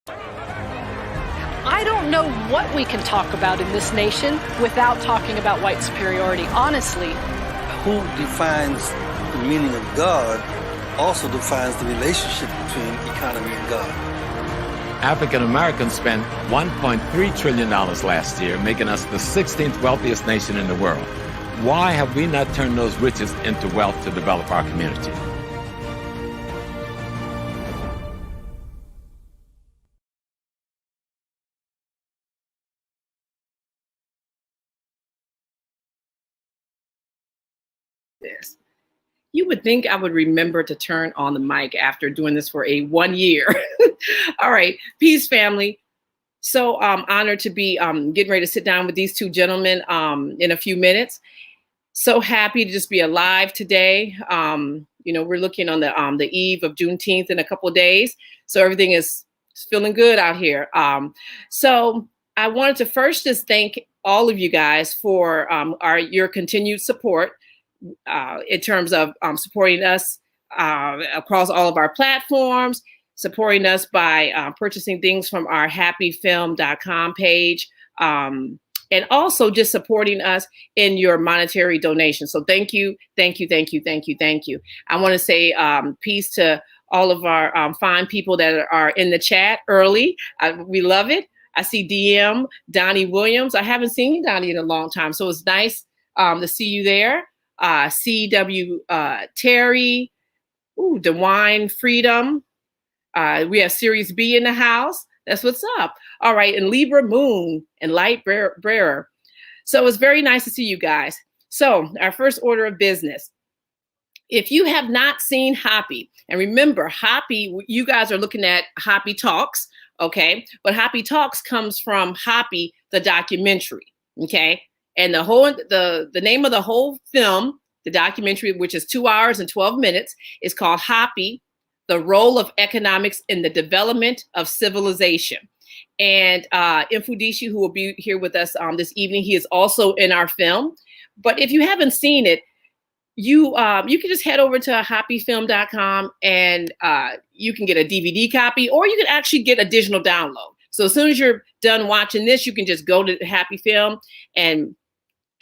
I don't know what we can talk about in this nation without talking about white superiority, honestly. Who defines the meaning of God also defines the relationship between economy and God. African Americans spent $1.3 trillion last year, making us the 16th wealthiest nation in the world. Why have we not turned those riches into wealth to develop our community? This. You would think I would remember to turn on the mic after doing this for 1 year. All right, peace, family. So honored to be getting ready to sit down with these two gentlemen in a few minutes. So happy to just be alive today. You know, we're looking on the eve of Juneteenth in a couple of days, so everything is feeling good out here. So I wanted to first just thank all of you guys for your continued support. In terms of supporting us across all of our platforms, supporting us by purchasing things from our hapifilm.com page, and also just supporting us in your monetary donation. So thank you, thank you, thank you, thank you, thank you. I want to say peace to all of our fine people that are in the chat early. We love it. I see DM, Donnie Williams. I haven't seen you, Donnie, in a long time, so it's nice to see you there. CW Terry, DeWine Freedom. We have Series B in the house. That's what's up. All right, and Libra Moon and Light Bearer. So it's very nice to see you guys. So our first order of business. If you have not seen HAPI, and remember, HAPI, you guys are looking at HAPI Talks, okay? But HAPI Talks comes from HAPI, the documentary, okay? And the name of the whole film, the documentary, which is 2 hours and 12 minutes, is called HAPI, The Role of Economics in the Development of Civilization. And Mfundishi, who will be here with us this evening, he is also in our film. But if you haven't seen it, you can just head over to hapifilm.com and you can get a DVD copy, or you can actually get a digital download. So as soon as you're done watching this, you can just go to Happy Film and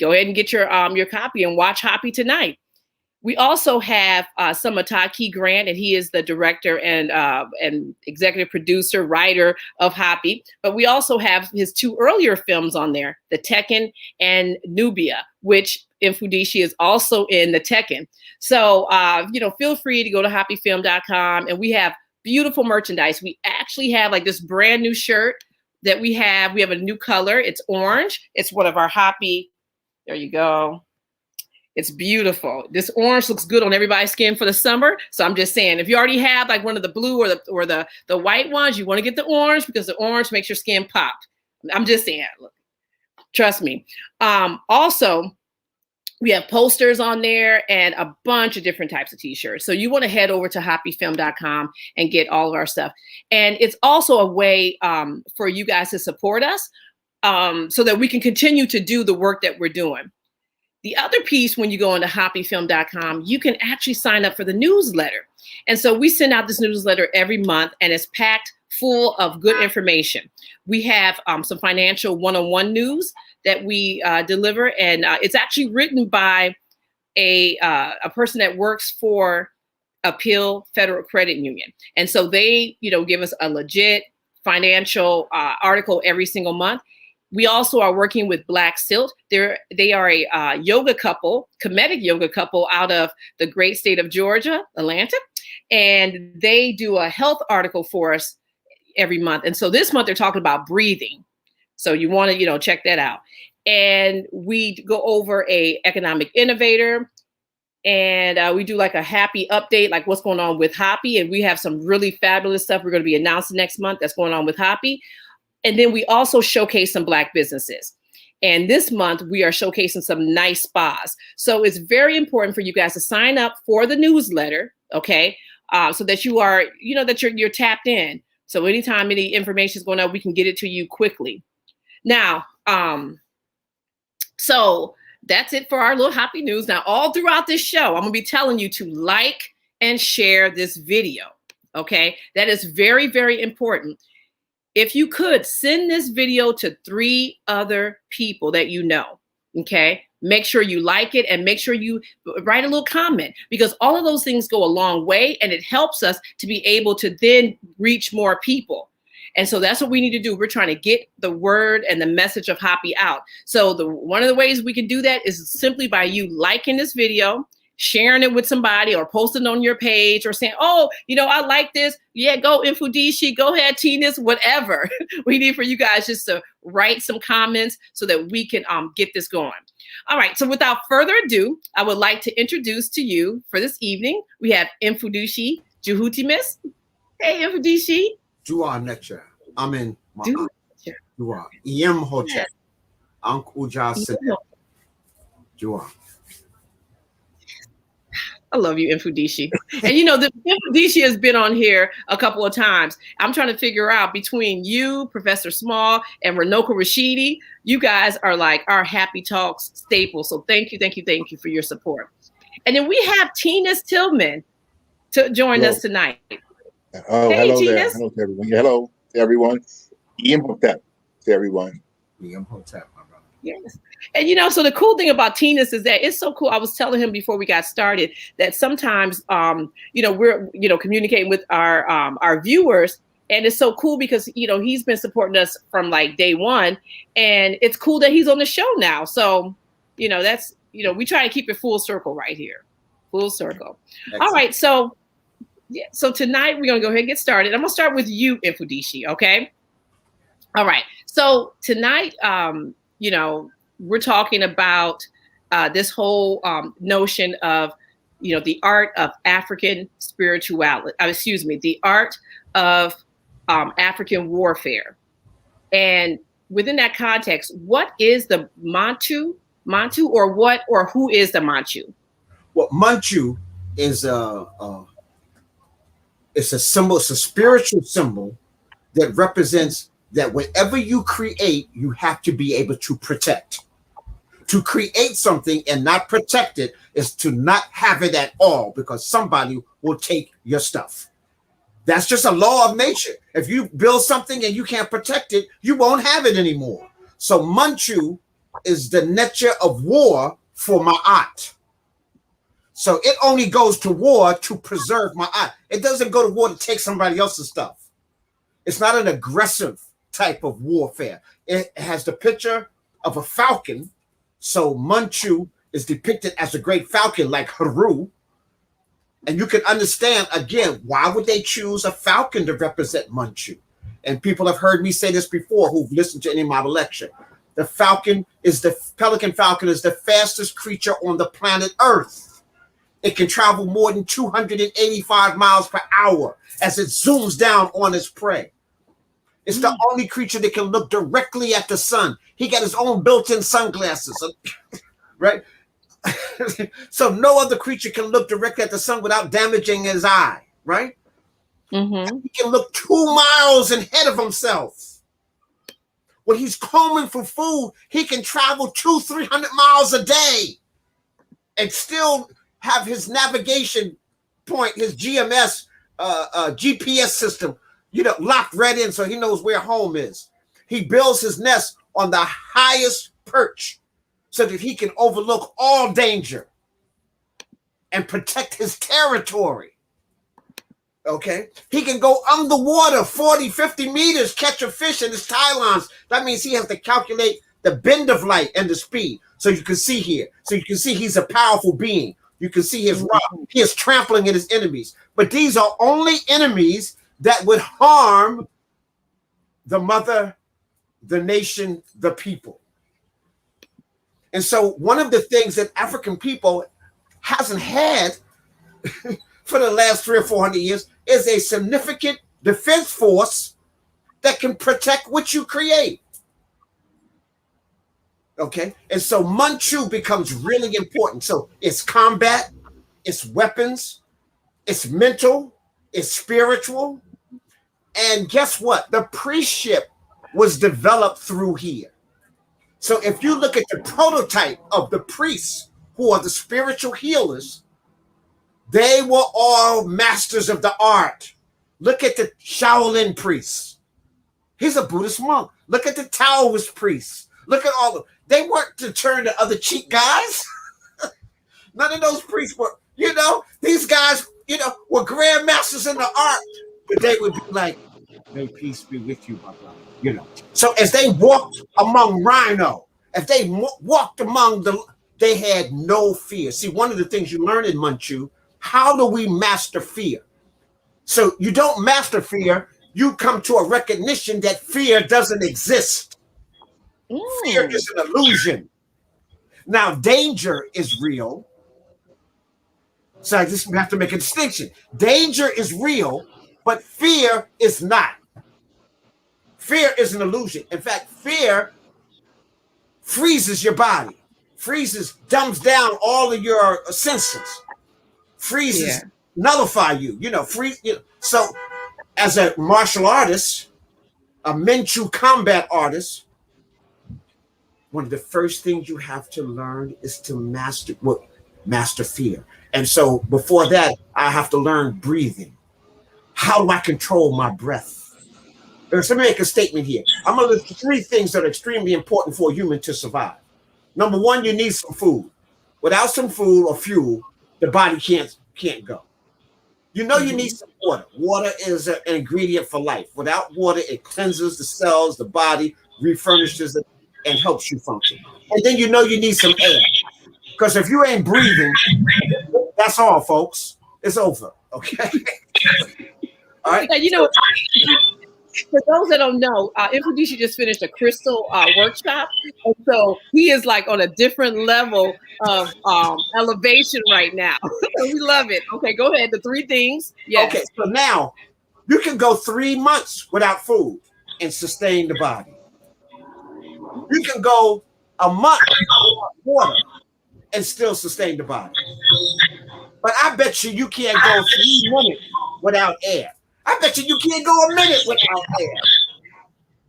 go ahead and get your copy and watch HAPI tonight. We also have Samataki Grant, and he is the director and executive producer, writer of HAPI. But we also have his two earlier films on there, The Tekken and Nubia, which Mfundishi is also in The Tekken. So, feel free to go to hapifilm.com, and we have beautiful merchandise. We actually have like this brand new shirt that we have. We have a new color. It's orange. It's one of our HAPI. There you go. It's beautiful. This orange looks good on everybody's skin for the summer. So I'm just saying, if you already have like one of the blue or the white ones, you want to get the orange because the orange makes your skin pop. I'm just saying, look, trust me. Also, we have posters on there and a bunch of different types of t-shirts. So you want to head over to hapifilm.com and get all of our stuff. And it's also a way for you guys to support us so that we can continue to do the work that we're doing. The other piece, when you go onto hapifilm.com, you can actually sign up for the newsletter. And so we send out this newsletter every month, and it's packed full of good information. We have some financial one-on-one news that we deliver, and it's actually written by a person that works for Appeal Federal Credit Union. And so they, give us a legit financial article every single month. We also are working with Black Silt. They are a yoga couple, comedic yoga couple out of the great state of Georgia, Atlanta. And they do a health article for us every month. And so this month they're talking about breathing. So you want to, check that out. And we go over a economic innovator, and we do like a HAPI update, like what's going on with HAPI. And we have some really fabulous stuff we're going to be announcing next month that's going on with HAPI. And then we also showcase some Black businesses. And this month we are showcasing some nice spas. So it's very important for you guys to sign up for the newsletter, okay? So that you are, that you're tapped in. So anytime any information is going on, we can get it to you quickly. Now, so that's it for our little HAPI news. Now, all throughout this show, I'm gonna be telling you to like and share this video, okay? That is very, very important. if you could send this video to 3 other people that you know, okay? Make sure you like it and make sure you write a little comment, because all of those things go a long way and it helps us to be able to then reach more people. And so that's what we need to do. We're trying to get the word and the message of HAPI out. So one of the ways we can do that is simply by you liking this video, sharing it with somebody, or posting on your page, or saying, oh, you know, I like this. Yeah, go Mfundishi, go ahead, Teanis, whatever. We need for you guys just to write some comments so that we can get this going. All right, so without further ado, I would like to introduce to you for this evening, we have Mfundishi Jhutyms. Hey, Mfundishi. Jua Necha. Amen. Jua. Iem Hoche. Ank Uja Jua. I love you, Mfundishi. And you know, the Mfundishi has been on here a couple of times. I'm trying to figure out between you, Professor Small, and Renoko Rashidi, you guys are like our HAPI Talks staple. So thank you for your support. And then we have Teanis Tillmon to join us tonight. Oh, hey, hello Teanis. there. Hello to everyone. Hello to everyone. Imhotep to everyone. Imhotep, my brother. Yes. And you know, so the cool thing about Teanis is that it's so cool. I was telling him before we got started that sometimes you know, we're, you know, communicating with our viewers, and it's so cool because, you know, he's been supporting us from like day one, and it's cool that he's on the show now. So, you know, that's, you know, we try to keep it full circle right here. Full circle. Excellent. All right, so yeah, so tonight we're gonna go ahead and get started. I'm gonna start with you, Mfundishi, okay? All right, so tonight, you know, we're talking about this whole notion of, you know, the art of African spirituality, the art of African warfare. And within that context, what is the Montu, or who is the Montu? Well, Montu is it's a symbol, it's a spiritual symbol that represents that whatever you create, you have to be able to protect. To create something and not protect it is to not have it at all, because somebody will take your stuff. That's just a law of nature. If you build something and you can't protect it, you won't have it anymore. So Montu is the nature of war for Ma'at. So it only goes to war to preserve Ma'at. It doesn't go to war to take somebody else's stuff. It's not an aggressive type of warfare. It has the picture of a falcon. So Montu is depicted as a great falcon like Haru. And you can understand, again, why would they choose a falcon to represent Montu? And people have heard me say this before who've listened to any of my lecture. The pelican falcon is the fastest creature on the planet Earth. It can travel more than 285 miles per hour as it zooms down on its prey. It's the only creature that can look directly at the sun. He got his own built-in sunglasses, right? So no other creature can look directly at the sun without damaging his eye, right? Mm-hmm. He can look 2 miles ahead of himself. When he's combing for food, he can travel 200-300 miles a day and still have his navigation point, his GPS system, you know, locked right in so he knows where home is. He builds his nest on the highest perch so that he can overlook all danger and protect his territory. Okay? He can go underwater 40, 50 meters, catch a fish in his talons. That means he has to calculate the bend of light and the speed. So you can see here. So you can see he's a powerful being. You can see his rod. He is trampling at his enemies. But these are only enemies that would harm the mother, the nation, the people. And so one of the things that African people hasn't had for the last 300 or 400 years is a significant defense force that can protect what you create. Okay, and so Montu becomes really important. So it's combat, it's weapons, it's mental, it's spiritual. And guess what? The priestship was developed through here. So if you look at the prototype of the priests who are the spiritual healers, they were all masters of the art. Look at the Shaolin priests. He's a Buddhist monk. Look at the Taoist priests. Look at all of they weren't to turn the other cheek guys. None of those priests were, these guys, were grandmasters in the art, but they would be like, may peace be with you, my brother. So as they walked among rhino, if they walked among they had no fear. See, one of the things you learn in Montu, how do we master fear? So you don't master fear, you come to a recognition that fear doesn't exist. Fear is an illusion. Now, danger is real. So I just have to make a distinction. Danger is real, but fear is not. Fear is an illusion. In fact, fear freezes your body, dumbs down all of your senses, nullify you, So as a martial artist, a Manchu combat artist, one of the first things you have to learn is to master fear. And so before that, I have to learn breathing. How do I control my breath? Let me make a statement here. I'm going to list 3 things that are extremely important for a human to survive. Number 1, you need some food. Without some food or fuel, the body can't go. You need some water. Water is an ingredient for life. Without water, it cleanses the cells, the body, refurnishes it, and helps you function. And then you need some air. Because if you ain't breathing, that's all, folks. It's over. Okay? All right? For those that don't know, Mfundishi just finished a crystal workshop. And so he is like on a different level of elevation right now. We love it. Okay, go ahead. The 3 things. Yes. Okay, so now you can go 3 months without food and sustain the body. You can go a month without water and still sustain the body. But I bet you can't go 3 minutes without air. I bet you can't go a minute without air.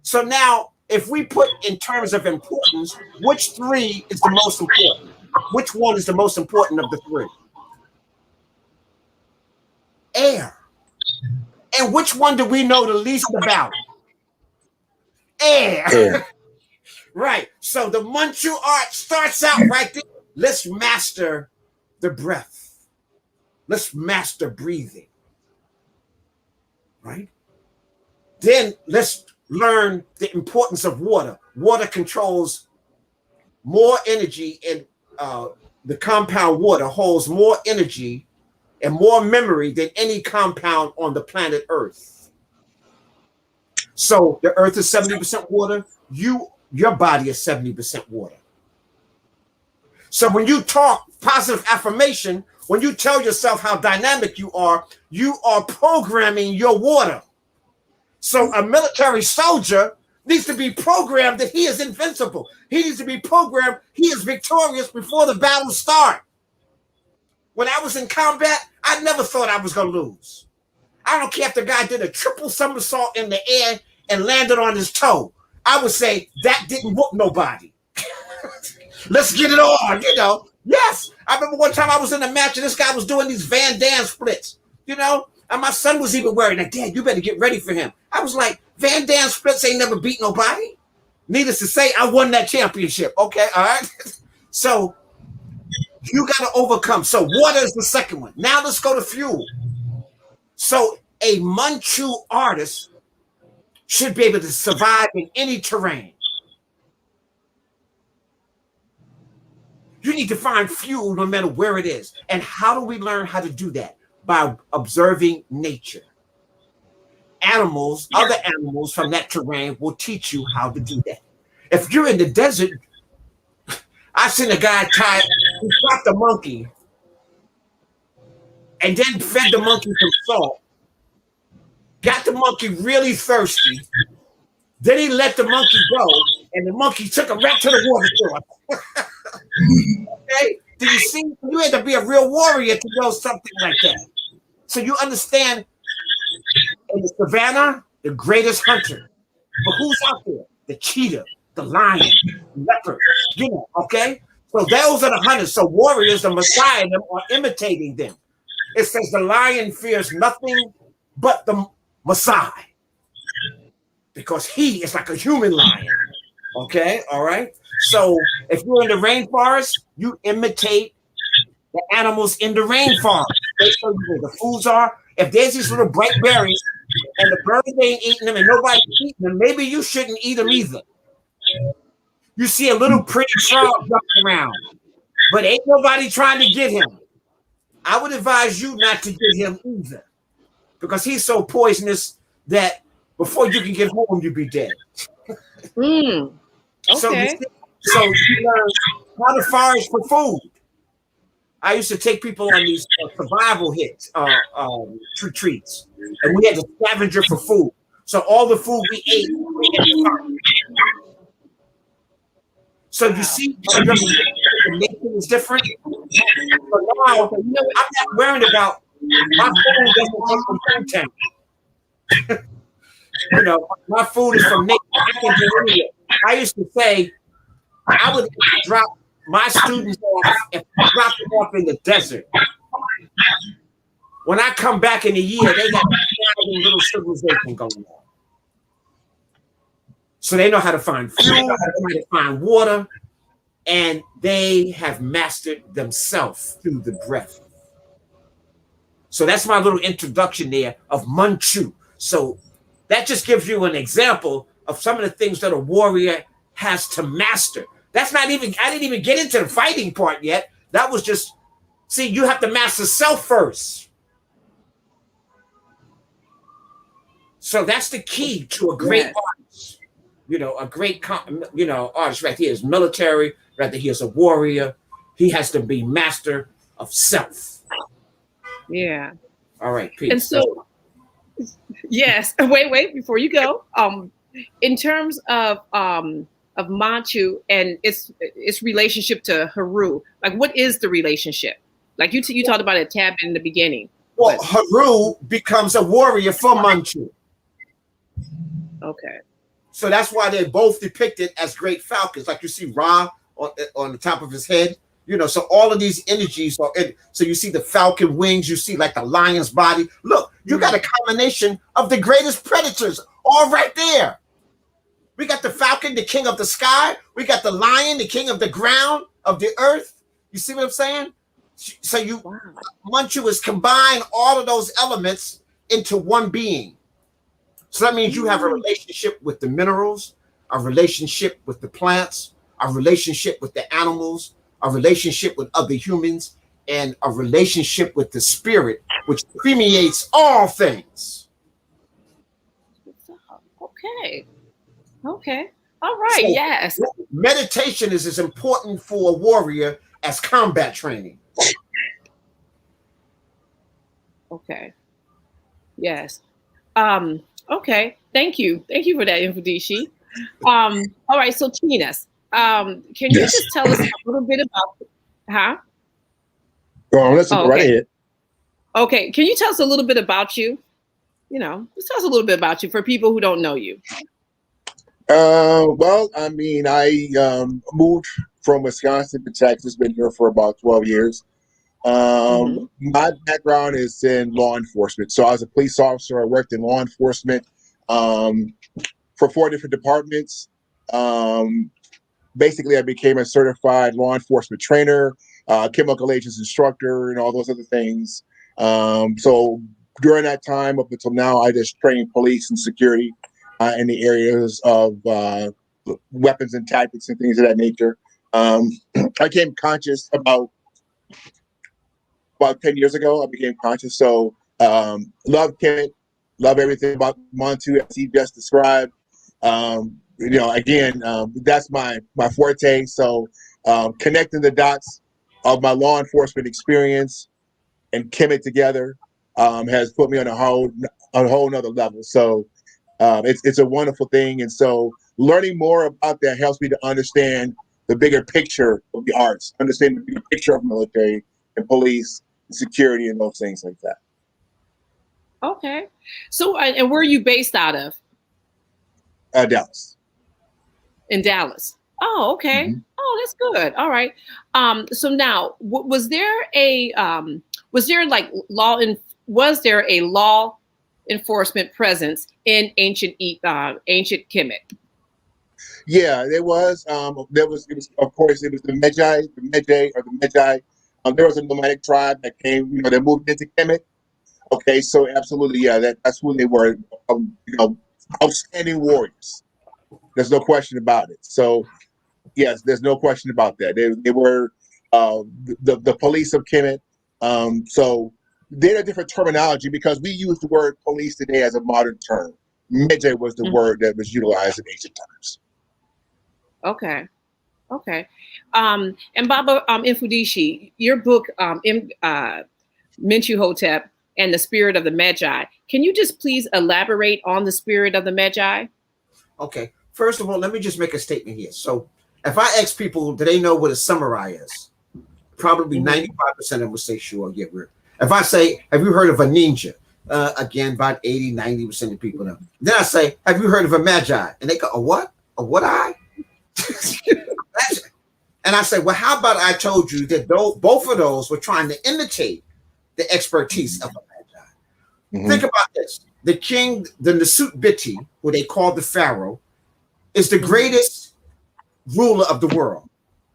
So now, if we put in terms of importance, which 3 is the most important? Which one is the most important of the 3? Air. And which one do we know the least about? Air. Right. So the Montu art starts out right there. Let's master the breath. Let's master breathing. Right? Then let's learn the importance of water. Water controls more energy, and the compound water holds more energy and more memory than any compound on the planet Earth. So the Earth is 70% water. Your body is 70% water. So when you talk positive affirmation, when you tell yourself how dynamic you are programming your water. So a military soldier needs to be programmed that he is invincible. He needs to be programmed he is victorious before the battle starts. When I was in combat, I never thought I was going to lose. I don't care if the guy did a triple somersault in the air and landed on his toe. I would say that didn't whoop nobody. Let's get it on, Yes. I remember one time I was in a match and this guy was doing these Van Damme splits, and my son was even worried, like, Dad, you better get ready for him. I was like, Van Damme splits ain't never beat nobody. Needless to say, I won that championship. Okay, all right. So you got to overcome. So water is the second one. Now let's go to fuel. So a Montu artist should be able to survive in any terrain. You need to find fuel no matter where it is. And how do we learn how to do that? By observing nature. Other animals from that terrain will teach you how to do that. If you're in the desert, I've seen a guy he trapped a monkey and then fed the monkey some salt, got the monkey really thirsty, then he let the monkey go, and the monkey took him right to the water source. Okay? Do you see? You had to be a real warrior to know something like that. So you understand, in the savannah, the greatest hunter. But who's out there? The cheetah, the lion, the leopard, okay? So those are the hunters. So warriors, the Messiah, them are imitating them. It says the lion fears nothing but the Messiah. because he is like a human lion. Okay, all right. So if you're in the rainforest, you imitate the animals in the rainforest. They show you where the foods are. If there's these little bright berries and the birds ain't eating them and nobody's eating them, maybe you shouldn't eat them either. You see a little pretty frog jumping around, but ain't nobody trying to get him. I would advise you not to get him either, because he's so poisonous that before you can get home, you'll be dead. Okay. So you learn how to forage for food. I used to take people on these survival hits, retreats, and we had to scavenger for food. So all the food we ate, we had to find. So you see, the nation is different. So now, I'm not worried about my food doesn't come from Toontown. You know, my food is from nature. I can do anything. I used to say, I would drop my students off and drop them off in the desert. When I come back in a year, they got a little civilization going on. So they know how to find food, they know how to find water, and they have mastered themselves through the breath. So that's my little introduction there of Montu. So that just gives you an example of some of the things that a warrior has to master. That's not even, I didn't even get into the fighting part yet. That was just, see, you have to master self first. So that's the key to a great artist. You know, a great, artist right here is military, rather he is a warrior. He has to be master of self. Yeah. All right, peace. And so, yes, wait, before you go, in terms of Montu and its relationship to Haru, like what is the relationship? Like you talked about it a tad bit in the beginning. Well, Haru becomes a warrior for Montu. Okay. So that's why they're both depicted as great falcons. Like you see Ra on the top of his head. You know, so all of these energies are in. So you see the falcon wings, you see like the lion's body. Look, you got a combination of the greatest predators all right there. We got the falcon, the king of the sky. We got the lion, the king of the ground, of the earth. You see what I'm saying? So Montu is combine all of those elements into one being. So that means you have a relationship with the minerals, a relationship with the plants, a relationship with the animals, a relationship with other humans, and a relationship with the spirit, which permeates all things. Okay. Okay. All right. So, yes. Meditation is as important for a warrior as combat training. Okay. Yes. Okay. Thank you. Thank you for that, Mfundishi. All right. So Teanis, can you just tell us a little bit about, Go on, let's go right ahead. Okay. Can you tell us a little bit about you? You know, just tell us a little bit about you for people who don't know you. Well, I mean, I moved from Wisconsin to Texas, been here for about 12 years. My background is in law enforcement. So I was a police officer. I worked in law enforcement for 4 different departments. Basically, I became a certified law enforcement trainer, chemical agents instructor, and all those other things. So during that time up until now, I just trained police and security in the areas of weapons and tactics and things of that nature. I became conscious about 10 years ago. I became conscious. So love Kemet, love everything about Montu as he just described. You know, again, that's my forte. So connecting the dots of my law enforcement experience and Kemet together has put me on a whole nother level. So it's a wonderful thing. And so learning more about that helps me to understand the bigger picture of the arts, understand the bigger picture of military and police and security and those things like that. Okay. So, and where are you based out of? Dallas. In Dallas. Oh, okay. Oh, that's good. All right. So now, was there a law enforcement presence in ancient Kemet. Yeah, there was. It was of course it was the Magi, there was a nomadic tribe that came, that moved into Kemet. Okay, so absolutely, yeah, that's who they were. Outstanding warriors. There's no question about it. So yes, there's no question about that. They were the police of Kemet. So they're a different terminology because we use the word police today as a modern term. Magi was the word that was utilized in ancient times. Okay. And Baba Mfundishi, your book, Mentu Hotep and the Spirit of the Magi. Can you just please elaborate on the Spirit of the Magi? Okay. First of all, let me just make a statement here. So if I ask people, do they know what a samurai is? Probably 95% of them will say, sure, yeah, we're. If I say, have you heard of a ninja? Again, about 80, 90% of people know. Then I say, have you heard of a magi? And they go, a what? A what eye? And I say, well, how about I told you that both of those were trying to imitate the expertise of a magi. Think about this. The king, the Nasut Biti, who they call the pharaoh, is the greatest ruler of the world.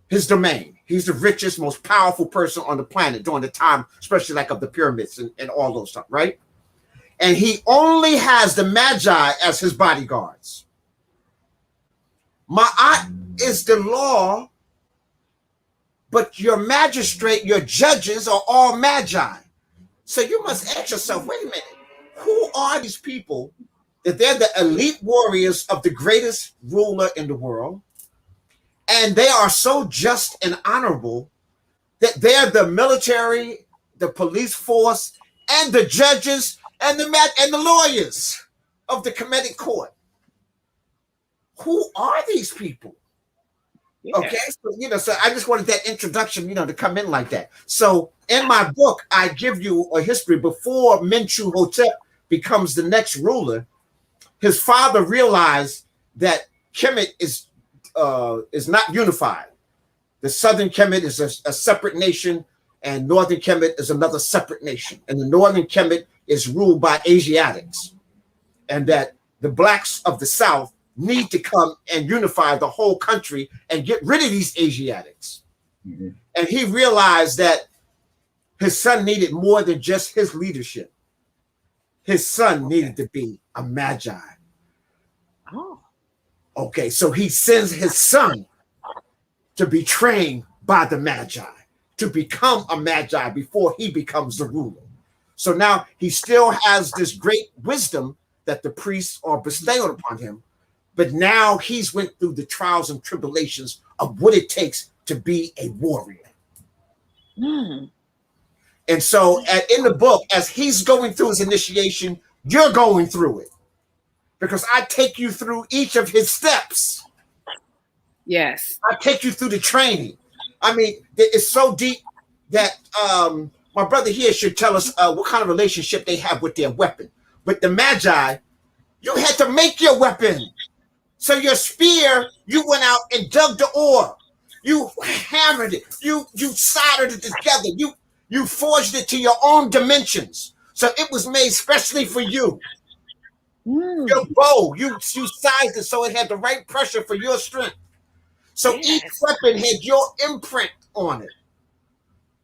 His domain. He's the richest, most powerful person on the planet during the time, especially like of the pyramids and all those stuff, right? And he only has the magi as his bodyguards. Ma'at is the law, but your magistrate, your judges are all magi. So you must ask yourself, wait a minute, who are these people that they're the elite warriors of the greatest ruler in the world? And they are so just and honorable that they're the military, the police force, and the judges and the lawyers of the Kemetic court. Who are these people? Yeah. Okay, so I just wanted that introduction, to come in like that. So in my book, I give you a history before Mentu Hotep becomes the next ruler. His father realized that Kemet is not unified. The southern Kemet is a separate nation, and northern Kemet is another separate nation. And the northern Kemet is ruled by Asiatics, and that the blacks of the south need to come and unify the whole country and get rid of these Asiatics. And he realized that his son needed more than just his leadership. His son needed to be a magi. Okay, so he sends his son to be trained by the magi, to become a magi before he becomes the ruler. So now he still has this great wisdom that the priests are bestowed upon him, but now he's went through the trials and tribulations of what it takes to be a warrior. And so in the book, as he's going through his initiation, you're going through it, because I take you through each of his steps. Yes. I take you through the training. I mean, it's so deep that my brother here should tell us what kind of relationship they have with their weapon. But the magi, you had to make your weapon. So your spear, you went out and dug the ore. You hammered it. You soldered it together. You forged it to your own dimensions. So it was made specially for you. Your bow, you sized it so it had the right pressure for your strength. So each weapon had your imprint on it.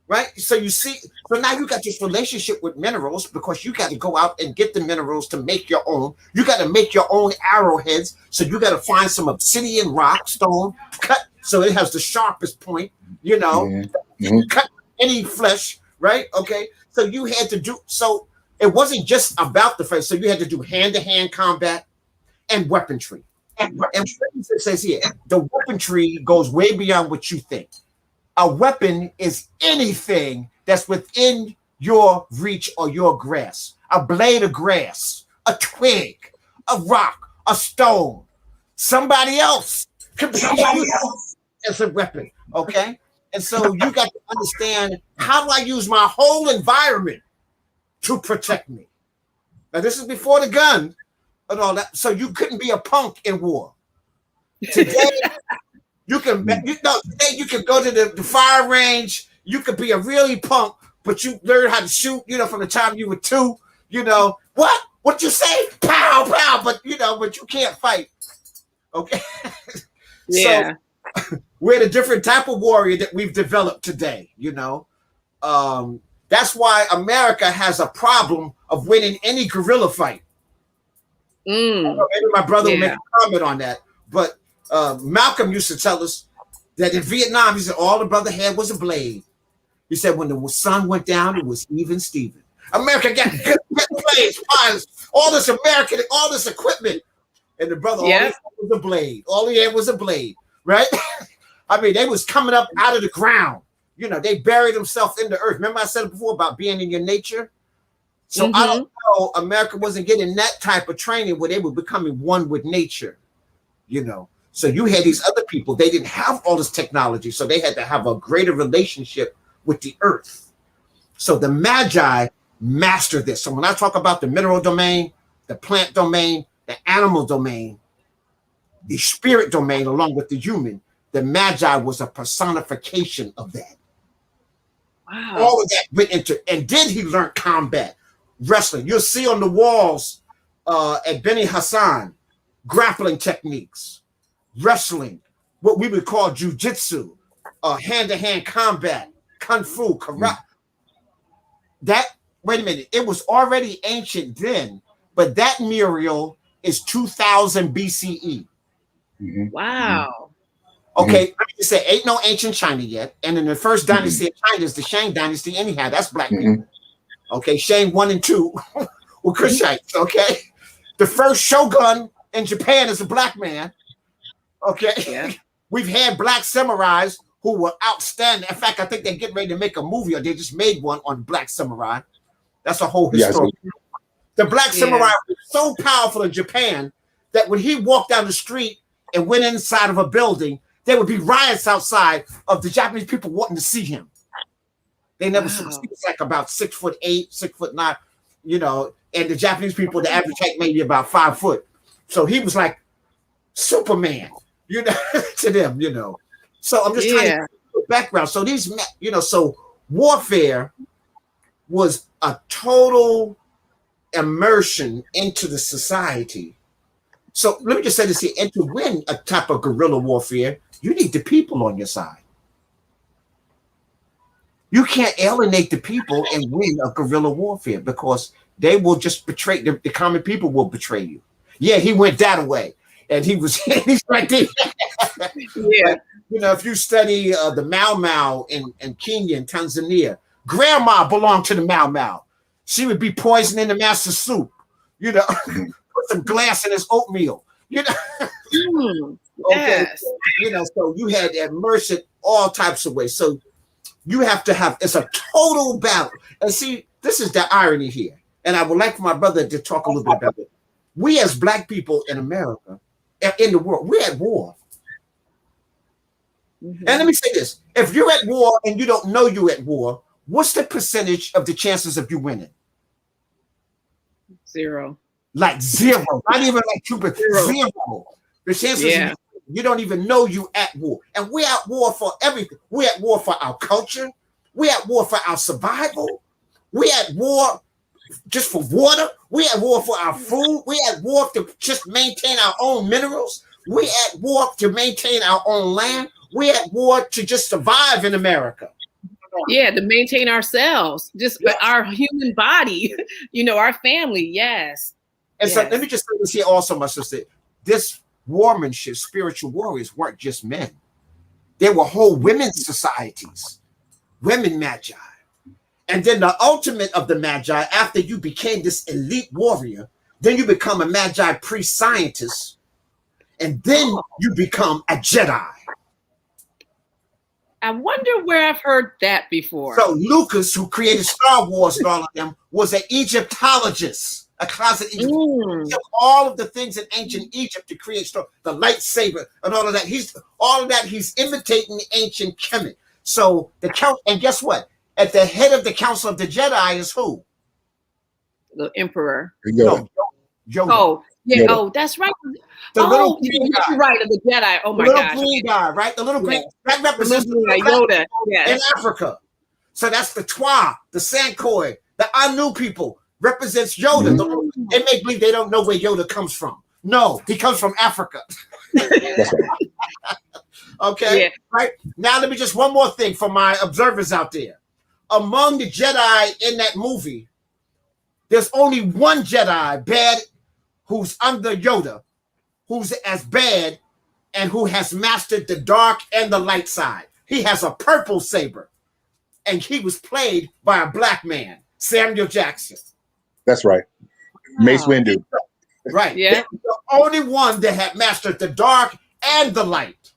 Right? So you see, so now you got this relationship with minerals, because you got to go out and get the minerals to make your own. You got to make your own arrowheads. So you got to find some obsidian rock, stone, cut so it has the sharpest point, cut any flesh, right? Okay. So you had to do, so it wasn't just about the fight. So you had to do hand-to-hand combat and weaponry. And what it says here, the weaponry goes way beyond what you think. A weapon is anything that's within your reach or your grasp. A blade of grass, a twig, a rock, a stone. Somebody else could be used as a weapon, okay? And so you got to understand, how do I use my whole environment to protect me? Now, this is before the gun and all that, so you couldn't be a punk in war. Today, you can go to the fire range. You could be a really punk, but you learn how to shoot, from the time you were 2. What? What you say? Pow, pow. But but you can't fight. Okay. Yeah. So we're the different type of warrior that we've developed today. That's why America has a problem of winning any guerrilla fight. Maybe my brother will make a comment on that. But Malcolm used to tell us that in Vietnam, he said all the brother had was a blade. He said when the sun went down, it was even Steven. America got good blades, all this American, all this equipment. And the brother, all he had was a blade. All he had was a blade, right? I mean, they was coming up out of the ground. They buried themselves in the earth. Remember I said it before about being in your nature? So I don't know, America wasn't getting that type of training where they were becoming one with nature, So you had these other people, they didn't have all this technology, so they had to have a greater relationship with the earth. So the Magi mastered this. So when I talk about the mineral domain, the plant domain, the animal domain, the spirit domain, along with the human, the Magi was a personification of that. Wow. All of that went into, and then he learned combat. Wrestling. You'll see on the walls at Beni Hassan, grappling techniques, wrestling, what we would call jujitsu, hand-to-hand combat, kung fu, karate. Wait a minute, it was already ancient then, but that mural is 2000 BCE. Wow. Okay, let me just say, ain't no ancient China yet. And in the first dynasty of China is the Shang dynasty anyhow. That's black people. Okay, Shang 1 and 2 were Kushites, okay? The first shogun in Japan is a black man, okay? Yeah. We've had black samurais who were outstanding. In fact, I think they're getting ready to make a movie, or they just made one on black samurai. That's a whole history. The black samurai was so powerful in Japan that when he walked down the street and went inside of a building, there would be riots outside of the Japanese people wanting to see him. They never saw him. He was like about 6'8", 6'9", and the Japanese people, the average height maybe about 5 foot. So he was like Superman, to them, So I'm just trying to put background. So these, so warfare was a total immersion into the society. So let me just say this here, and to win a type of guerrilla warfare, you need the people on your side. You can't alienate the people and win a guerrilla warfare because they will just betray, the common people will betray you. Yeah, he went that way, and he's right there. Yeah. But, if you study the Mau Mau in Kenya and Tanzania, grandma belonged to the Mau Mau. She would be poisoning the master's soup, put some glass in his oatmeal, Okay, so you had to immerse it all types of ways. So you have to have, it's a total battle. And see, this is the irony here. And I would like for my brother to talk a little bit about it. We as black people in America, in the world, we're at war. And let me say this. If you're at war and you don't know you're at war, what's the percentage of the chances of you winning? 0. Like 0. Not even like 2%. 0. The chances you don't even know you at war. And we're at war for everything. We're at war for our culture. We're at war for our survival. We're at war just for water. We're at war for our food. We're at war to just maintain our own minerals. We're at war to maintain our own land. We're at war to just survive in America. Yeah, to maintain ourselves, just our human body, our family. Yes. And so let me just say this here also, my sister. This warmanship, spiritual warriors weren't just men. There were whole women's societies, women magi. And then the ultimate of the magi, after you became this elite warrior, then you become a magi pre-scientist, and then you become a Jedi. I wonder where I've heard that before. So Lucas, who created Star Wars and all of them, was an Egyptologist, a closet Egyptologist. He took all of the things in ancient Egypt to create the lightsaber and all of that. He's imitating the ancient Kemet. So and guess what? At the head of the Council of the Jedi is who? The Emperor. No, Yoda. Oh, yeah. Yoda. Oh, that's right. The little green guy. You're right, of the Jedi. Oh my gosh. The little green guy, right? The little green, that represents Yoda. in Africa. So that's the Twa, the Sankoi, the Anu people. represents Yoda. They make believe they don't know where Yoda comes from. No, he comes from Africa. That's right. Okay, Yeah. right now. Let me just one more thing for my observers out there. Among the Jedi in that movie, there's only one Jedi bad who's under Yoda, who's as bad and who has mastered the dark and the light side. He has a purple saber, and he was played by a black man, Samuel Jackson. That's right. Mace Windu. Right. Yeah. He was the only one that had mastered the dark and the light.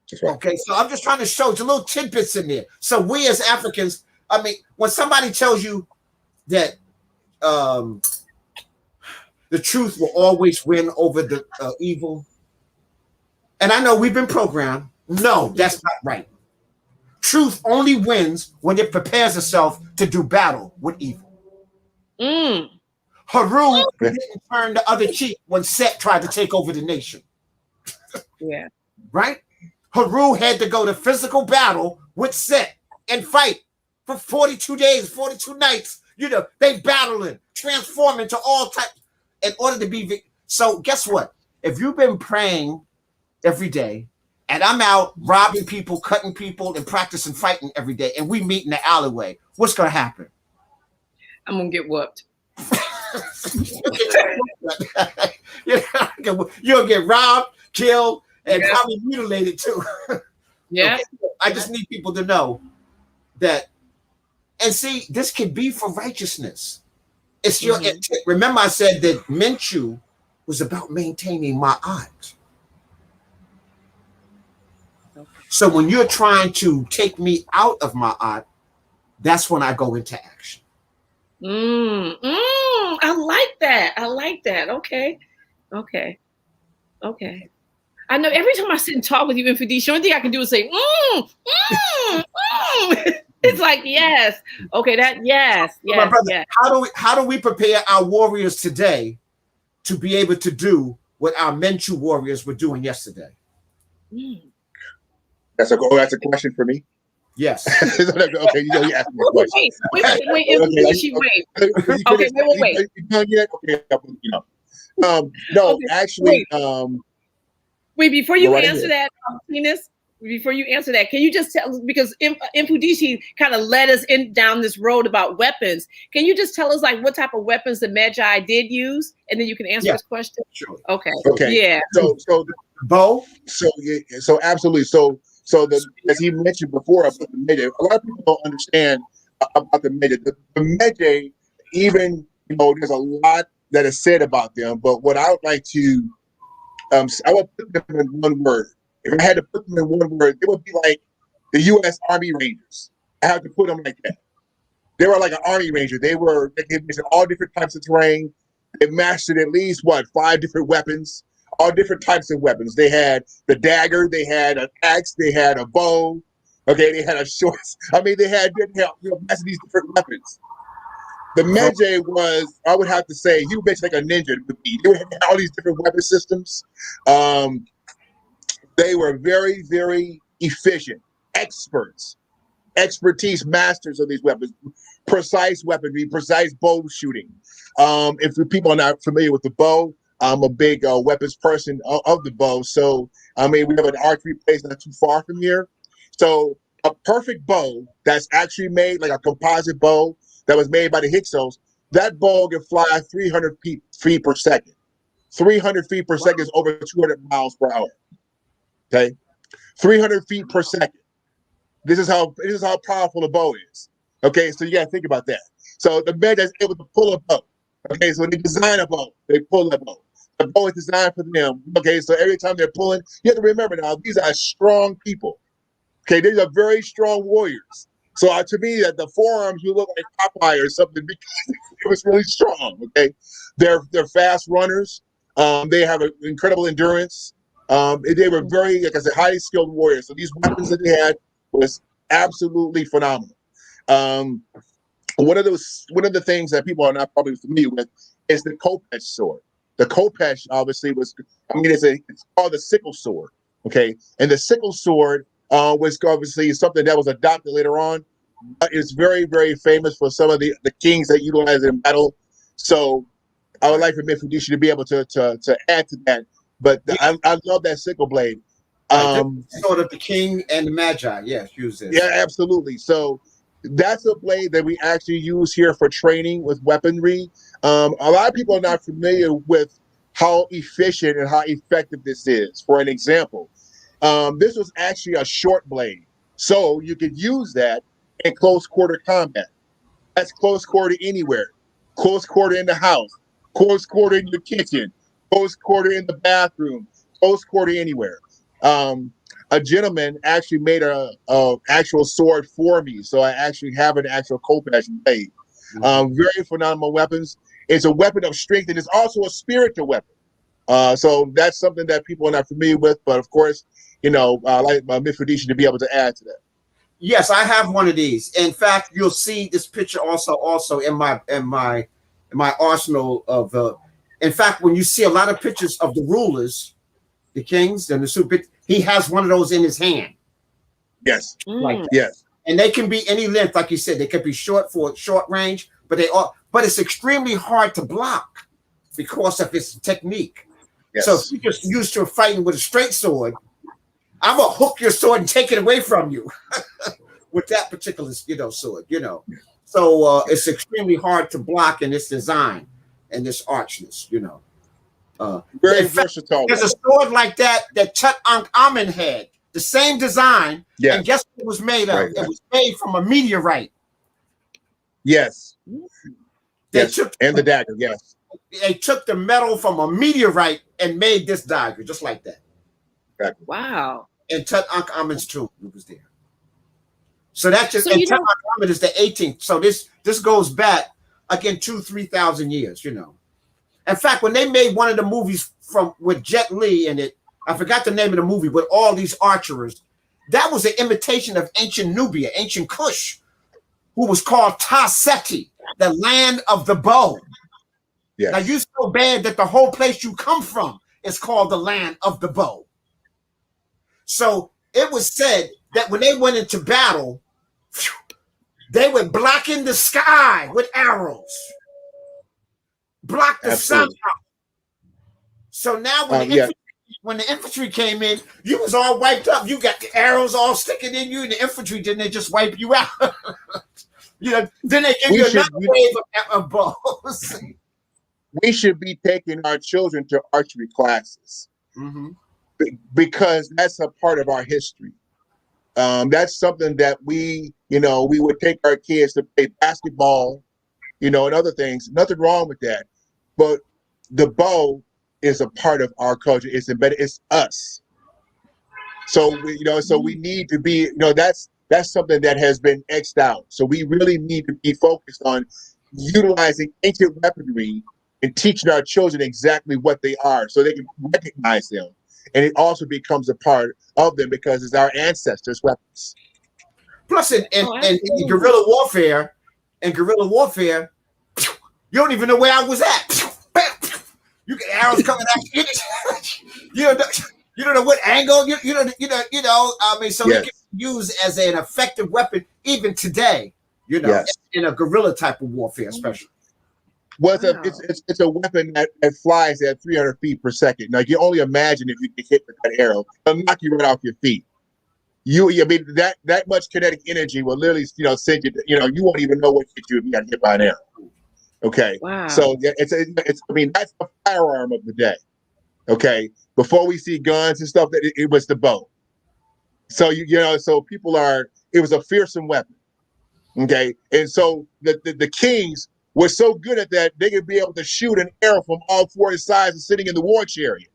That's right. Okay, so I'm just trying to show you little tidbits in there. So we as Africans, I mean, when somebody tells you that the truth will always win over the evil, and I know we've been programmed. No, that's not right. Truth only wins when it prepares itself to do battle with evil. Haru didn't turn the other cheek when Set tried to take over the nation. Yeah. Right? Haru had to go to physical battle with Set and fight for 42 days, 42 nights. You know, they battling, transform into all types in order to be. So guess what? If you've been praying every day, and I'm out robbing people, cutting people, and practicing fighting every day, and we meet in the alleyway, what's going to happen? I'm going to get whooped. You'll get robbed, killed, and probably mutilated too. Yeah. Okay? I just need people to know that. And see, this can be for righteousness. It's your intent. Remember, I said that Menchu was about maintaining my art. So when you're trying to take me out of my art, that's when I go into action. I like that. I like that. Okay. I know every time I sit and talk with you, Mfundishi, the only thing I can do is say, It's like, yes. Okay, yes. My brother, how do we prepare our warriors today to be able to do what our Menchu warriors were doing yesterday? That's a question for me. Yes. Okay, you asked me a question. Wait. Okay, wait. You done yet? Okay, no, okay, actually, wait. Before you answer ahead. that, Teanis, before you answer that, can you just tell, because Mfundishi kind of led us down this road about weapons. Can you just tell us like what type of weapons the Magi did use, and then you can answer this question? Sure. Okay. Yeah. So the bow. So absolutely. As he mentioned before about the Magi, a lot of people don't understand about the Magi. The Magi, even there's a lot that is said about them, but what I would like to, I would put them in one word. If I had to put them in one word, it would be like the U.S. Army Rangers. I have to put them like that. They were like an Army Ranger. They could use all different types of terrain. They mastered at least 5 different weapons, all different types of weapons. They had the dagger, they had an axe, they had a bow. Okay, they had a short. I mean, they mastered these different weapons. The Magi was, I would have to say, you mentioned like a ninja would be. They had all these different weapon systems. They were very, very efficient, expertise, masters of these weapons, precise weaponry, precise bow shooting. If people are not familiar with the bow, I'm a big weapons person of the bow. So, I mean, we have an archery place not too far from here. So a perfect bow that's actually made, like a composite bow that was made by the Hyksos, that bow can fly 300 feet per second. 300 feet per second is over 200 miles per hour. Okay, 300 feet per second. This is how powerful the bow is. Okay, so you got to think about that. So the man that's able to pull a bow. Okay, so when they design a bow, they pull a bow. The bow is designed for them. Okay, so every time they're pulling, you have to remember now, these are strong people. Okay, these are very strong warriors. So to me, that the forearms you look like Popeye or something because it was really strong. Okay, they're fast runners. They have an incredible endurance. They were very, like I said, highly skilled warriors. So these weapons that they had was absolutely phenomenal. One of the things that people are not probably familiar with is the Khopesh sword. The Khopesh obviously it's called the sickle sword. Okay, and the sickle sword was obviously something that was adopted later on It's very, very famous for some of the kings that utilize it in battle. So I would like for Mfundishi to be able to add to that. But I love that sickle blade. Sort of the king and the magi. Yes, use this. Yeah, absolutely. So that's a blade that we actually use here for training with weaponry. A lot of people are not familiar with how efficient and how effective this is. For an example, this was actually a short blade. So you could use that in close quarter combat. That's close quarter anywhere. Close quarter in the house. Close quarter in your kitchen. Close quarter in the bathroom. Close quarter anywhere. A gentleman actually made a actual sword for me, so I actually have an actual Kopesh blade. Very phenomenal weapons. It's a weapon of strength, and it's also a spiritual weapon. So that's something that people are not familiar with, but of course, I like Mfundishi to be able to add to that. Yes, I have one of these. In fact, you'll see this picture also in my arsenal of. In fact, when you see a lot of pictures of the rulers, the kings and the super, he has one of those in his hand. Yes. Like that. Yes. And they can be any length, like you said. They could be short for short range, but it's extremely hard to block because of its technique. Yes. So if you just used to fighting with a straight sword, I'm gonna hook your sword and take it away from you with that particular sword. So it's extremely hard to block in this design and this archness. Very versatile. There's a sword like that Tut Ankh Amen had, the same design. Yes. And guess what it was made of? Right. It was made from a meteorite. Yes. And the dagger. Yes. They took the metal from a meteorite and made this dagger just like that. Exactly. Wow. And Tut Ankh Amen's tomb was there. So that's just, and Tut Ankh Amen is the 18th. So this goes back again 2,000-3,000 years. In fact, when they made one of the movies with Jet Li in it, I forgot the name of the movie, with all these archers, that was an imitation of ancient Nubia, ancient Kush, who was called Ta Seti, the land of the bow. Yes. Now you're so bad that the whole place you come from is called the land of the bow. So it was said that when they went into battle, they would blacken the sky with arrows. Block the sun out. So now when the infantry came in, you was all wiped up. You got the arrows all sticking in you, and the infantry didn't just wipe you out. Then they give you another wave of bows. We should be taking our children to archery classes because that's a part of our history. That's something that we would take our kids to play basketball, and other things. Nothing wrong with that. But the bow is a part of our culture. It's embedded. It's us. So we need to be. That's something that has been X'd out. So we really need to be focused on utilizing ancient weaponry and teaching our children exactly what they are, so they can recognize them, and it also becomes a part of them because it's our ancestors' weapons. Plus, in guerrilla warfare, you don't even know where I was at. You get arrows coming at you. You don't know what angle. I mean, so it can be used as an effective weapon even today. In a guerrilla type of warfare, especially. Well, it's a weapon that flies at 300 feet per second. Now, you only imagine if you get hit with that arrow, it'll knock you right off your feet. That much kinetic energy will literally, send you. You won't even know what hit you if you got hit by an arrow. Okay. Wow. So that's the firearm of the day. Okay. Before we see guns and stuff, it was the bow. So so it was a fearsome weapon. Okay. And so the kings were so good at that, they could be able to shoot an arrow from all four sides and sitting in the war chariot.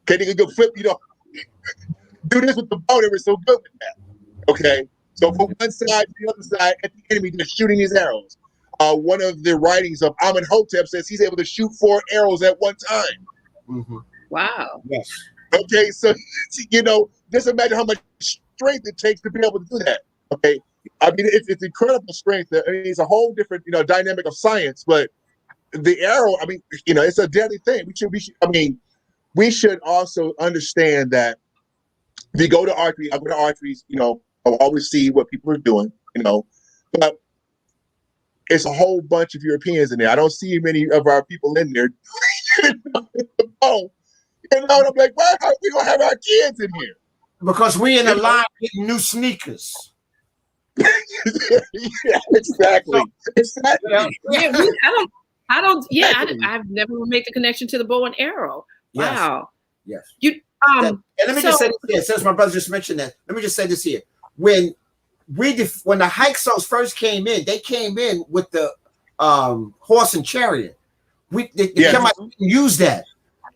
Okay, they could go flip, do this with the bow. They were so good with that. Okay, so from one side to the other side, at the enemy, just shooting these arrows. One of the writings of Amenhotep says he's able to shoot 4 arrows at one time. Mm-hmm. Wow. Yes. Okay, so just imagine how much strength it takes to be able to do that. Okay. I mean, it's incredible strength. I mean, it's a whole different, dynamic of science. But the arrow, I mean, it's a deadly thing. We should also understand that if you go to archery, I go to archeries, I'll always see what people are doing. you know, but it's a whole bunch of Europeans in there. I don't see many of our people in there. Oh, you know, and I'm like, why are we gonna have our kids in here? Because we in a line getting new sneakers. Yeah, exactly. Exactly. Yeah, I've never made the connection to the bow and arrow. Yes. Wow. Yes. You and let me just say this here, since my brother just mentioned that, let me just say this here. When the Hyksos first came in, they came in with the horse and chariot. The Kemites didn't use that.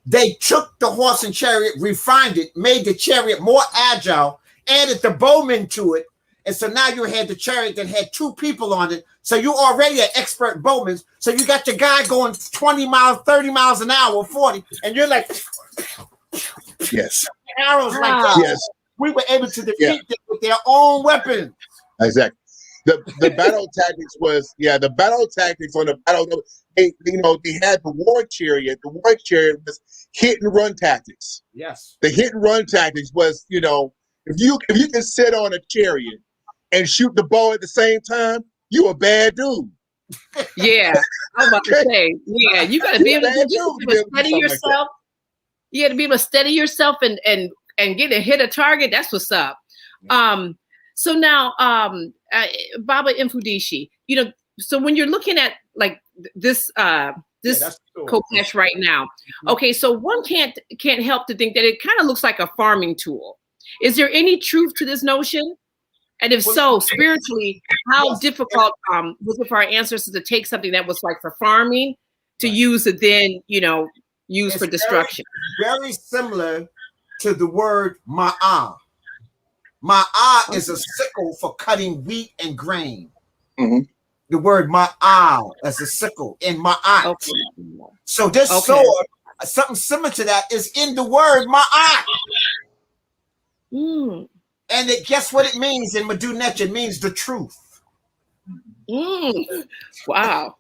They took the horse and chariot, refined it, made the chariot more agile, added the bowmen to it. And so now you had the chariot that had 2 people on it. So you already an expert bowman. So you got your guy going 20 miles, 30 miles an hour, 40, and you're like, yes, arrows like that. Yes. We were able to defeat them with their own weapons. Exactly. The battle tactics was the battle tactics on the battle. They had the war chariot. The war chariot was hit and run tactics. Yes. The hit and run tactics was, if you can sit on a chariot and shoot the bow at the same time, you a bad dude. Yeah, I was about to say, you got to be able to steady yourself. You got to be able to steady yourself and get a hit a target. That's what's up. So now, Baba Mfundishi, so when you're looking at like this Kopesh right now, okay, so one can't help to think that it kind of looks like a farming tool. Is there any truth to this notion? And if so, spiritually, how difficult was it for our ancestors to take something that was like for farming to use it then, use for destruction? Very similar to the word ma'ah. Ma'ah is a sickle for cutting wheat and grain. Mm-hmm. The word ma'ah as a sickle in ma'at. Okay. So this sword, something similar to that, is in the word ma'at. And guess what it means in Madunech? It means the truth. Wow.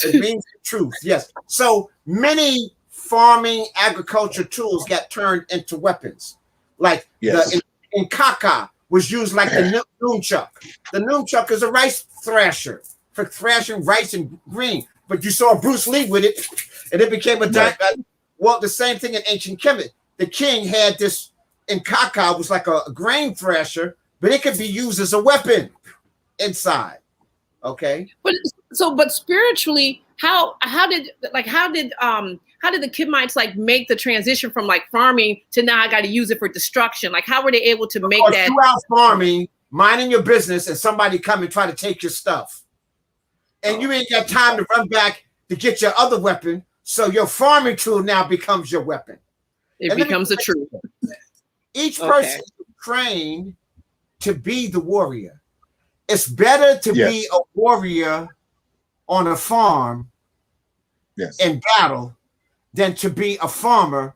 It means the truth, yes. So many farming agriculture tools got turned into weapons. Like the Nkaka was used like the nunchuck. The nunchuck is a rice thrasher for thrashing rice and green. But you saw Bruce Lee with it, and it became well, the same thing in ancient Kemet. The king had this Nkaka, was like a grain thrasher, but it could be used as a weapon inside. Okay. But spiritually, how did the Kemites like make the transition from like farming to now I got to use it for destruction? Like, how were they able to make that? You out farming, minding your business, and somebody come and try to take your stuff, and you ain't got time to run back to get your other weapon. So your farming tool now becomes your weapon. It becomes a truth. Each person is trained to be the warrior. It's better to be a warrior on a farm in battle than to be a farmer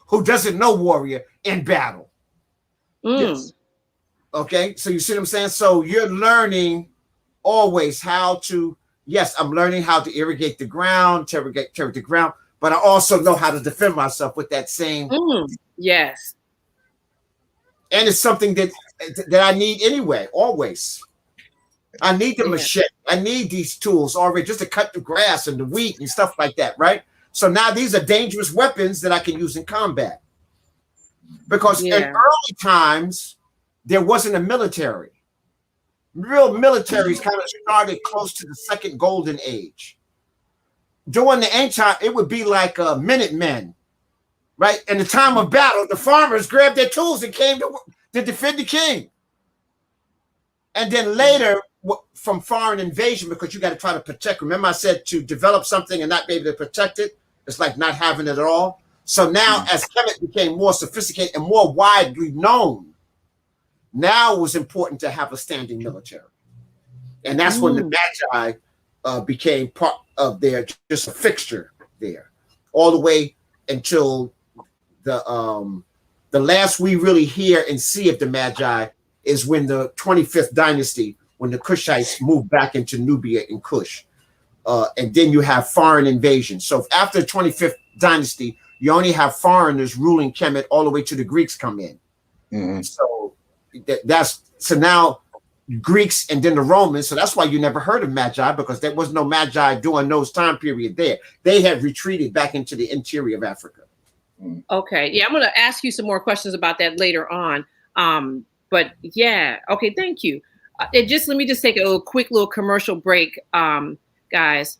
who doesn't know warrior in battle. Yes. Okay, so you see what I'm saying? So you're learning always how to, I'm learning how to irrigate the ground, terrorigate the ground, but I also know how to defend myself with that same. Yes. And it's something that I need anyway, always. I need the machete. I need these tools already just to cut the grass and the wheat and stuff like that, right? So now these are dangerous weapons that I can use in combat. Because in early times, there wasn't a military. Real militaries kind of started close to the second golden age. During the ancient time, it would be like Minutemen, right? In the time of battle, the farmers grabbed their tools and came to defend the king. And then later, from foreign invasion, because you got to try to protect. Remember I said to develop something and not be able to protect it, it's like not having it at all. So now as Kemet became more sophisticated and more widely known, now it was important to have a standing military. And that's when the Magi became part of their, just a fixture there, all the way until the last we really hear and see of the Magi is when the 25th dynasty, when the Kushites moved back into Nubia and Kush. And then you have foreign invasion. So after the 25th dynasty, you only have foreigners ruling Kemet all the way to the Greeks come in. So so now Greeks and then the Romans. So that's why you never heard of magi, because there was no magi during those time period there. They had retreated back into the interior of Africa. Okay. Yeah, I'm going to ask you some more questions about that later on. But yeah, okay, thank you. Let me just take a quick little commercial break, guys.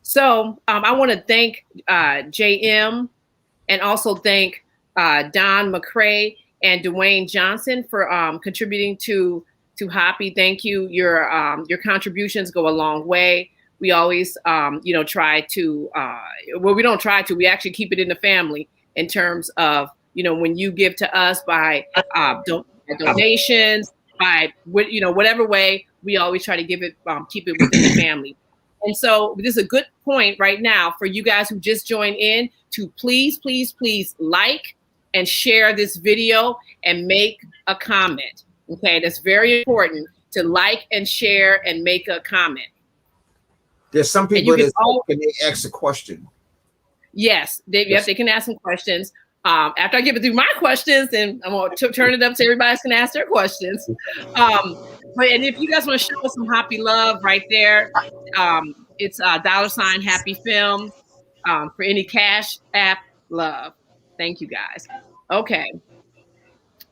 So I want to thank JM and also thank Don McCrae and Dwayne Johnson for contributing to HAPI. Thank you. Your contributions go a long way. We always, try to, we don't try to, we actually keep it in the family in terms of, when you give to us by donations, by, whatever way, we always try to give it, keep it within the family. And so this is a good point right now for you guys who just joined in to please, please, please like and share this video and make a comment. Okay, that's very important to like and share and make a comment. There's some people that can ask a question. Yes, they can ask some questions. After I get through my questions, then I'm going to turn it up so everybody can ask their questions. And if you guys want to show us some HAPI love right there, it's $ hapifilm for any Cash App love. Thank you guys. Okay.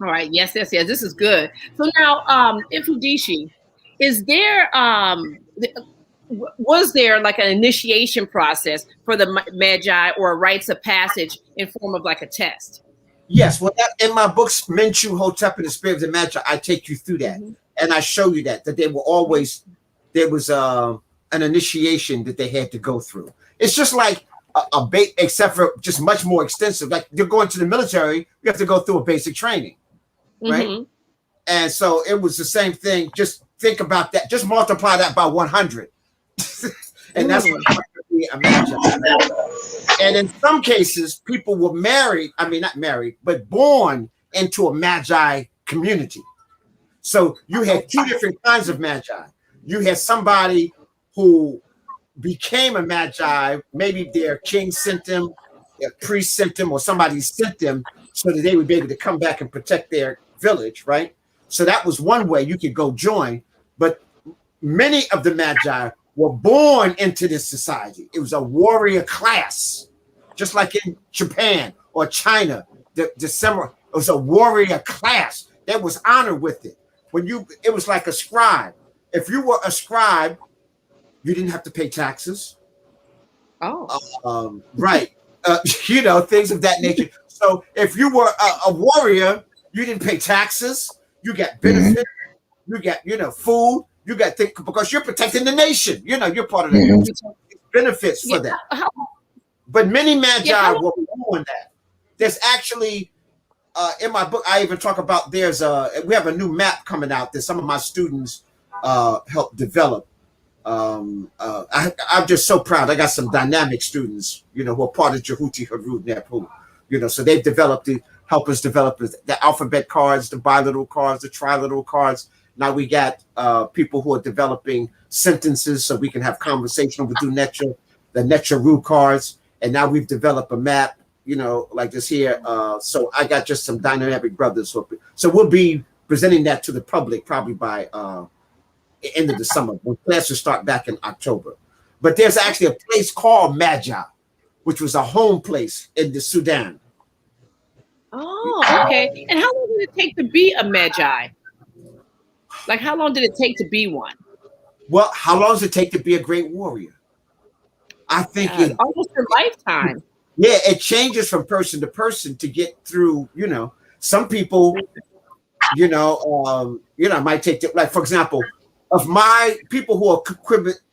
All right. Yes. This is good. So now, Mfundishi, is there was there like an initiation process for the magi or a rites of passage in form of like a test? Yes. Well, in my books, Montu, Hotep, and the Spirit of the Magi, I take you through that. And I show you that they were always, there was an initiation that they had to go through. It's just like a except for just much more extensive. Like you're going to the military, you have to go through a basic training, right? And so it was the same thing. Just think about that. Just multiply that by 100. And that's what a magi. And in some cases, people were married, not married, but born into a magi community. So you had two different kinds of magi. You had somebody who became a magi, maybe their king sent them, their priest sent them, or somebody sent them so that they would be able to come back and protect their village, right? So that was one way you could go join. But many of the magi were born into this society. It was a warrior class, just like in Japan or China. It was a warrior class. There was honor with it. It was like a scribe. If you were a scribe, you didn't have to pay taxes. Oh, right. Things of that nature. So if you were a warrior, you didn't pay taxes. You got benefits. You got, food. You got things because you're protecting the nation. You're part of the benefits for that. But many magi were born that. There's actually. In my book, I even talk about we have a new map coming out that some of my students helped develop. I'm just so proud. I got some dynamic students, who are part of Jehuti Harud Nepu, so they've help us develop the alphabet cards, the biliteral cards, the triliteral cards. Now we got people who are developing sentences so we can have conversation with the Necharu cards. And now we've developed a map, like this here. So I got just some dynamic brothers. So we'll be presenting that to the public probably by the end of the summer when classes start back in October. But there's actually a place called Magi, which was a home place in the Sudan. Oh, okay. And how long did it take to be a magi? Like, how long did it take to be one? Well, how long does it take to be a great warrior? I think almost a lifetime. Yeah, it changes from person to person to get through. Some people, might take like for example, of my people who are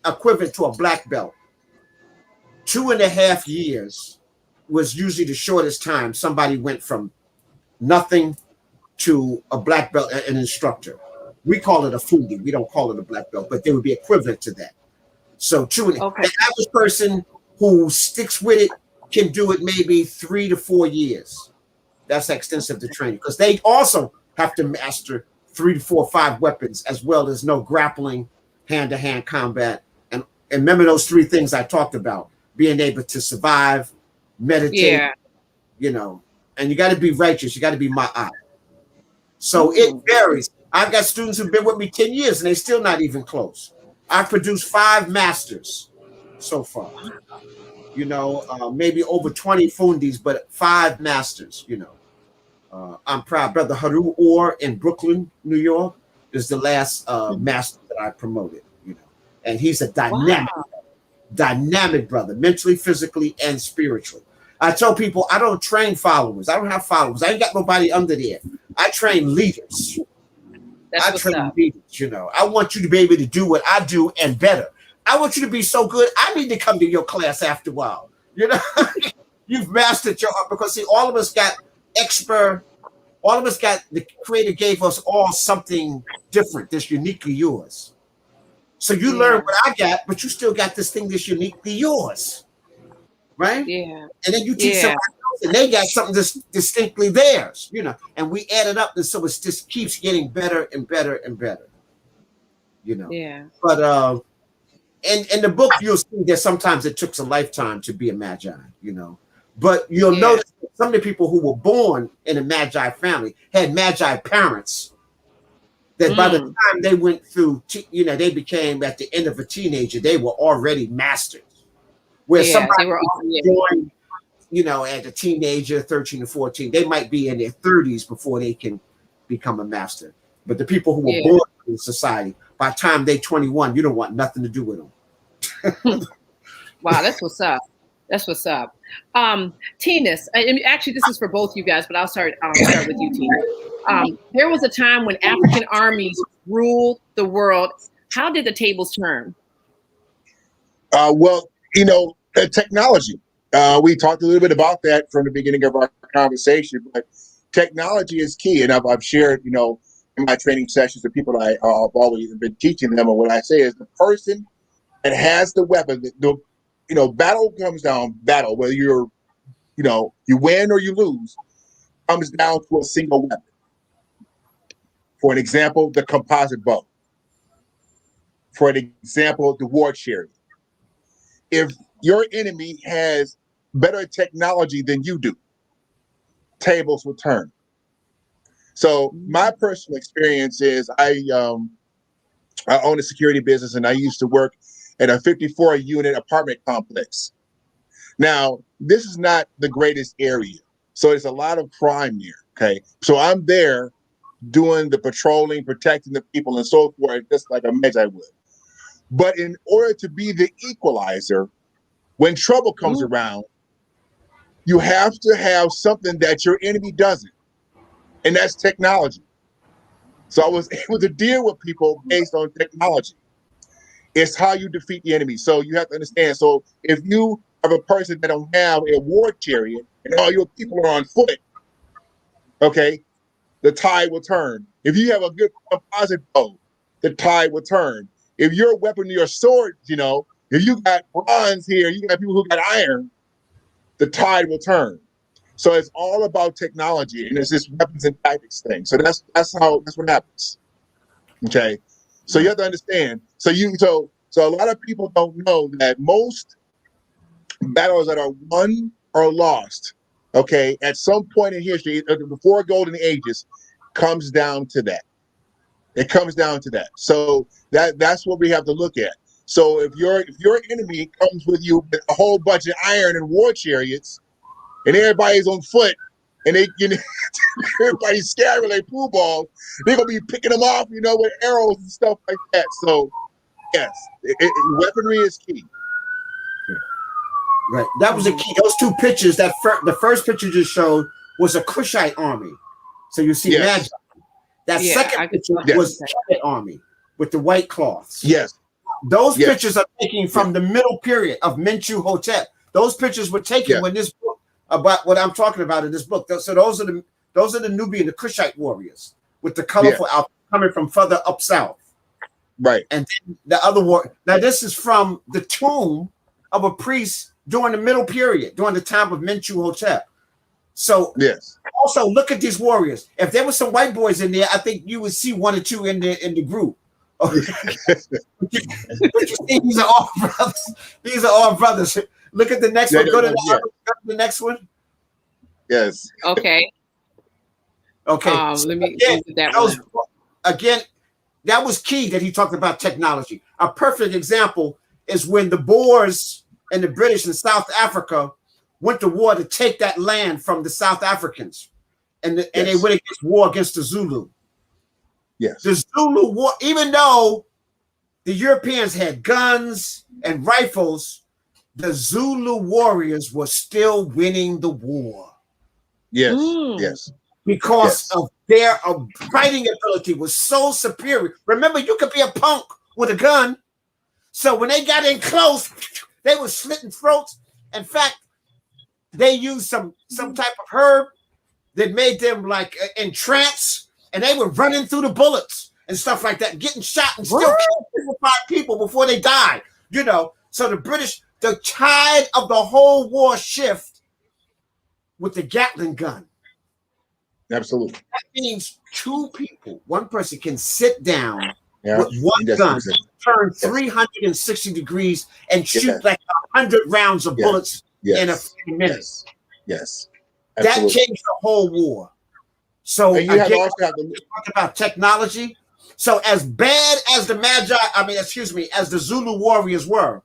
equivalent to a black belt, 2.5 years was usually the shortest time somebody went from nothing to a black belt, an instructor. We call it a fundi. We don't call it a black belt, but they would be equivalent to that. So the average person who sticks with it can do it maybe 3 to 4 years. That's extensive to training because they also have to master 3 to 4 or 5 weapons as well as no grappling, hand-to-hand combat. And remember those 3 things I talked about, being able to survive, meditate, and you got to be righteous. You got to be ma'at. So it varies. I've got students who've been with me 10 years and they're still not even close. I've produced 5 masters so far. You know, maybe over 20 fundis, but 5 masters, you know. I'm proud. Brother Haru Orr in Brooklyn, New York, is the last master that I promoted, you know. And he's a dynamic brother, mentally, physically, and spiritually. I tell people I don't train followers. I don't have followers. I ain't got nobody under there. I train leaders. I train leaders, you know. I want you to be able to do what I do and better. I want you to be so good. I need to come to your class after a while. You know, you've mastered your art because see, all of us got the creator gave us all something different that's uniquely yours. So you learn what I got, but you still got this thing that's uniquely yours. Right? Yeah. And then you teach somebody else and they got something that's distinctly theirs, you know, and we add it up and so it just keeps getting better and better and better. You know. Yeah. But in the book, you'll see that sometimes it took a lifetime to be a magi, you know. But you'll notice that some of the people who were born in a magi family had magi parents that by the time they went through, you know, they became at the end of a teenager, they were already masters. Where somebody born, you know, as a teenager, 13 or 14, they might be in their 30s before they can become a master. But the people who were born in society, by the time they're 21, you don't want nothing to do with them. Wow, that's what's up. That's what's up. Teanis, actually, this is for both you guys, but I'll start with you, Teanis. There was a time when African armies ruled the world. How did the tables turn? Well, you know, technology. We talked a little bit about that from the beginning of our conversation, but technology is key. And I've shared, you know, in my training sessions, the people I've always been teaching them, and what I say is the person that has the weapon, you know, battle comes down, whether you're, you know, you win or you lose, comes down to a single weapon. For an example, the composite bow. For an example, the war chariot. If your enemy has better technology than you do, tables will turn. So my personal experience is I own a security business and I used to work at a 54-unit apartment complex. Now, this is not the greatest area. So there's a lot of crime there, okay? So I'm there doing the patrolling, protecting the people and so forth, just like a magi would. But in order to be the equalizer, when trouble comes around, you have to have something that your enemy doesn't, and that's technology. So I was able to deal with people based on technology. It's how you defeat the enemy. So you have to understand. So if you have a person that don't have a war chariot and all your people are on foot, okay, the tide will turn. If you have a good composite bow, the tide will turn. If your weapon, your sword, you know, if you got bronze here, you got people who got iron, the tide will turn. So it's all about technology, and it's this weapons and tactics thing. So that's what happens. Okay. So you have to understand. So a lot of people don't know that most battles that are won or lost, okay, at some point in history, before golden ages, comes down to that. It comes down to that. So that's what we have to look at. So if your enemy comes with you with a whole bunch of iron and war chariots, and everybody's on foot, and they, you know, everybody's scared with their pool balls, they're gonna be picking them off, you know, with arrows and stuff like that. So yes, weaponry is key. Right. That was the key. Those two pictures, the first picture you just showed was a Cushite army. So you see Magi. That second picture was the Kemet army with the white cloths. Yes. Those pictures are taken from the middle period of Menchu Hotep. Those pictures were taken when this book about what I'm talking about in this book. So those are the Nubian, the Kushite warriors with the colorful outfit coming from further up south. Right. And the other war. Now this is from the tomb of a priest during the middle period, during the time of Menchu Hotep. So also look at these warriors. If there were some white boys in there, I think you would see one or two in the group. but you see, these are all brothers. These are all brothers. Look at the next one. Go to the next one. Yes. Okay. Okay. Let me visit that one. again, that was key that he talked about technology. A perfect example is when the Boers and the British in South Africa went to war to take that land from the South Africans. And they went against war against the Zulu. Yes. The Zulu war, even though the Europeans had guns and rifles, the Zulu warriors were still winning the war. Yes, yes. Because of their fighting ability was so superior. Remember, you could be a punk with a gun. So when they got in close, they were slitting throats. In fact, they used some type of herb that made them like in trance, and they were running through the bullets and stuff like that, getting shot and still killing 5 people before they died. You know, so the British, the tide of the whole war shift with the Gatling gun. Absolutely. That means 2 people, one person can sit down with one gun, turn 360 degrees, and shoot like 100 rounds of bullets in a few minutes. Yes. That changed the whole war. So and you again, also have to talk about technology. So as bad as the as the Zulu warriors were,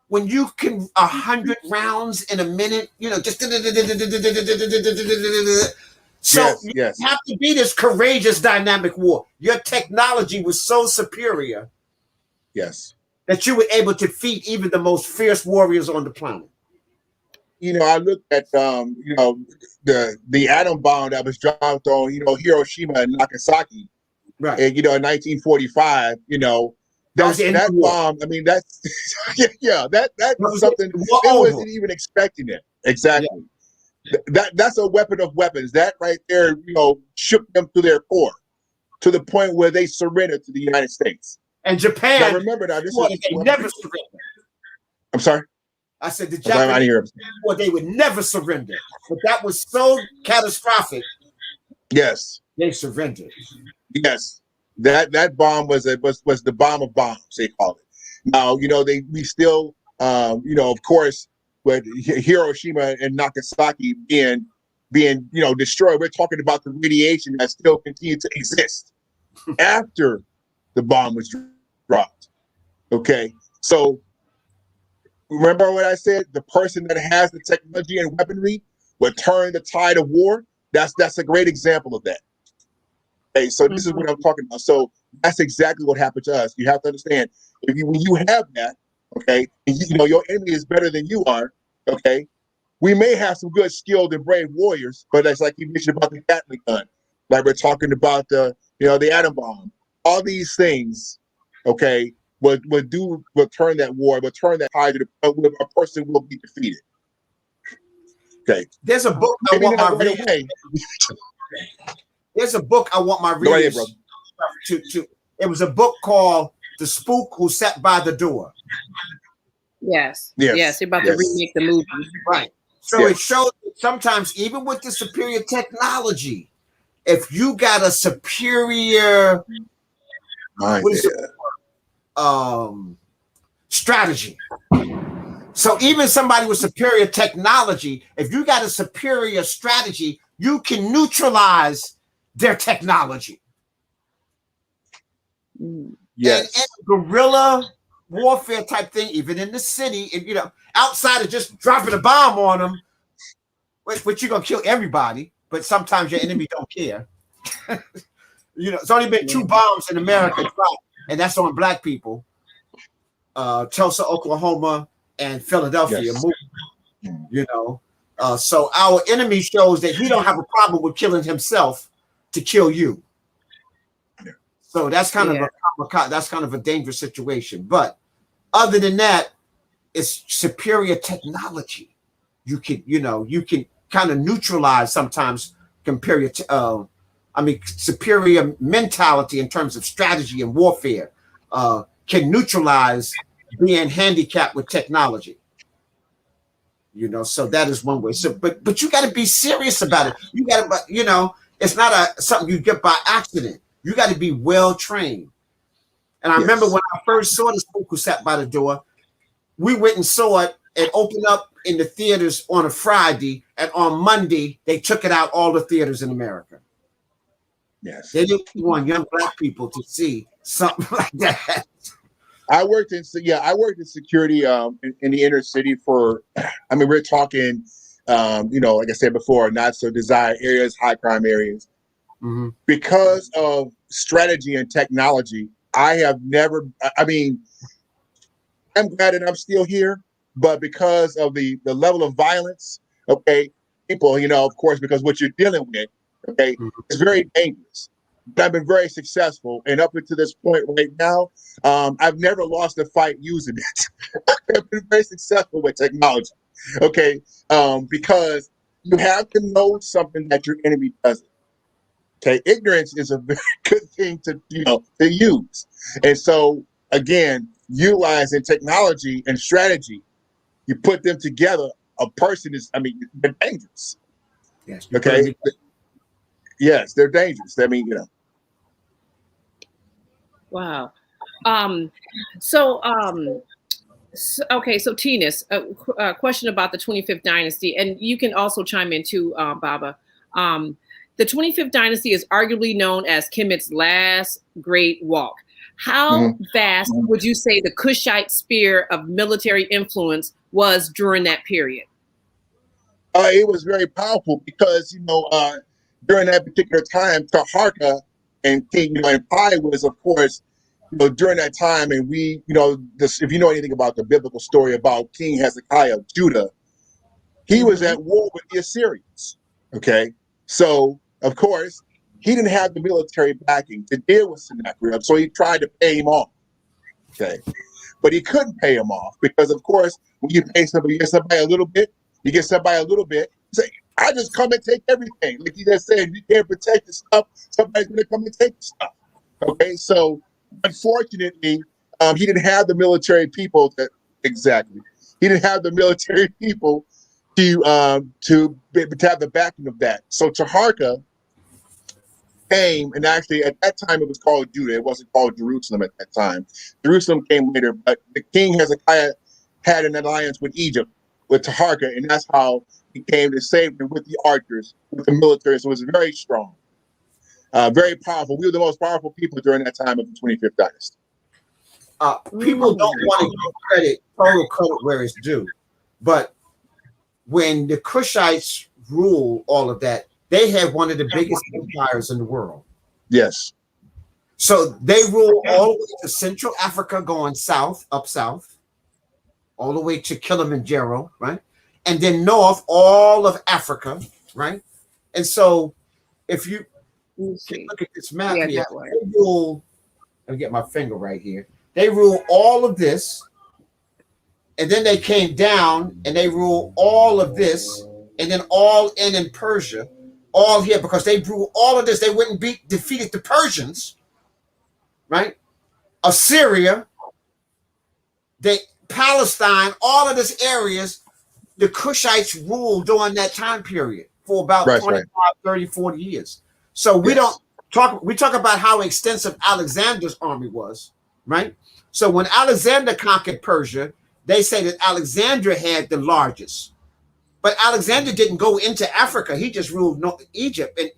when you can 100 rounds in a minute, you know, just so you have to be this courageous, dynamic war. Your technology was so superior, that you were able to defeat even the most fierce warriors on the planet. You know, I looked at you know, the atom bomb that was dropped on, you know, Hiroshima and Nagasaki, right? And, you know, in 1945, you know. That bomb, I mean, that's that was something they wasn't even expecting it. Exactly. That's a weapon of weapons. That right there, you know, shook them to their core, to the point where they surrendered to the United States. And Japan. Now remember now, this is they never surrendered. I'm sorry? I said the Japanese, they would never surrender. But that was so catastrophic. Yes. They surrendered. Yes. That bomb was the bomb of bombs, they call it. Now, you know, we still you know, of course, with Hiroshima and Nagasaki being you know, destroyed, we're talking about the radiation that still continued to exist after the bomb was dropped. Okay. So remember what I said? The person that has the technology and weaponry will turn the tide of war. That's a great example of that. Okay, so this is what I'm talking about. So that's exactly what happened to us. You have to understand, when you have that, okay, and you know your enemy is better than you are, okay, we may have some good, skilled, and brave warriors, but that's like you mentioned about the Gatling gun, like we're talking about the atom bomb. All these things, okay, will turn that war, will turn that tide to the point where a person will be defeated. Okay. There's a book I want my readers. There's a book I want my readers to. It was a book called "The Spook Who Sat by the Door." Yes. They're about to remake the movie, right? So it shows that sometimes, even with the superior technology, if you got a superior strategy. So even somebody with superior technology, if you got a superior strategy, you can neutralize their technology. Yes. And guerrilla warfare type thing, even in the city, and, you know, outside of just dropping a bomb on them, which you're gonna kill everybody, but sometimes your enemy don't care. You know, it's only been 2 bombs in America dropped, and that's on black people. Tulsa, Oklahoma, and Philadelphia. You know, so our enemy shows that he don't have a problem with killing himself to kill you. So that's kind of a dangerous situation. But other than that, it's superior technology. You can kind of neutralize sometimes superior mentality in terms of strategy and warfare can neutralize being handicapped with technology. You know, so that is one way. So, but you got to be serious about it. You got to, you know, it's not something you get by accident. You got to be well trained. And I remember when I first saw this book, Who Sat by the Door, we went and saw it and opened up in the theaters on a Friday, and on Monday they took it out all the theaters in America. Yes. They didn't want young black people to see something like that. I worked in security in the inner city for, I mean, we're talking, like I said before, not so desired areas, high crime areas. Mm-hmm. Because of strategy and technology, I have never, I mean, I'm glad that I'm still here, but because of the level of violence, okay, people, of course, because what you're dealing with, okay, is very dangerous. But I've been very successful, and up until this point right now, I've never lost a fight using it. I've been very successful with technology, okay, because you have to know something that your enemy doesn't. Okay, ignorance is a very good thing to use, and so again, utilizing technology and strategy, you put them together. A person is, they're dangerous. Yes. Okay. Yes, they're dangerous. I mean, Wow. Okay, so Teanis, a question about the 25th dynasty, and you can also chime in too, Baba. The 25th dynasty is arguably known as Kemet's last great walk. How vast would you say the Kushite sphere of military influence was during that period? It was very powerful because, during that particular time, Taharka and King, and Pi was, of course, during that time, and we, if you know anything about the biblical story about King Hezekiah of Judah, he was at war with the Assyrians. Okay, so of course he didn't have the military backing to deal with Sennacherib, so he tried to pay him off. Okay, but he couldn't pay him off because, of course, when you pay somebody, you get somebody a little bit. Say, I just come and take everything. Like you just said, you can't protect the stuff. Somebody's going to come and take the stuff. Okay, so unfortunately, he didn't have the military people He didn't have the military people to have the backing of that. So Taharka came, and actually at that time it was called Judah. It wasn't called Jerusalem at that time. Jerusalem came later, but the king Hezekiah had an alliance with Egypt, with Taharka, and that's how he came to save them with the archers, with the military. So it was very strong, very powerful. We were the most powerful people during that time of the 25th dynasty. People don't want to give total credit where it's due, but when the Kushites rule all of that, they had one of the biggest empires in the world. Yes. So they rule all the way to Central Africa, going south, up south, all the way to Kilimanjaro, right? And then north, all of Africa, right? And so if you look at this map here, they rule, let me get my finger right here. They rule all of this, and then they came down and they rule all of this, and then all in Persia, all here, because they rule all of this. They wouldn't defeated the Persians, right? Assyria, Palestine, all of these areas, the Kushites ruled during that time period for about 25, 30, 40 years. So we don't talk, we talk about how extensive Alexander's army was, right? So when Alexander conquered Persia, they say that Alexander had the largest. But Alexander didn't go into Africa. He just ruled Egypt. And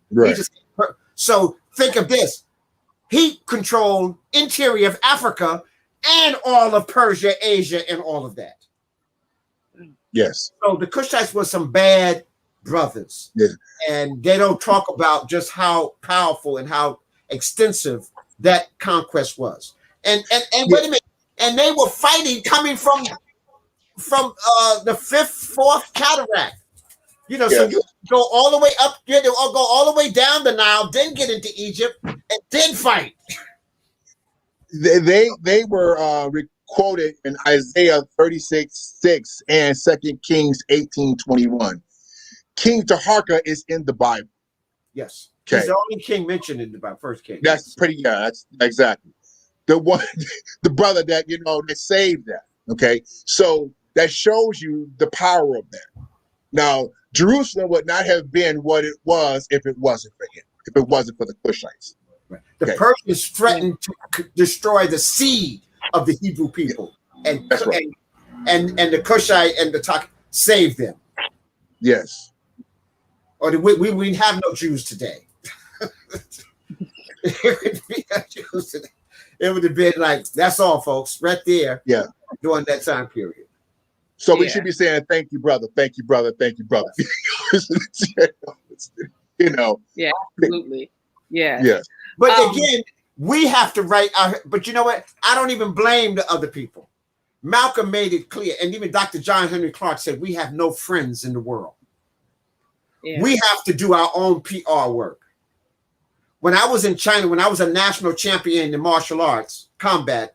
so think of this. He controlled interior of Africa and all of Persia, Asia, and all of that. Yes. So the Kushites were some bad brothers. Yeah. And they don't talk about just how powerful and how extensive that conquest was. And wait a minute. And they were fighting coming from the fourth cataract. So you go all the way up here, they'll go all the way down the Nile, then get into Egypt, and then fight. They were quoted in Isaiah 36:6 and 2 Kings 18:21. King Taharka is in the Bible. Yes. Okay. He's the only king mentioned in the first king. That's pretty, that's exactly. The one, the brother that, that saved that. Okay. So that shows you the power of that. Now, Jerusalem would not have been what it was if it wasn't for him, if it wasn't for the Kushites. Right. The Persians threatened to destroy the seed of the Hebrew people. And that's right. And the Kushite and the Tak saved them. Yes. Or we have no Jews today. It would have been like, that's all, folks, right there. Yeah. During that time period. So we should be saying, thank you, brother. Thank you, brother. Thank you, brother. You know. Yeah, absolutely. Yeah. Yeah. But again, we have to write our, but you know what? I don't even blame the other people. Malcolm made it clear, and even Dr. John Henry Clark said, we have no friends in the world. Yeah. We have to do our own PR work. When I was in China, when I was a national champion in martial arts, combat,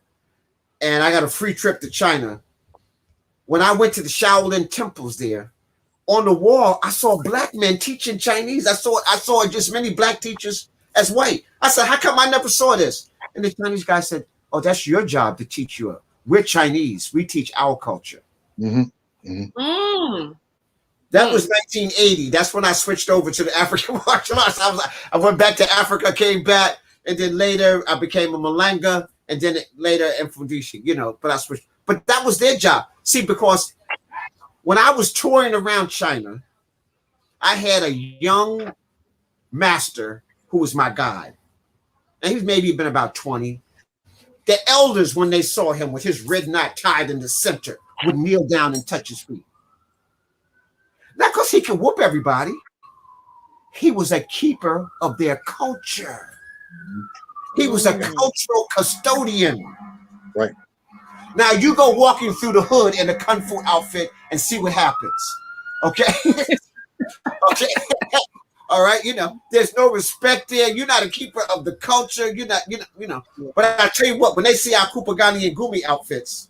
and I got a free trip to China, when I went to the Shaolin temples there, on the wall, I saw black men teaching Chinese. I saw just many black teachers as white. I said, how come I never saw this? And the Chinese guy said, oh, that's your job to teach you. We're Chinese. We teach our culture. Mm-hmm. Mm-hmm. That was 1980. That's when I switched over to the African martial arts. I went back to Africa, came back, and then later I became a Malanga, and then later Mfundishi, you know, but I switched. But that was their job. See, because when I was touring around China, I had a young master who was my guide. And he's maybe been about 20. The elders, when they saw him with his red knot tied in the center, would kneel down and touch his feet. Not because he could whoop everybody. He was a keeper of their culture. He was a cultural custodian. Right. Now you go walking through the hood in a kung fu outfit and see what happens. Okay. Okay. All right. You know, there's no respect there. You're not a keeper of the culture. You're not, you know. But I tell you what, when they see our Kupagani and Gumi outfits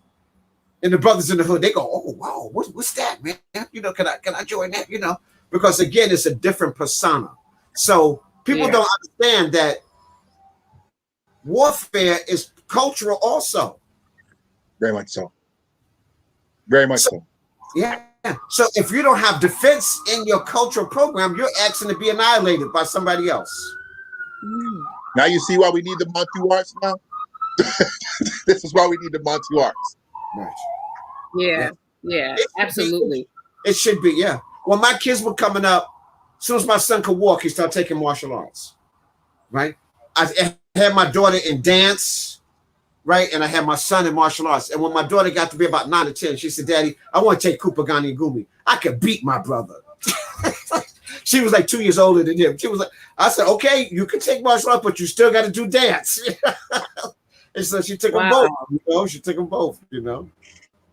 and the brothers in the hood, they go, oh, wow, what's that, man? You know, can I join that? You know, because again, it's a different persona. So people don't understand that warfare is cultural also. Very much so. Very much so. Yeah. So if you don't have defense in your cultural program, you're asking to be annihilated by somebody else. Now you see why we need the Montu arts now? This is why we need the Montu arts. Right. Yeah, absolutely. It should be, yeah. When my kids were coming up, as soon as my son could walk, he started taking martial arts. Right? I had my daughter in dance. Right, and I had my son in martial arts. And when my daughter got to be about 9 or 10, she said, Daddy, I want to take Kupagani and Gumi. I could beat my brother. She was like 2 years older than him. She was like, I said, okay, you can take martial arts, but you still got to do dance. And so she took them both, you know, she took them both, you know.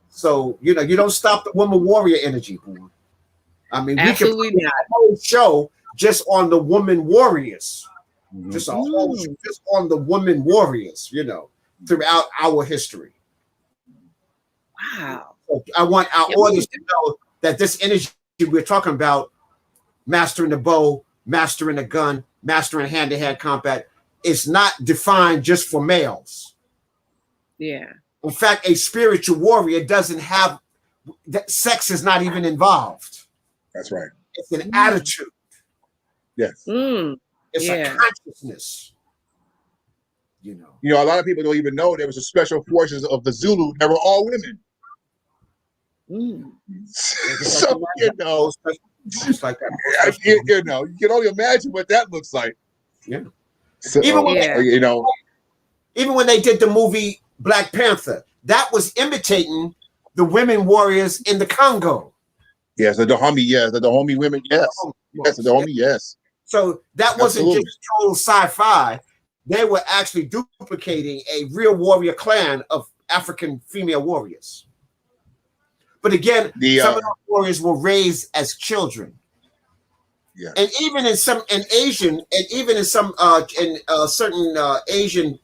So, you know, you don't stop the woman warrior energy, boy. I mean, absolutely we can put a whole show just on the woman warriors. Just a whole show just on the women warriors, you know, throughout our history. Wow. So I want our audience to know that this energy we're talking about, mastering the bow, mastering the gun, mastering hand-to-hand combat, is not defined just for males. Yeah. In fact, a spiritual warrior doesn't have, sex is not even involved. That's right. It's an attitude. Yes. It's a consciousness. You know, a lot of people don't even know there was a special forces of the Zulu that were all women. So, you know, just like that. You know, you can only imagine what that looks like. Yeah. So, even when you know, even when they did the movie Black Panther, that was imitating the women warriors in the Congo. Yes, the Dahomey, the Dahomey women, yes, the Dahomey, yes. So that wasn't just total sci-fi. They were actually duplicating a real warrior clan of African female warriors. But again, some of those warriors were raised as children. Yeah. And even in some certain Asian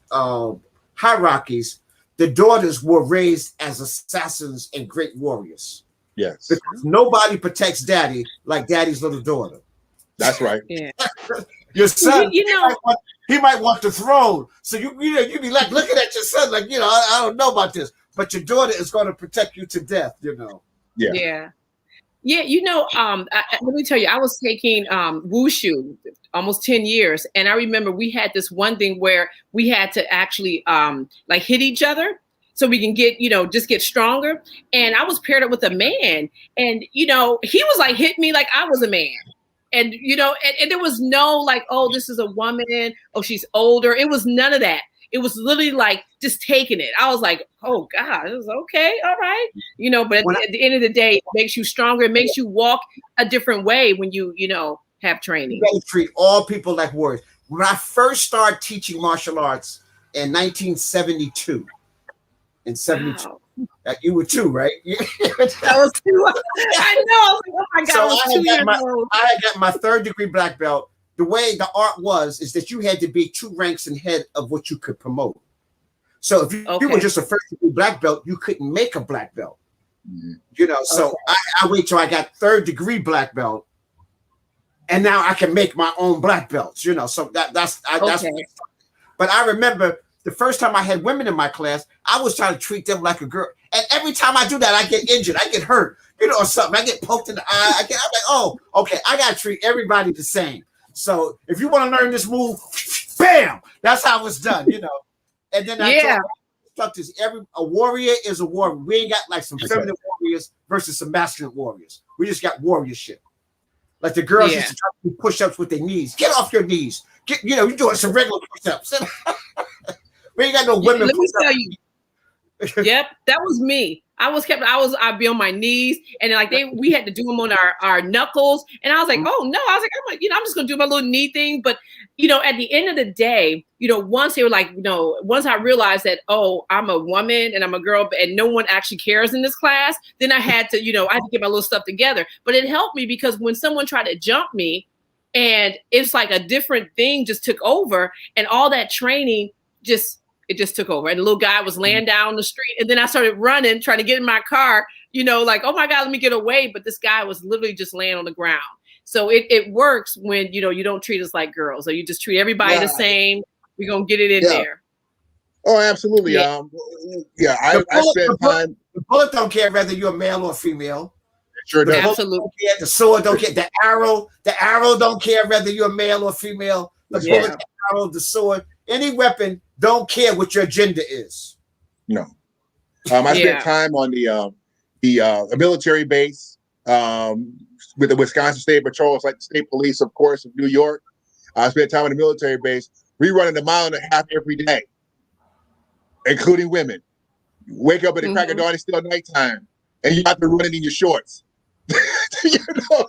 hierarchies, the daughters were raised as assassins and great warriors. Yes. Because nobody protects daddy like daddy's little daughter. That's right. Yeah. Your son, you know, he might want the throne. So you be like looking at your son like, you know, I don't know about this, but your daughter is going to protect you to death, you know. Yeah. You know, let me tell you, I was taking wushu almost 10 years. And I remember we had this one thing where we had to actually like hit each other so we can get, you know, just get stronger. And I was paired up with a man and, you know, he was like, hit me like I was a man. and you know, and there was no like, oh, this is a woman, oh, she's older. It was none of that. It was literally like just taking it. I was like, oh God, it was okay, all right, you know. But at the end of the day, it makes you stronger. It makes you walk a different way when you know, have training. You gotta treat all people like warriors. When I first started teaching martial arts in 1972, in 72. Wow. You were 2, right? I was 2. I know. I was like, oh my God, So I was 2 years old. I had got my 3rd degree black belt. The way the art was is that you had to be 2 ranks ahead of what you could promote. So if you were just a 1st degree black belt, you couldn't make a black belt. You know, so I wait till I got 3rd degree black belt, and now I can make my own black belts. You know, so that's. But I remember the first time I had women in my class, I was trying to treat them like a girl. And every time I do that, I get injured. I get hurt, you know, or something. I get poked in the eye. I'm like, oh, okay, I got to treat everybody the same. So if you want to learn this move, bam, that's how it's done, you know. And then I told instructors, a warrior is a warrior. We ain't got like some feminine warriors versus some masculine warriors. We just got warriorship. Like the girls used to try to do push-ups with their knees. Get off your knees. You know, you're doing some regular push-ups. We ain't got no women. Let me tell you. Yep, that was me. I'd be on my knees, and like we had to do them on our knuckles, and I was like, oh no, I was like, I'm just gonna do my little knee thing. But you know, at the end of the day, you know, once they were like, you know, once I realized that, oh, I'm a woman and I'm a girl, and no one actually cares in this class, then I had to, you know, I had to get my little stuff together. But it helped me because when someone tried to jump me, and it's like a different thing just took over, and all that training just took over. And the little guy was laying down the street, and then I started running, trying to get in my car, you know, like, oh my God, let me get away. But this guy was literally just laying on the ground. So it works when, you know, you don't treat us like girls, or you just treat everybody the same. We're going to get it in there. Oh, absolutely. I spent time. The bullet don't care whether you're a male or female. Sure does. Absolutely. The sword don't care. The arrow don't care whether you're male or female. The bullet, the arrow, the sword, any weapon don't care what your gender is. No. I spent time on the military base with the Wisconsin State Patrol. It's like the state police, of course, of New York. I spent time on the military base. We running 1.5 miles every day, including women. You wake up at the crack of dawn, it's still nighttime, and you have to run it in your shorts. You know,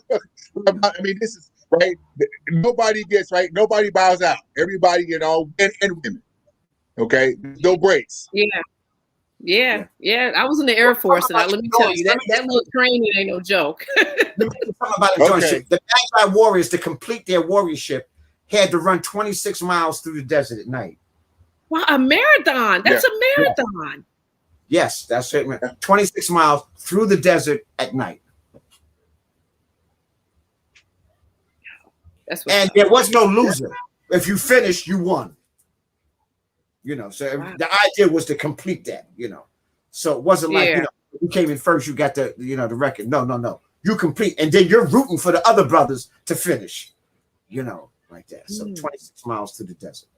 I mean, this is right. Nobody bows out. Everybody, you know, men and women. Okay, no breaks. Yeah. I was in the Air Force, and let me tell you, that little training ain't no joke. The Magi warriors, to complete their warriorship, had to run 26 miles through the desert at night. Wow, a marathon. That's a marathon. Yes, that's it. 26 miles through the desert at night. And there was no loser. If you finished, you won. You know, so the idea was to complete that, you know. So it wasn't like, you know, you came in first, you got the, you know, the record. No. You complete, and then you're rooting for the other brothers to finish, you know, like that. So 26 miles to the desert.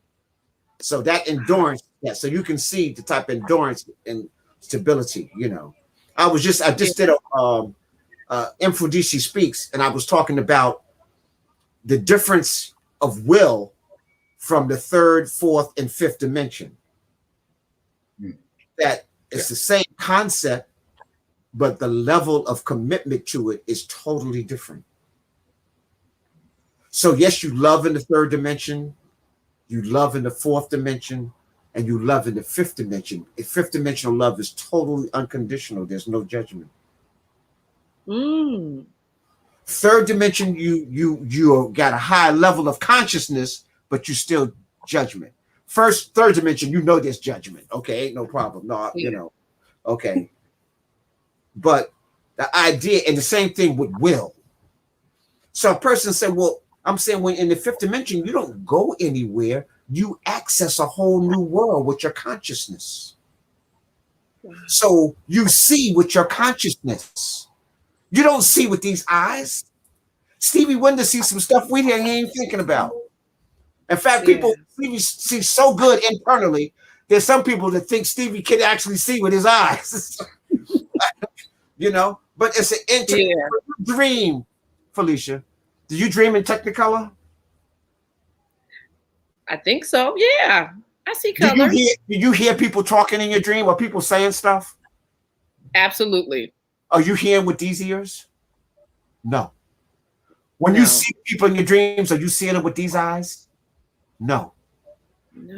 So that endurance, so you can see the type of endurance and stability, you know. I just did a Mfundishi Speaks, and I was talking about the difference of will from the 3rd, 4th, and 5th dimension. That it's the same concept, but the level of commitment to it is totally different. So yes, you love in the 3rd dimension, you love in the 4th dimension, and you love in the 5th dimension. A 5th dimensional love is totally unconditional. There's no judgment. 3rd dimension, you got a high level of consciousness, but you still judgment. 3rd dimension, you know there's judgment. Okay, ain't no problem. No, you know, okay. But the idea, and the same thing with will. So a person said, well, I'm saying when in the 5th dimension, you don't go anywhere. You access a whole new world with your consciousness. So you see with your consciousness. You don't see with these eyes. Stevie Wonder sees some stuff we ain't thinking about. In fact, people see so good internally. There's some people that think Stevie can actually see with his eyes. You know, but it's an internal dream, Felicia. Do you dream in Technicolor? I think so. Yeah, I see color. Do you hear people talking in your dream, or people saying stuff? Absolutely. Are you hearing with these ears? No. When you see people in your dreams, are you seeing them with these eyes? No.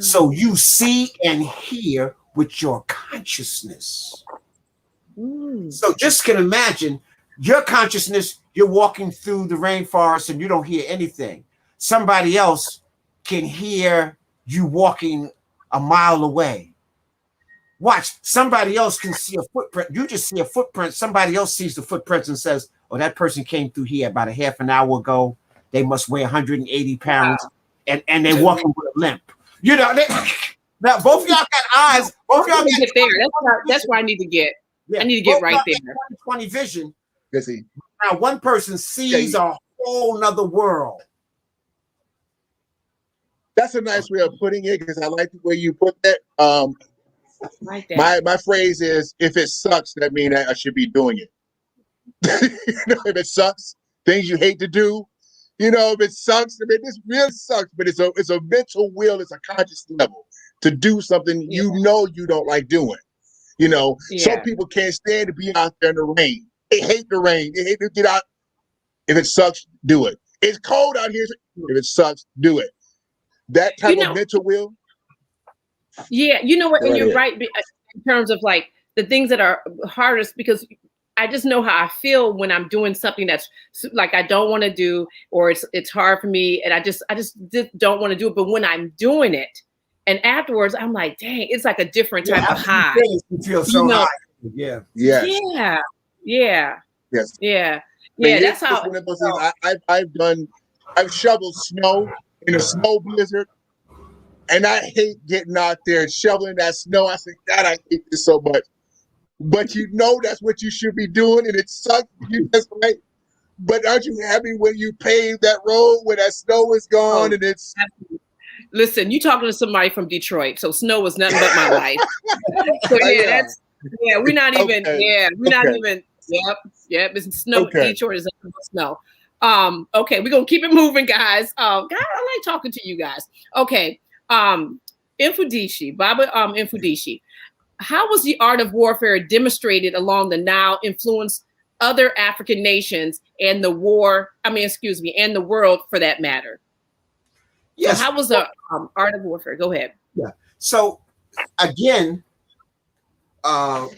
So you see and hear with your consciousness. So just can imagine your consciousness, you're walking through the rainforest and you don't hear anything. Somebody else can hear you walking a mile away. Watch, somebody else can see a footprint. You just see a footprint. Somebody else sees the footprints and says, oh, that person came through here about a half an hour ago. They must weigh 180 pounds. Wow. And they're walking with a limp. You know, now both of y'all got eyes. Both of y'all get there. That's where I need to get. Yeah, I need to get right there. 20/20 vision. Busy. Now one person sees a whole nother world. That's a nice way of putting it, because I like the way you put that. Right there. My phrase is, if it sucks, that means I should be doing it. You know, if it sucks, things you hate to do, you know, if it sucks, I mean, this really sucks, but it's a mental will, it's a conscious level to do something you know you don't like doing. You know, some people can't stand to be out there in the rain. They hate the rain. They hate to get out. If it sucks, do it. It's cold out here. If it sucks, do it. That type of mental will. Yeah, you know what, and you're right in terms of like the things that are hardest, because I just know how I feel when I'm doing something that's like I don't want to do, or it's hard for me, and I just don't want to do it. But when I'm doing it, and afterwards, I'm like, dang, it's like a different type of high. You feel so high. Yeah. Yes. Yeah. Yeah. Yes. Yeah. Yeah. That's how. I've shoveled snow in a snow blizzard. And I hate getting out there and shoveling that snow. I say, God, I hate this so much. But you know that's what you should be doing, and it sucks. You just right. But aren't you happy when you pave that road where that snow is gone and it's? Listen, you talking to somebody from Detroit, so snow was nothing but my life. So we're not even. Okay. Yeah, we're not even. Yep. It's snow. Okay. Detroit is nothing but snow. Okay, we're gonna keep it moving, guys. God, I like talking to you guys. Okay. Mfundishi, Baba Mfundishi, how was the art of warfare demonstrated along the Nile influenced other African nations and the world for that matter? Yes. So how was the art of warfare? Go ahead. Yeah. So again, my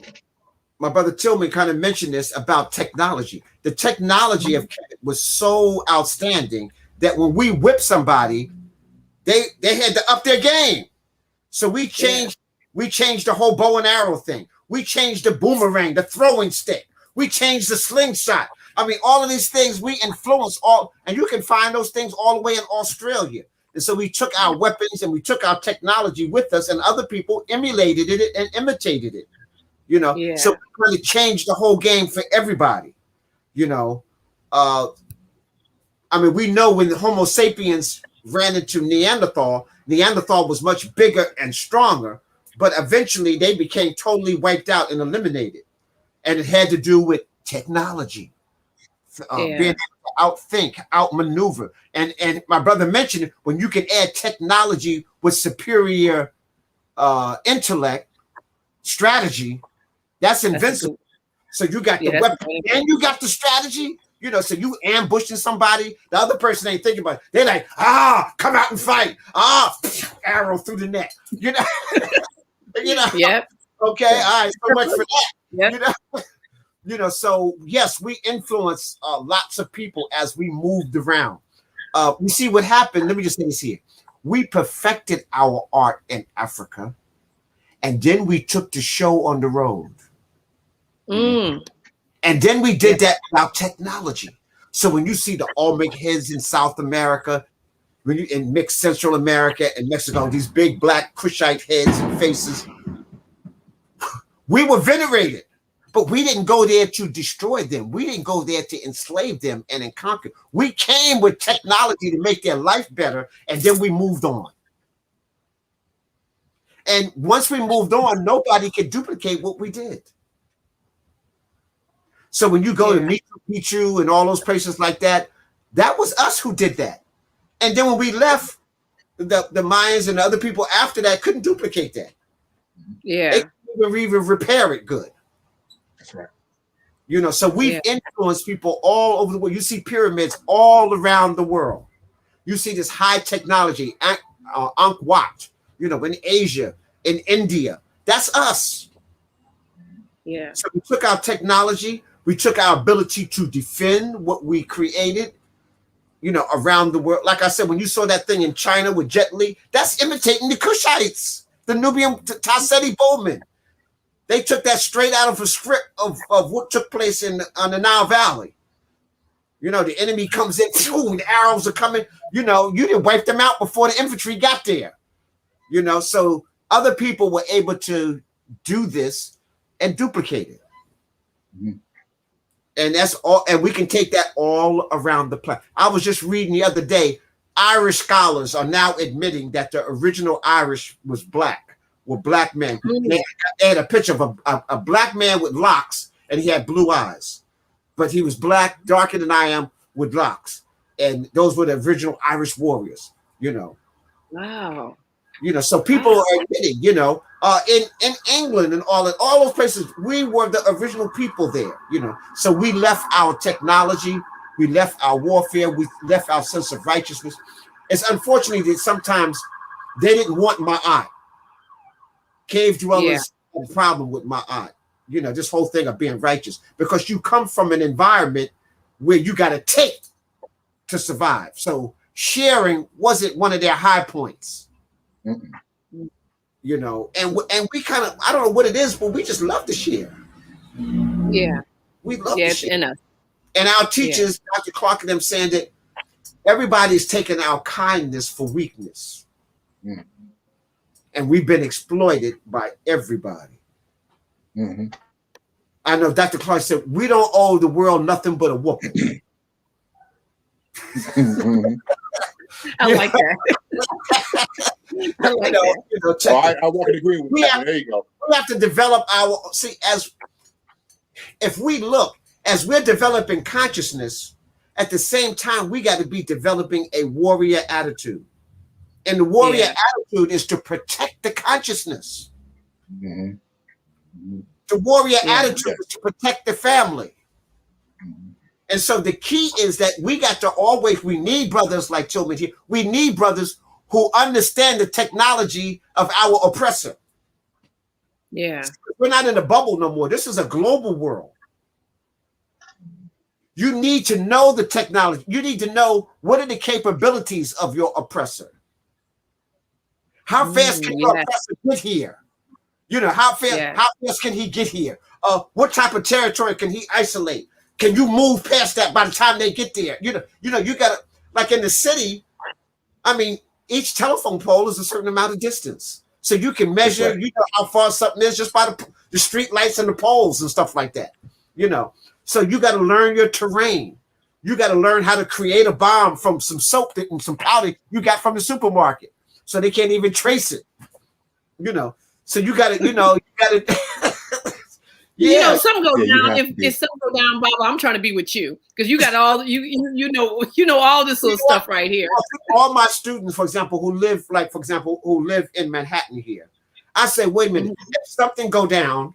brother Tillman kind of mentioned this about technology. The technology of was so outstanding that when we whip somebody, they had to up their game. So we changed the whole bow and arrow thing. We changed the boomerang, the throwing stick. We changed the slingshot. I mean, all of these things we influenced all, and you can find those things all the way in Australia. And so we took our weapons and we took our technology with us, and other people emulated it and imitated it. You know, so we really changed the whole game for everybody. You know, I mean, we know when the Homo sapiens ran into Neanderthal was much bigger and stronger, but eventually they became totally wiped out and eliminated. And it had to do with technology, being able to outthink, outmaneuver. And my brother mentioned, when you can add technology with superior intellect, strategy, that's invincible. So you got the weapon and you got the strategy. You know, so you ambushing somebody, the other person ain't thinking about it. They're like, come out and fight. Arrow through the neck. You know, Yep. Okay, all right, so much for that. Yep. You know, so yes, we influence lots of people as we moved around. We see what happened. Let me just say this here. We perfected our art in Africa, and then we took the show on the road. And then we did that without technology. So when you see the Olmec heads in South America, when you in mixed Central America and Mexico, these big black Kushite heads and faces, we were venerated, but we didn't go there to destroy them. We didn't go there to enslave them and conquer. We came with technology to make their life better, and then we moved on. And once we moved on, nobody could duplicate what we did. So when you go to Machu Picchu and all those places like that, That was us who did that. And then when we left, the Mayans and the other people after that couldn't duplicate that. Yeah. They couldn't even repair it good. That's right. You know, so we've influenced people all over the world. You see pyramids all around the world. You see this high technology, Angkor Wat, you know, in Asia, in India. That's us. Yeah. So we took our technology, we took our ability to defend what we created, you know, around the world. Like I said, when you saw that thing in China with Jet Li, that's imitating the Kushites, the Nubian Tasseti Bowman. They took that straight out of a script of what took place on the Nile Valley. You know, the enemy comes in, and the arrows are coming. You know, you didn't wipe them out before the infantry got there. You know, so other people were able to do this and duplicate it. Mm-hmm. And that's all. And we can take that all around the planet. I was just reading the other day, Irish scholars are now admitting that the original Irish was black. Were black men. Mm-hmm. They had a picture of a black man with locks, and he had blue eyes. But he was black, darker than I am, with locks. And those were the original Irish warriors, you know. Wow. You know, so people are admitting, you know, in England and all those places, we were the original people there, you know. So we left our technology, we left our warfare, we left our sense of righteousness. It's unfortunate that sometimes they didn't want my eye. Cave dwellers had a problem with my eye. You know, this whole thing of being righteous, because you come from an environment where you got to take to survive. So sharing wasn't one of their high points. Mm-mm. You know, and we kind of, I don't know what it is, but we just love to share. Yeah. We love to share. In us. And our teachers, Dr. Clark and them, saying that everybody's taking our kindness for weakness. Mm. And we've been exploited by everybody. Mm-hmm. I know Dr. Clark said, we don't owe the world nothing but a whooping. Mm-hmm. I like that. I like that. I won't agree with that. There you go. We have to develop if we look, as we're developing consciousness, at the same time, we got to be developing a warrior attitude. And the warrior attitude is to protect the consciousness. Mm-hmm. Mm-hmm. The warrior attitude is to protect the family. Mm-hmm. And so the key is that we got to we need brothers like Tillmon here. We need brothers who understand the technology of our oppressor. Yeah. We're not in a bubble no more. This is a global world. You need to know the technology. You need to know what are the capabilities of your oppressor. How fast can your oppressor get here? You know, how fast can he get here? What type of territory can he isolate? Can you move past that by the time they get there? You know, you gotta, like in the city, I mean, each telephone pole is a certain amount of distance. So you can measure, you know how far something is just by the street lights and the poles and stuff like that. You know, so you got to learn your terrain. You got to learn how to create a bomb from some soap and some powder you got from the supermarket. So they can't even trace it, you know. So you got to, you know, you know, some go down. If some go down, Baba, I'm trying to be with you because you got all you know all this little stuff right here. All my students, for example, who live in Manhattan here, I say, wait a minute, if something go down,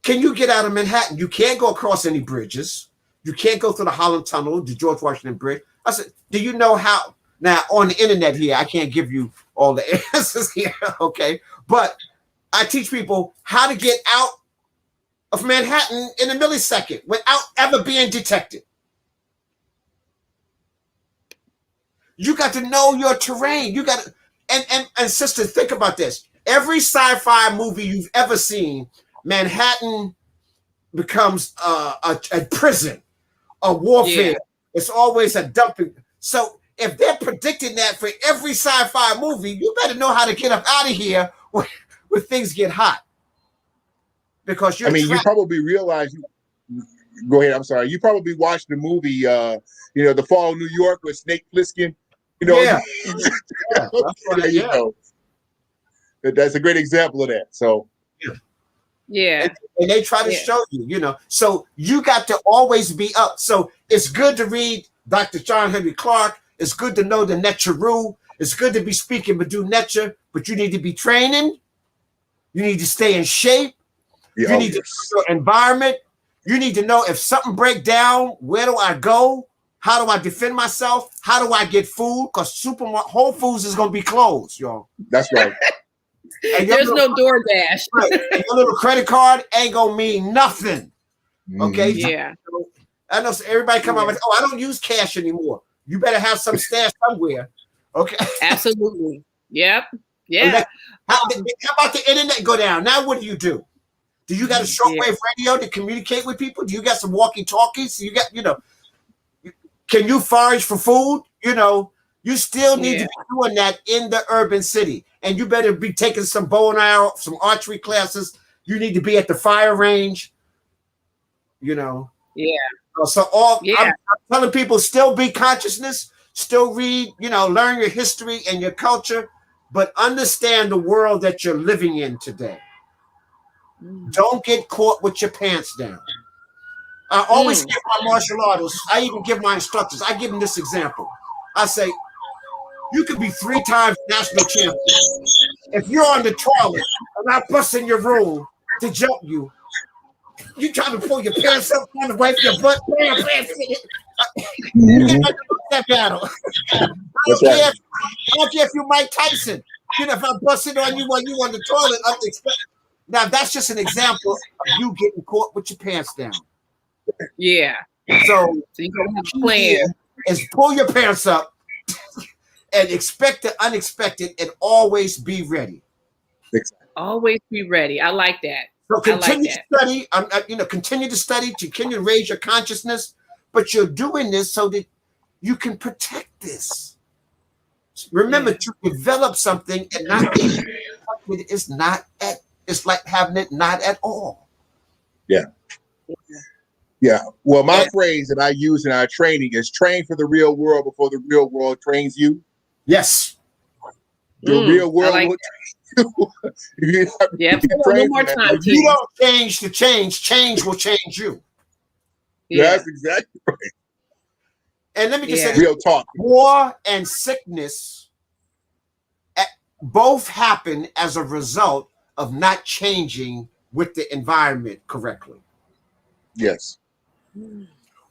can you get out of Manhattan? You can't go across any bridges. You can't go through the Holland Tunnel, the George Washington Bridge. I said, do you know how? Now, on the internet here, I can't give you all the answers here, okay? But I teach people how to get out of Manhattan in a millisecond without ever being detected. You got to know your terrain. You got to, and sister, think about this. Every sci-fi movie you've ever seen, Manhattan becomes a prison, a warfare. Yeah. It's always a dumping. So if they're predicting that for every sci-fi movie, you better know how to get up out of here when things get hot. Because you probably realize. Go ahead. I'm sorry. You probably watched the movie, The Fall of New York with Snake Plissken. You know, know. That's a great example of that. So, yeah, and they try to show you, you know. So you got to always be up. So it's good to read Dr. John Henry Clark. It's good to know the Netcheru. It's good to be speaking Badu Netcher, but you need to be training. You need to stay in shape. You need to know your environment. You need to know if something break down, where do I go? How do I defend myself? How do I get food? Because Whole Foods is going to be closed, y'all. That's right. And there's no DoorDash. Right. And your little credit card ain't going to mean nothing. Okay? Yeah. So, I know everybody come out and say, oh, I don't use cash anymore. You better have some stash somewhere. Okay. Absolutely. Yep. Yeah. How about the internet go down? Now what do? Do you got a shortwave radio to communicate with people? Do you got some walkie-talkies? You got, can you forage for food? You still need to be doing that in the urban city. And you better be taking some bow and arrow, some archery classes. You need to be at the fire range. Yeah. So I'm telling people, still be consciousness, still read, learn your history and your culture, but understand the world that you're living in today. Don't get caught with your pants down. I always give my martial artists, I even give my instructors, I give them this example. I say, you could be 3 times national champion. If you're on the toilet and I bust in your room to jump you, you trying to pull your pants up, trying to wipe your butt. You got to that battle. I don't care if you're Mike Tyson. If I'm busting on you while you on the toilet, I'm expecting. Now that's just an example of you getting caught with your pants down. Yeah. So you gotta have a plan. Is pull your pants up and expect the unexpected and always be ready. Always be ready. I like that. So continue to study. Continue to study, to continue to raise your consciousness, but you're doing this so that you can protect this. Remember to develop something and not it's not at. It's like having it not at all. Yeah. Well, my phrase that I use in our training is train for the real world before the real world trains you. Yes. The real world will train you. One more time. If you don't change to change will change you. That's exactly right. And let me just say, real talk. War and sickness both happen as a result of not changing with the environment correctly. Yes.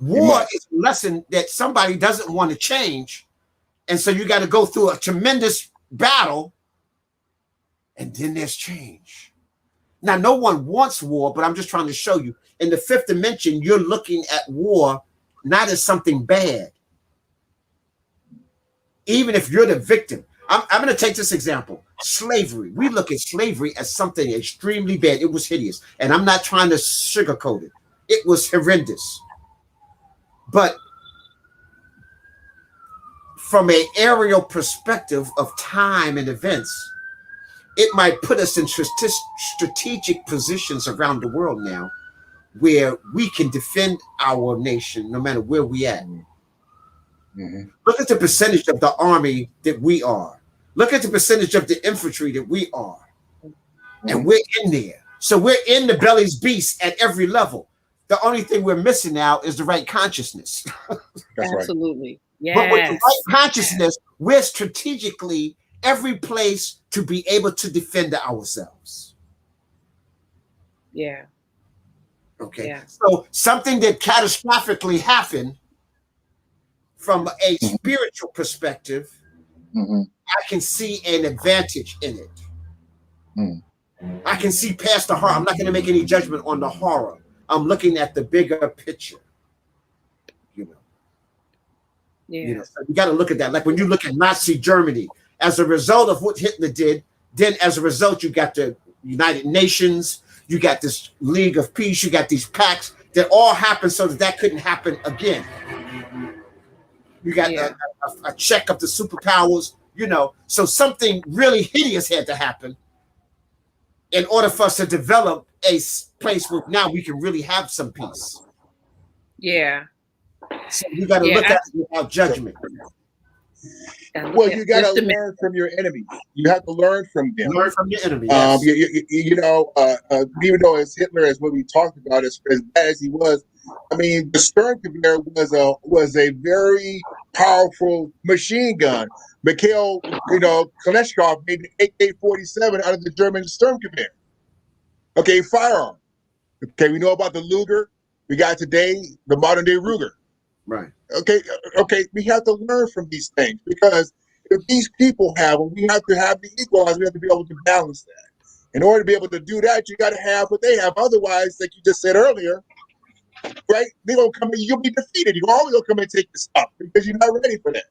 War is a lesson that somebody doesn't want to change. And so you got to go through a tremendous battle. And then there's change. Now, no one wants war, but I'm just trying to show you. In the 5th dimension, you're looking at war not as something bad. Even if you're the victim. I'm going to take this example. Slavery. We look at slavery as something extremely bad. It was hideous. And I'm not trying to sugarcoat it. It was horrendous. But from an aerial perspective of time and events, it might put us in strategic positions around the world now where we can defend our nation no matter where we at. Look at the percentage of the army that we are. Look at the percentage of the infantry that we are. And we're in there. So we're in the belly's beast at every level. The only thing we're missing now is the right consciousness. Absolutely. Yes. But with the right consciousness, we're strategically every place to be able to defend ourselves. Yeah. Okay. Yeah. So something that catastrophically happened from a spiritual perspective, I can see an advantage in it. I can see past the horror. I'm not going to make any judgment on the horror. I'm looking at the bigger picture. So you got to look at that. Like when you look at Nazi Germany, as a result of what Hitler did, then as a result, you got the United Nations, you got this League of Peace, you got these pacts that all happened so that that couldn't happen again. You got a check of the superpowers, so something really hideous had to happen in order for us to develop a place where now we can really have some peace. Yeah. So you got to look at it without judgment. Well, you got to learn from your enemies. You have to learn from them. Learn from your enemies. Yes. Even though as Hitler, as what we talked about, as bad as he was, I mean, the Sturmgewehr was a very powerful machine gun. Mikhail, Kalashnikov made the AK-47 out of the German Sturmgewehr. Okay, firearm. Okay, we know about the Luger. We got today the modern day Ruger. Right. Okay, we have to learn from these things, because if these people have them, we have to have the equalizer. We have to be able to balance that. In order to be able to do that, you got to have what they have. Otherwise, like you just said earlier, right? They're gonna come in, you'll be defeated. You're always gonna come and take this up because you're not ready for that.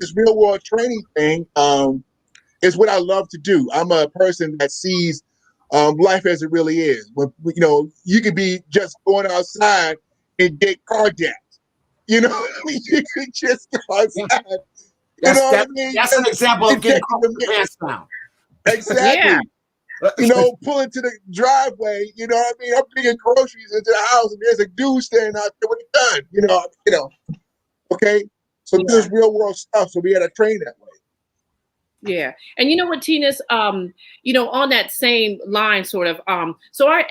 This real world training thing is what I love to do. I'm a person that sees life as it really is. When you could be just going outside and get carjacked. You could just go outside. That's That's an example of getting caught with the pants down. Exactly. Yeah. Pull into the driveway, I'm bringing groceries into the house and there's a dude standing out there with a gun, okay? So this is real world stuff, so we had to train that way. Yeah. And you know what, Tinas, on that same line, sort of, so our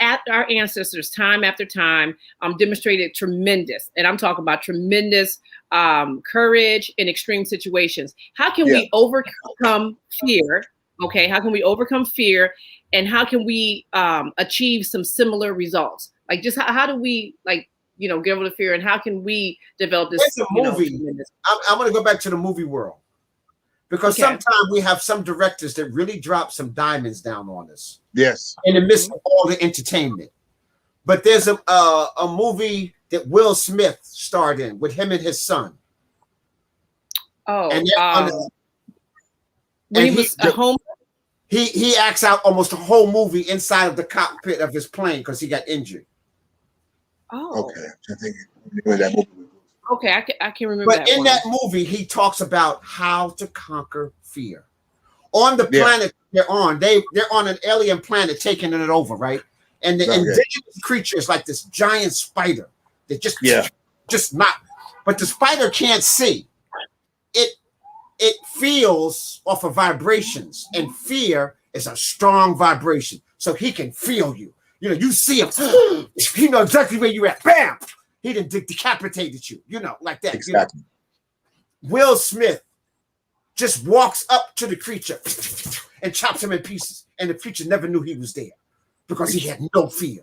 ancestors time after time demonstrated tremendous, and I'm talking about tremendous courage in extreme situations. How can we overcome fear? Okay, how can we overcome fear, and how can we achieve some similar results? Like, just how do we get over the fear, and how can we develop this? It's a movie. I'm going to go back to the movie world, because sometimes we have some directors that really drop some diamonds down on us. Yes. In the midst of all the entertainment. But there's a movie that Will Smith starred in with him and his son. Oh, and when he was at home. He acts out almost the whole movie inside of the cockpit of his plane because he got injured. Oh, okay. I think that movie. Okay, I can remember. But in that movie, he talks about how to conquer fear. On the planet they're on, they're on an alien planet taking it over, right? And the indigenous creature is like this giant spider that just not. But the spider can't see. It feels off of vibrations, and fear is a strong vibration. So he can feel you. You see him. He knows exactly where you're at. Bam! He done decapitated you. Like that. Exactly. Will Smith just walks up to the creature and chops him in pieces, and the creature never knew he was there because he had no fear.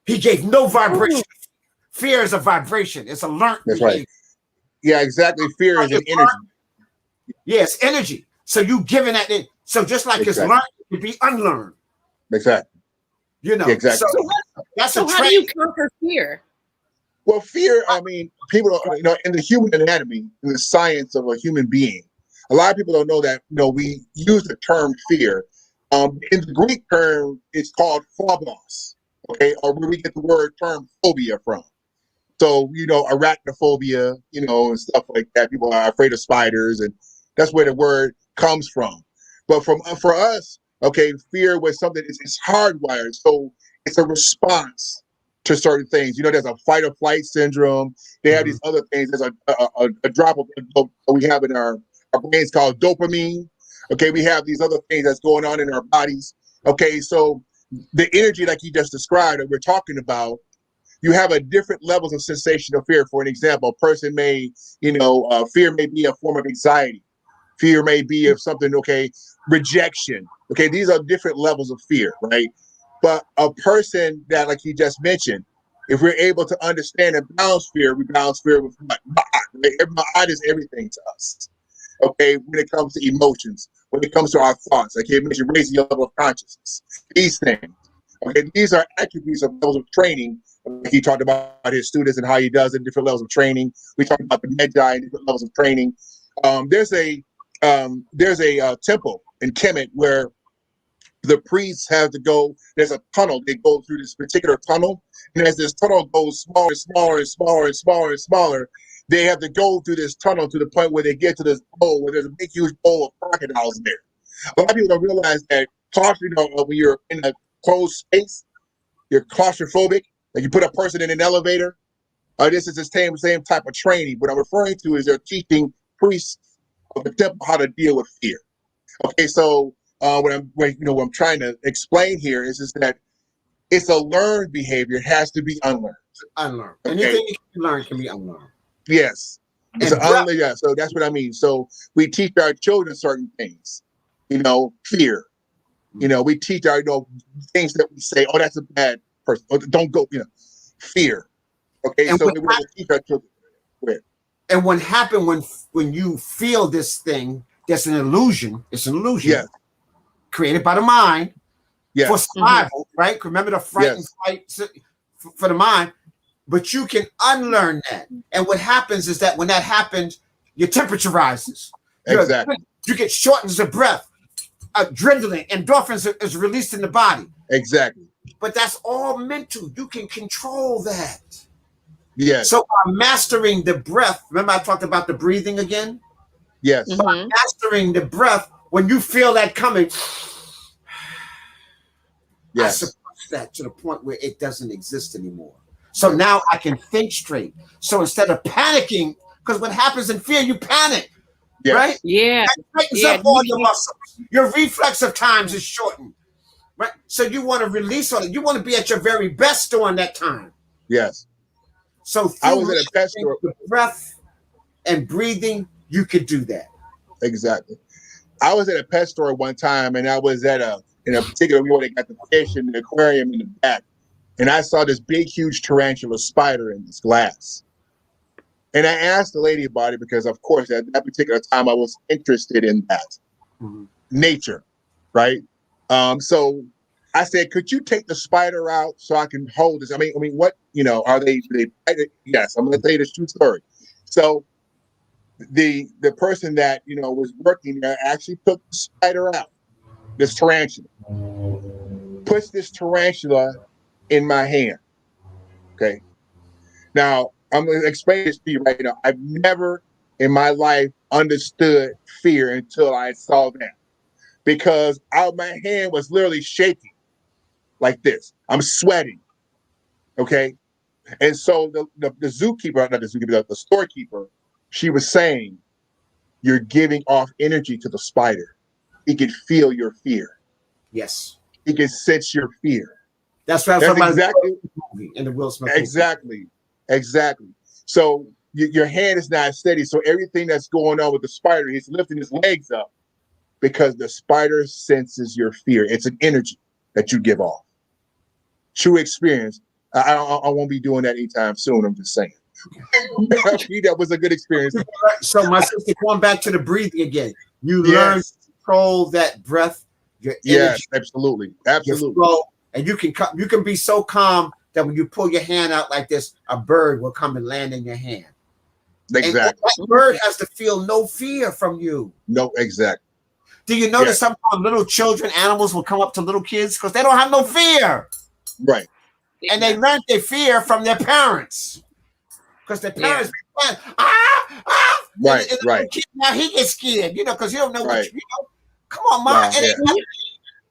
He gave no vibration. Fear is a vibration. It's a learned behavior. Right. Yeah, exactly. Fear is an energy. Yes, energy. So you giving that in. So just like it's learned, it can be unlearned. Exactly. Exactly. So how do you conquer fear? Well, fear, I mean, people, in the human anatomy, in the science of a human being, a lot of people don't know that, we use the term fear. In the Greek term, it's called phobos, okay, or where we get the term phobia from. So, arachnophobia, and stuff like that. People are afraid of spiders, and that's where the word comes from. But for us, okay, fear was something, it's hardwired. So it's a response to certain things. There's a fight or flight syndrome. They have these other things. There's a drop of we have in our brains called dopamine. Okay, we have these other things that's going on in our bodies. Okay, so the energy like you just described that we're talking about, you have a different levels of sensation of fear. For an example, a person may, fear may be a form of anxiety. Fear may be of something, rejection. Okay, these are different levels of fear, right? But a person that, like you just mentioned, if we're able to understand and balance fear, we balance fear with what? Ma'at is everything to us. Okay, when it comes to emotions, when it comes to our thoughts, like you mentioned, raising your level of consciousness, these things. Okay, these are attributes of levels of training. He talked about his students and how he does it, different levels of training. We talked about the magi and different levels of training. There's a temple in Kemet where the priests have to go. There's a tunnel. They go through this particular tunnel, and as this tunnel goes smaller and smaller and smaller and smaller and smaller, they have to go through this tunnel to the point where they get to this bowl, where there's a big, huge bowl of crocodiles there. A lot of people don't realize that, when you're in a closed space, you're claustrophobic. Like you put a person in an elevator. This is the same type of training. What I'm referring to is they're teaching priests of the temple how to deal with fear. Okay, so what I'm trying to explain here is that it's a learned behavior. It has to be unlearned. Unlearn. Okay. Anything you can learn can be unlearned. Yes. And Yeah, so that's what I mean. So we teach our children certain things, fear. We teach our, things that we say, oh, that's a bad person. Or don't go, fear. Okay, And so we want to teach our children with. And what happened when you feel this thing, that's an illusion. It's an illusion created by the mind for survival, right? Remember the fright and fight for the mind. But you can unlearn that. And what happens is that when that happens, your temperature rises. Exactly. You get shortness of breath, adrenaline, endorphins is released in the body. Exactly. But that's all mental. You can control that. Yes. So by mastering the breath, remember I talked about the breathing again? Yes. By mastering the breath, when you feel that coming, I suppress that to the point where it doesn't exist anymore. So now I can think straight. So instead of panicking, because what happens in fear, you panic, right? Yeah. That tightens up all your muscles. Your reflex of times is shortened, right? So you want to release all it. You want to be at your very best during that time. Yes. So I was at a pet store. The breath and breathing, you could do that. Exactly. I was at a pet store one time, and I was in a particular where they got the fish in the aquarium in the back. And I saw this big, huge tarantula spider in this glass. And I asked the lady about it because, of course, at that particular time, I was interested in that nature, right? So I said, could you take the spider out so I can hold this? I mean, what, are they yes, I'm going to tell you this true story. So the person that, was working there actually took the spider out, this tarantula, puts this tarantula in my hand. Okay. Now I'm going to explain this to you right now. I've never in my life understood fear until I saw that, because my hand was literally shaking like this. I'm sweating. Okay. And so the zookeeper, not the zookeeper, the storekeeper, she was saying, you're giving off energy to the spider. He can feel your fear. Yes. He can sense your fear. That's right. That's exactly in the Will Smith movie. Exactly. So your hand is not steady. So everything that's going on with the spider, he's lifting his legs up because the spider senses your fear. It's an energy that you give off. True experience. I won't be doing that anytime soon. I'm just saying. That was a good experience. So my sister, going back to the breathing again, you learn to control that breath, your energy. Yes, absolutely. Your flow, and you can be so calm that when you pull your hand out like this, a bird will come and land in your hand. Exactly. And that bird has to feel no fear from you. No, exactly. Do you notice sometimes little children, animals will come up to little kids because they don't have no fear? Right. And they learned their fear from their parents. Because their parents be playing, right, and right. Kid, now he gets scared, because you don't know what come on, Mom.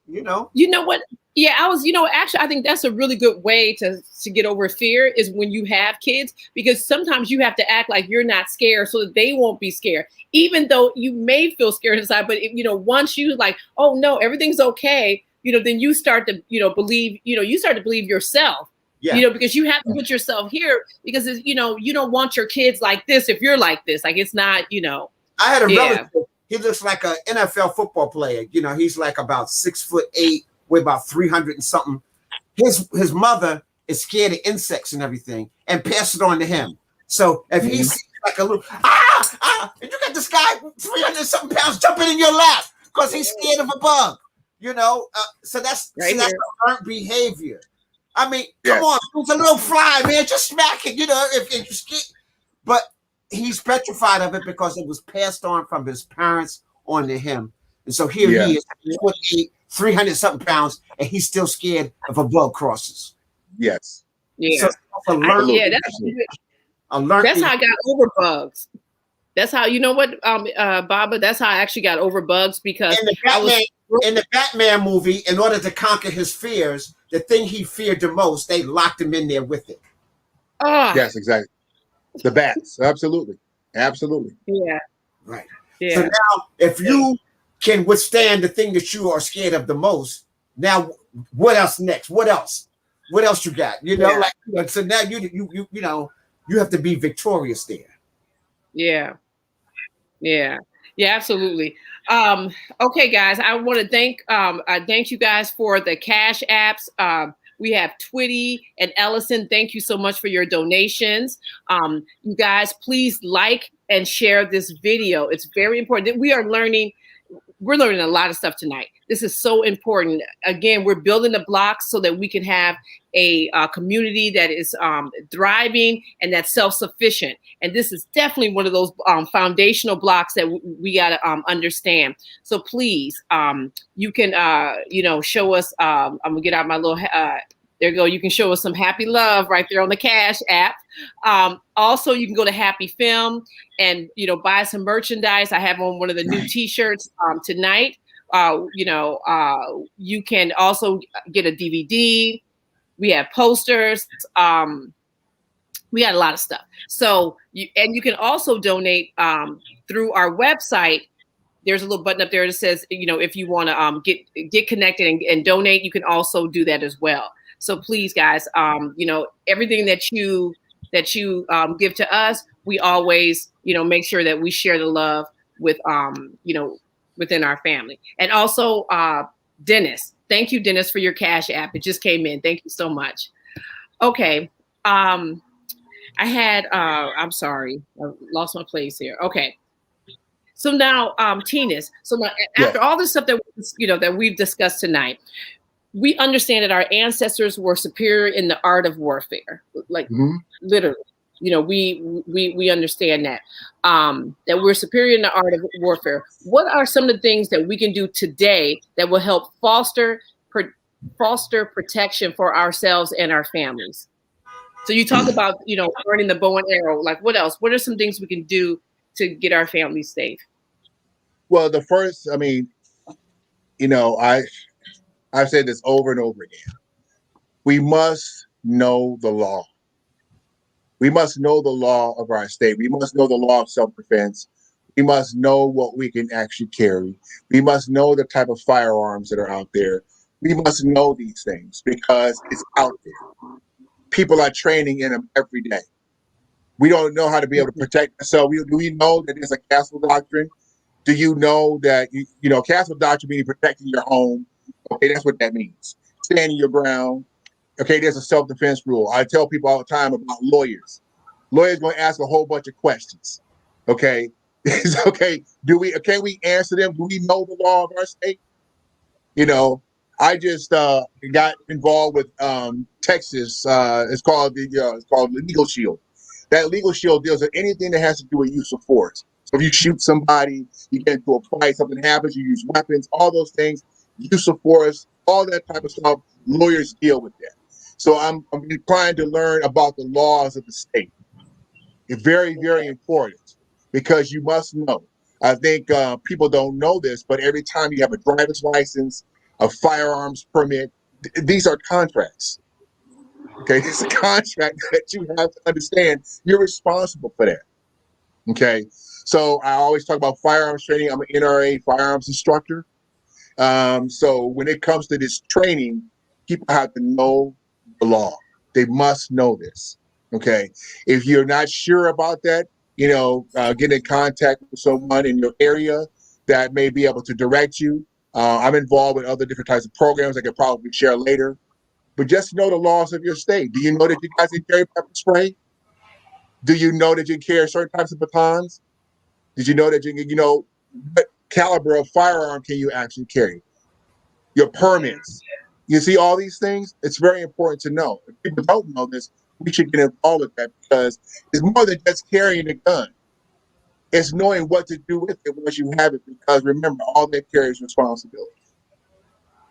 You know what? Yeah, actually, I think that's a really good way to get over fear is when you have kids, because sometimes you have to act like you're not scared so that they won't be scared, even though you may feel scared inside. But once you like, oh no, everything's okay, then you start to, believe, you start to believe yourself, because you have to put yourself here because, you don't want your kids like this if you're like this. Like, it's not, I had a relative. He looks like an NFL football player. He's like about 6'8", weigh about 300 and something. His mother is scared of insects and everything and pass it on to him. So if he sees like a little, and you got this guy 300 something pounds jumping in your lap because he's scared of a bug, so that's learned behavior. I mean, come on, it's a little fly, man, just smack it, if you're scared. But he's petrified of it because it was passed on from his parents on to him. And so here he is, 300 something pounds, and he's still scared if a bug crosses. Yes. Yeah. So that's how I got over bugs. That's how, Baba, that's how I actually got over bugs, because in the Batman movie, in order to conquer his fears, the thing he feared the most, they locked him in there with it. Yes, exactly. The bats. Absolutely. Yeah. Right. Yeah. So now, if you can withstand the thing that you are scared of the most, now what else next? What else? What else you got? You know, Yeah. like, you know, so now you know, you have to be victorious there. Yeah. Yeah. Yeah, absolutely. Okay, guys, I want to thank you guys for the Cash Apps. We have Twitty and Ellison. Thank you so much for your donations. You guys, please like and share this video. It's very important. We're learning a lot of stuff tonight. This is so important. Again, we're building the blocks so that we can have a community that is thriving and that's self-sufficient. And this is definitely one of those foundational blocks that we got to understand. So please, you can, you know, show us, I'm gonna get out my little, there you go. You can show us some happy love right there on the Cash App. Also, you can go to hapifilm and, you know, buy some merchandise. I have on one of the new T-shirts tonight. You know, you can also get a DVD. We have posters. We got a lot of stuff. So, you can also donate through our website. There's a little button up there that says, you know, if you want to get connected and donate, you can also do that as well. So please, guys, you know, everything that you give to us, we always, you know, make sure that we share the love with, you know, within our family. And also, Dennis, thank you, Dennis, for your Cash App. It just came in. Thank you so much. Okay. I had, I'm sorry, I lost my place here. Okay. So now, Teanis, so now after all the stuff that, you know, that we've discussed tonight, we understand that our ancestors were superior in the art of warfare, like literally, you know, we understand that, that we're superior in the art of warfare. What are some of the things that we can do today that will help foster protection for ourselves and our families? So you talk about, you know, learning the bow and arrow, like what else? What are some things we can do to get our families safe? Well, the first, I mean, you know, I've said this over and over again. We must know the law. We must know the law of our state. We must know the law of self-defense. We must know what we can actually carry. We must know the type of firearms that are out there. We must know these things because it's out there. People are training in them every day. We don't know how to be able to protect ourselves. Do we know that there's a castle doctrine? Do you know that, you know, castle doctrine meaning protecting your home? Okay, that's what that means. Standing your ground. Okay, there's a self-defense rule. I tell people all the time about lawyers. Lawyers going to ask a whole bunch of questions. Okay, okay. Can we answer them? Do we know the law of our state? You know, I just got involved with Texas. It's called the Legal Shield. That Legal Shield deals with anything that has to do with use of force. So if you shoot somebody, you get into a fight, something happens, you use weapons, all those things, use of force, all that type of stuff. Lawyers deal with that. So I'm trying to learn about the laws of the state. It's very, very important because you must know. I think people don't know this, but every time you have a driver's license, a firearms permit, these are contracts. Okay, it's a contract that you have to understand. You're responsible for that. Okay, so I always talk about firearms training. I'm an NRA firearms instructor. So when it comes to this training, people have to know the law. They must know this. Okay, if you're not sure about that, you know, get in contact with someone in your area that may be able to direct you. I'm involved with other different types of programs I could probably share later. But just know the laws of your state. Do you know that you guys can carry pepper spray? Do you know that you can carry certain types of batons? Did you know that you know, what caliber of firearm can you actually carry? Your permits. You see all these things? It's very important to know. If people don't know this, we should get involved with that because it's more than just carrying a gun. It's knowing what to do with it once you have it because remember, all that carries responsibility.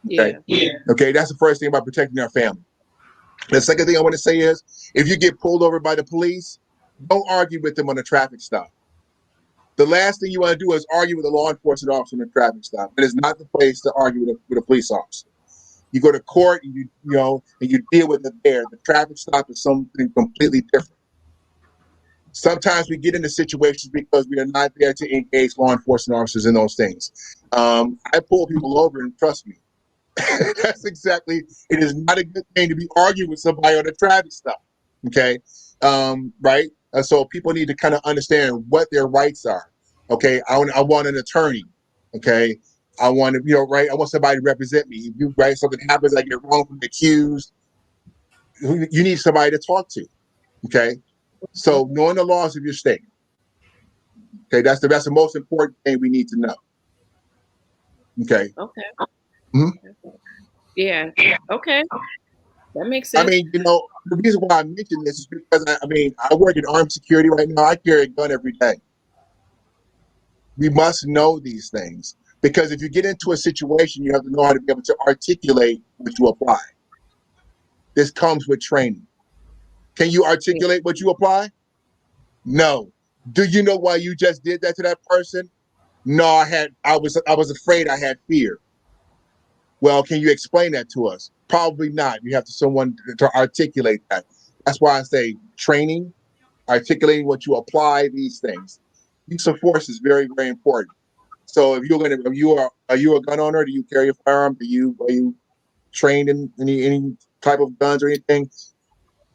Okay? Yeah. Okay, that's the first thing about protecting our family. The second thing I want to say is, if you get pulled over by the police, don't argue with them on a traffic stop. The last thing you want to do is argue with a law enforcement officer on a traffic stop. It is not the place to argue with a police officer. You go to court and you know, and you deal with it there. The traffic stop is something completely different. Sometimes we get into situations because we are not there to engage law enforcement officers in those things. I pull people over and trust me, That's exactly. It is not a good thing to be arguing with somebody on the traffic stop. Okay, right. So people need to kind of understand what their rights are. Okay, I want an attorney. Okay, I want to, right. I want somebody to represent me. If you something happens, I get wrongfully accused. You need somebody to talk to. Okay, so knowing the laws of your state. Okay, that's the most important thing we need to know. Okay. Okay. Mm-hmm. Yeah. Okay. That makes sense. I mean, the reason why I mention this is because I work in armed security right now. I carry a gun every day. We must know these things because if you get into a situation, you have to know how to be able to articulate what you apply. This comes with training. Can you articulate what you apply? No. Do you know why you just did that to that person? No, I was afraid, I had fear. Well, can you explain that to us? Probably not. You have to someone to articulate that. That's why I say training, articulating what you apply, these things. Use of force is very, very important. So if are you a gun owner? Do you carry a firearm? Are you trained in any type of guns or anything?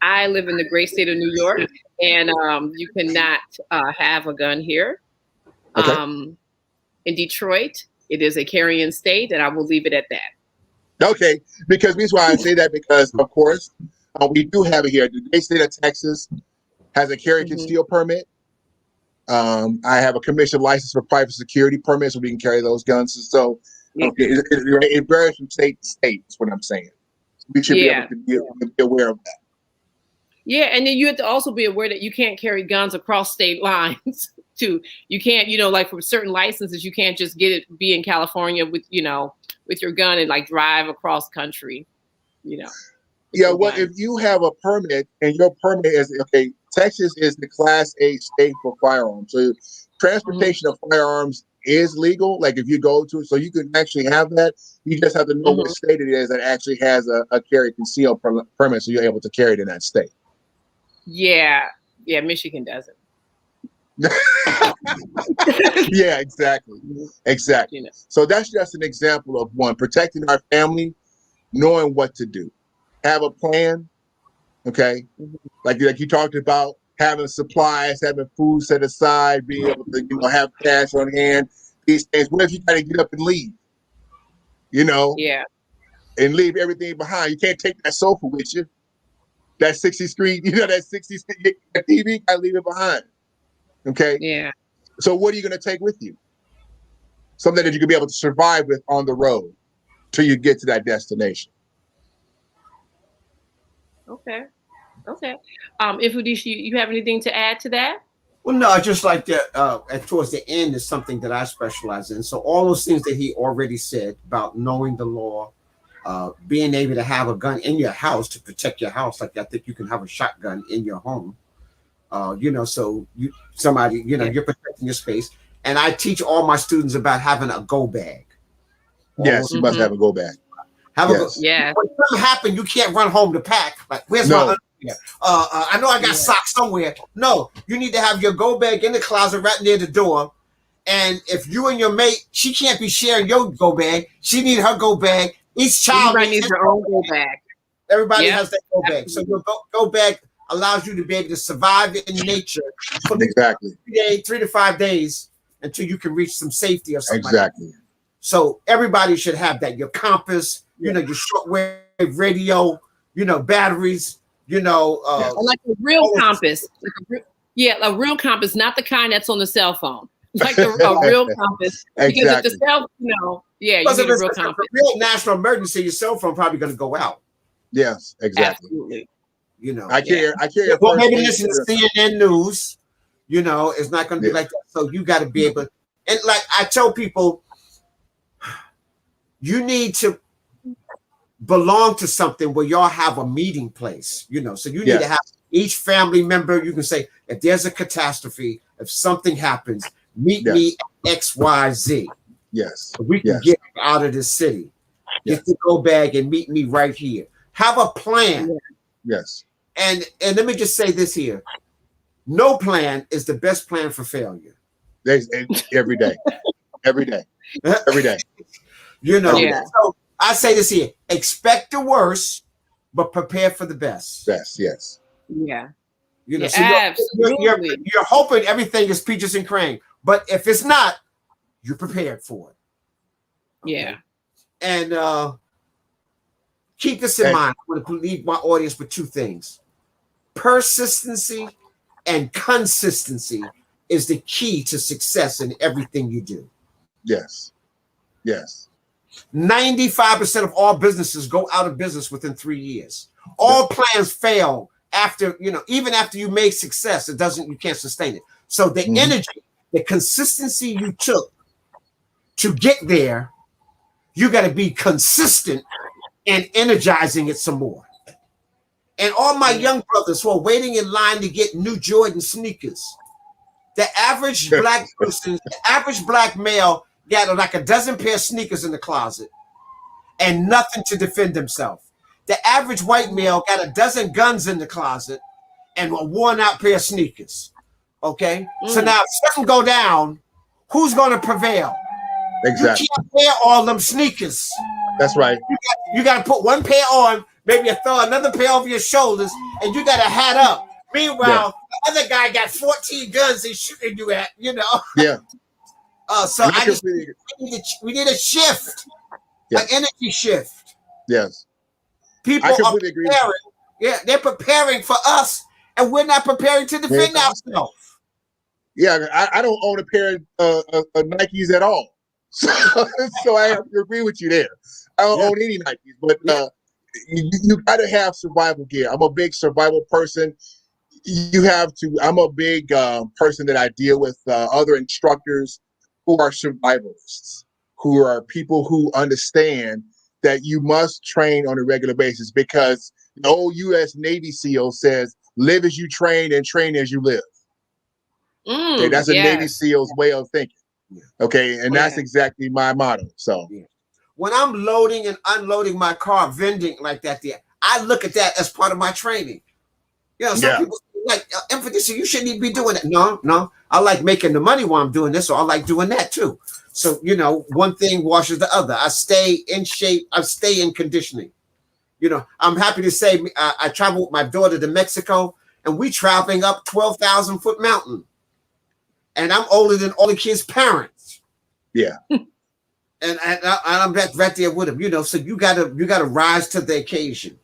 I live in the great state of New York, and you cannot have a gun here. Okay. In Detroit, it is a carrying state, and I will leave it at that. Okay, because the reason why I say that because, of course, we do have it here. The great state of Texas has a carry conceal permit. I have a commission license for private security permit, so we can carry those guns. So it varies from state to state, is what I'm saying. We should be able to be aware of that. Yeah, and then you have to also be aware that you can't carry guns across state lines too. You can't, like for certain licenses, you can't just be in California with your gun and like drive across country, Yeah, well, if you have a permit and your permit is Texas is the Class A state for firearms. So transportation of firearms is legal. Like if you go to, so you can actually have that. You just have to know what state it is that actually has a carry conceal permit, so you're able to carry it in that state. Yeah, Michigan doesn't. Yeah, exactly. So that's just an example of one, protecting our family, knowing what to do, have a plan. Okay, like you talked about, having supplies, having food set aside, being able to have cash on hand. These things. What if you got to get up and leave? And leave everything behind. You can't take that sofa with you. That 60 Street, that 60 Street TV, gotta leave it behind. Okay. Yeah. So what are you going to take with you? Something that you can be able to survive with on the road till you get to that destination. Okay. Mfundishi, you have anything to add to that? Well, no, just like that. Towards the end is something that I specialize in. So all those things that he already said about knowing the law, being able to have a gun in your house to protect your house. Like I think you can have a shotgun in your home. So you're protecting your space. And I teach all my students about having a go bag. Yes, you must have a go bag. When something happens, you can't run home to pack. Like, where's my underwear? I know I got socks somewhere. No, you need to have your go bag in the closet right near the door. And if you and your mate, she can't be sharing your go bag. She needs her go bag. Each child needs their own go bag. Everybody has their go bag. So your go bag allows you to be able to survive in nature for 3 to 5 days until you can reach some safety or something. Exactly. Like that. So everybody should have that. Your compass, your shortwave radio, batteries, like a real compass. A real compass, not the kind that's on the cell phone. Like a real compass. Because if the cell, you need a real compass. If real national emergency, your cell phone probably going to go out. Yes, exactly. Absolutely. I carry. Well, maybe listen to CNN News. It's not going to be like that. So you got to be able. And like I tell people, you need to belong to something where y'all have a meeting place. So you need to have each family member. You can say, if there's a catastrophe, if something happens, meet me at XYZ. Yes. So we can get out of this city. Get the go bag and meet me right here. Have a plan. Yes. And let me just say this here. No plan is the best plan for failure. Every day. Every day. Every day. So I say this here: expect the worst, but prepare for the best. Best, yes. Yeah. You know, Yeah, so absolutely. you're hoping everything is peaches and cream, but if it's not, you're prepared for it. Okay? Yeah. And keep this in mind. I'm going to leave my audience with two things: persistency and consistency is the key to success in everything you do. Yes. Yes. 95% of all businesses go out of business within 3 years. All plans fail after, even after you made success, you can't sustain it. So the energy, the consistency you took to get there, you got to be consistent and energizing it some more. And all my young brothers who are waiting in line to get new Jordan sneakers, the average black person, the average black male got like a dozen pair of sneakers in the closet and nothing to defend himself. The average white male got a dozen guns in the closet and a worn out pair of sneakers. Okay? So now if something go down, who's going to prevail? Exactly. You can't wear all them sneakers. That's right. You got to put one pair on, maybe you throw another pair over your shoulders, and you got to hat up. Meanwhile, the other guy got 14 guns he's shooting you at, Yeah. So we need a shift, an energy shift. Yes. People are preparing. Yeah, they're preparing for us, and we're not preparing to defend ourselves. Yeah, I don't own a pair of Nikes at all. So I have to agree with you there. I don't own any Nikes, but you got to have survival gear. I'm a big survival person. You have to. I'm a big person that I deal with other instructors who are survivalists, who are people who understand that you must train on a regular basis, because the old U.S. Navy SEAL says, live as you train and train as you live. Okay, that's a Navy SEAL's way of thinking. Okay, and that's exactly my motto. So when I'm loading and unloading my car, vending like that, I look at that as part of my training. Some people like, Mfundishi, you shouldn't even be doing it. No, I like making the money while I'm doing this, so I like doing that too. So, one thing washes the other. I stay in shape. I stay in conditioning. I'm happy to say I traveled with my daughter to Mexico, and we traveling up 12,000-foot mountain. And I'm older than all the kids' parents. Yeah. And I'm right there with them, so you gotta rise to the occasion.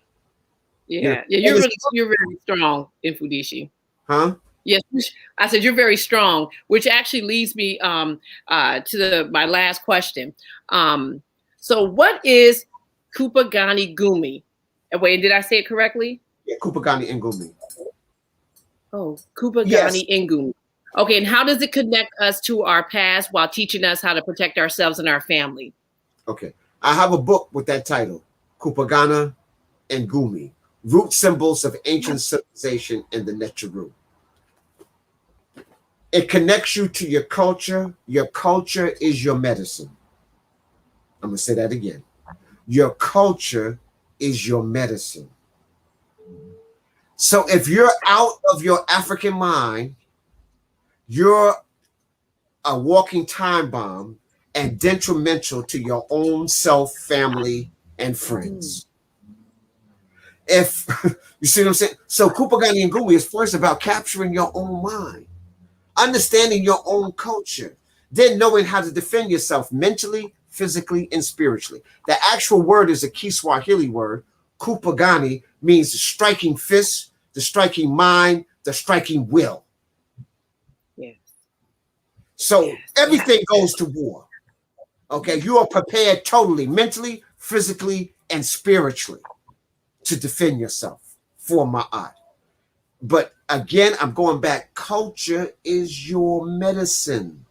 Yeah. You're very strong, Mfundishi. Huh? Yes, I said you're very strong, which actually leads me to my last question. So what is Kupagani Gumi? Wait, did I say it correctly? Yeah, Kupagani Ngumi. Oh, Kupagani Ngumi. Okay, and how does it connect us to our past while teaching us how to protect ourselves and our family? Okay, I have a book with that title, Kupagana and Gumi, Root Symbols of Ancient Civilization in the Necharu. It connects you to your culture. Your culture is your medicine. I'm going to say that again. Your culture is your medicine. So if you're out of your African mind, you're a walking time bomb and detrimental to your own self, family, and friends. If you see what I'm saying? So Kupagani and Gumi is first about capturing your own mind, understanding your own culture, then knowing how to defend yourself mentally, physically, and spiritually. The actual word is a Kiswahili word. Kupagani means the striking fist, the striking mind, the striking will. So everything goes to war. Okay, you are prepared totally, mentally, physically, and spiritually to defend yourself for Ma'at. But again, I'm going back. Culture is your medicine.